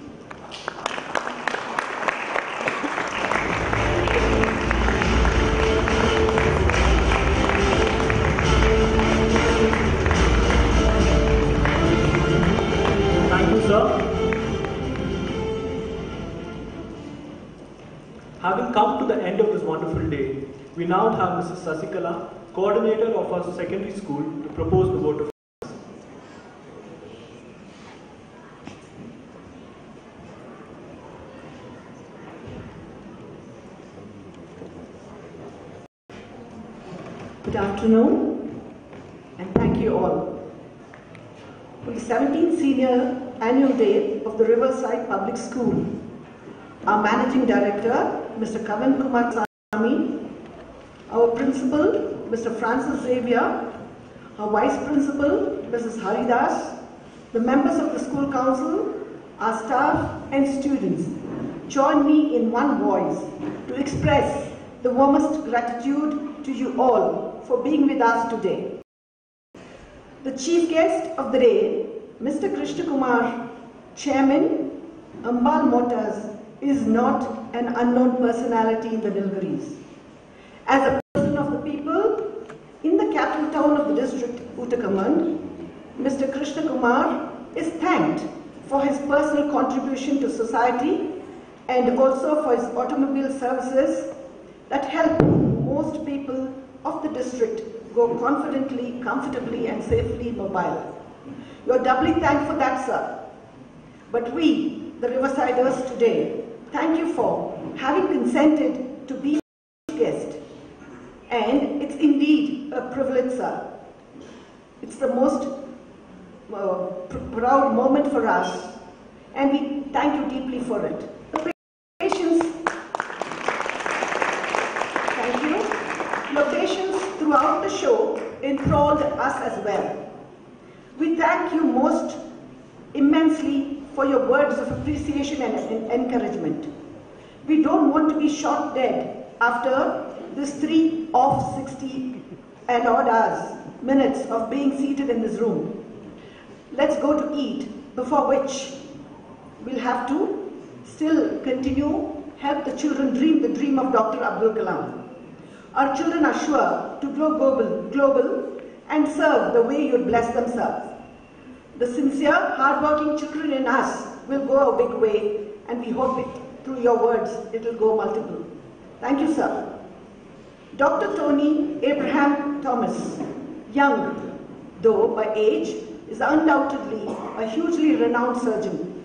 Having come to the end of this wonderful day, we now have Mrs. Sasikala, coordinator of our secondary school, to propose the vote of thanks. Good afternoon, and thank you all. For the 17th Senior Annual Day of the Riverside Public School, our Managing Director, Mr. Kavan Kumar Sami, our Principal, Mr. Francis Xavier, our Vice Principal, Mrs. Haridas, the members of the School Council, our staff and students, join me in one voice to express the warmest gratitude to you all for being with us today. The chief guest of the day, Mr. Krishna Kumar, Chairman, Ambal Motors, is not an unknown personality in the Nilgiris. As a person of the people, in the capital town of the district, Uttakamand, Mr. Krishna Kumar is thanked for his personal contribution to society and also for his automobile services that help most people of the district go confidently, comfortably and safely mobile. You are doubly thanked for that, sir. But we, the Riversiders today, thank you for having consented to be a guest. And it's indeed a privilege, sir. It's the most proud moment for us, and we thank you deeply for it. The patience, told us as well. We thank you most immensely for your words of appreciation and encouragement. We don't want to be shot dead after this 3 of 60 and odd hours, minutes of being seated in this room. Let's go to eat, before which we'll have to still continue, help the children dream the dream of Dr. Abdul Kalam. Our children are sure to grow global and serve the way you'd bless them serve. The sincere, hardworking children in us will go a big way, and we hope through your words it will go multiple. Thank you, sir. Dr. Tony Abraham Thomas, young though by age, is undoubtedly a hugely renowned surgeon.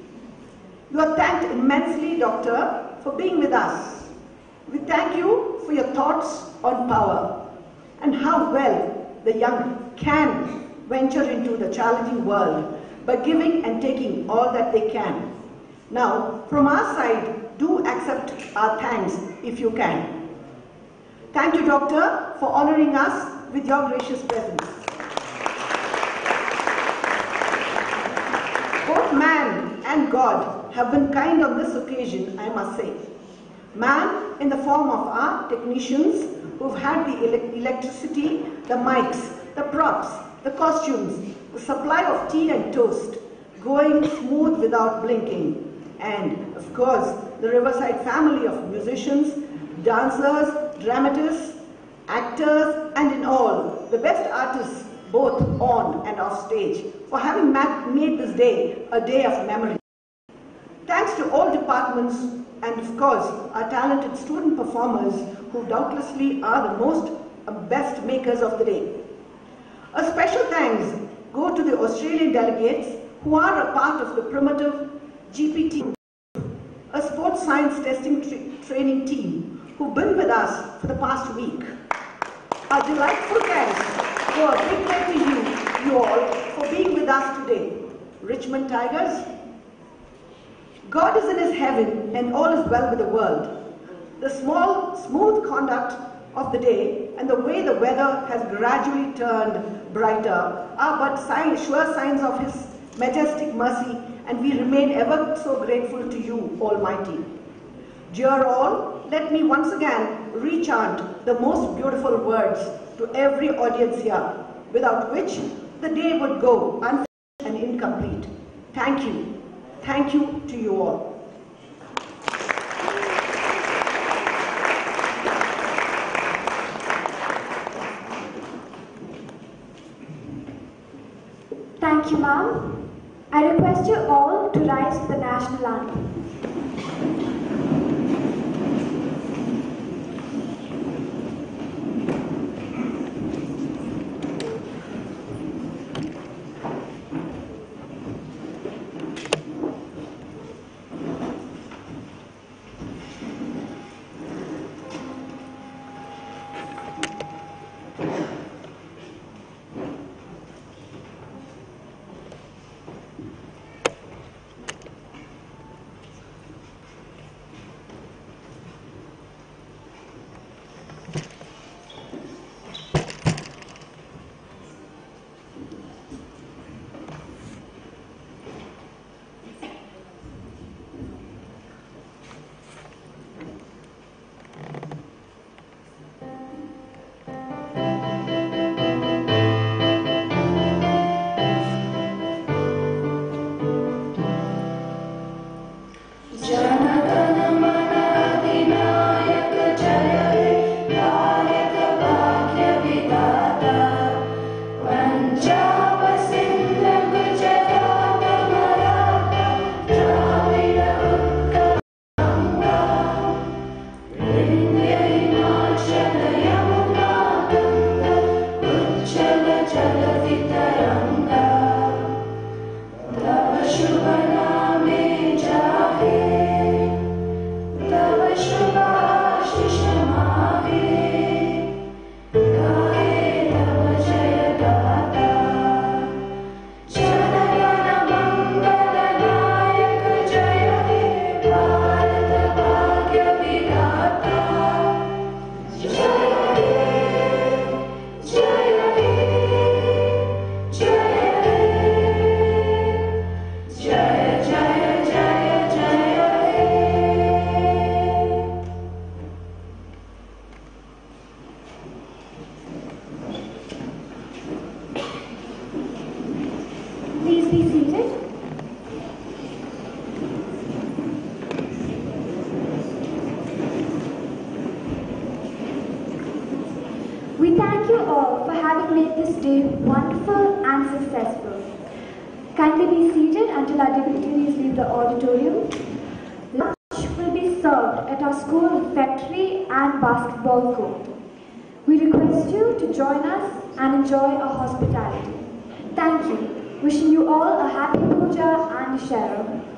You are thanked immensely, Doctor, for being with us. We thank you for your thoughts on power and how well the young can venture into the challenging world by giving and taking all that they can. Now, from our side, do accept our thanks if you can. Thank you, Doctor, for honoring us with your gracious presence. Both man and God have been kind on this occasion, I must say. Man in the form of our technicians who've had the electricity, the mics, the props, the costumes, the supply of tea and toast, going smooth without blinking. And, of course, the Riverside family of musicians, dancers, dramatists, actors, and in all, the best artists both on and off stage, for having made this day a day of memory. Thanks to all departments and, of course, our talented student performers who doubtlessly are the most best makers of the day. A special thanks go to the Australian delegates who are a part of the primitive GPT, a sports science testing training team who've been with us for the past week. Our delightful thanks go a big way to you all, for being with us today. Richmond Tigers, God is in his heaven and all is well with the world. The smooth conduct of the day and the way the weather has gradually turned brighter are but sure signs of his majestic mercy, and we remain ever so grateful to you, Almighty. Dear all, let me once again rechant the most beautiful words to every audience here, without which the day would go unfinished and incomplete. Thank you. Thank you to you all. Thank you, ma'am. I request you all to rise to the national anthem. be seated? We thank you all for having made this day wonderful and successful. Kindly be seated until our dignitaries leave the auditorium. Lunch will be served at our school refectory and basketball court. We request you to join us and enjoy our hospitality. Thank you. Wishing you all a happy puja and Shara.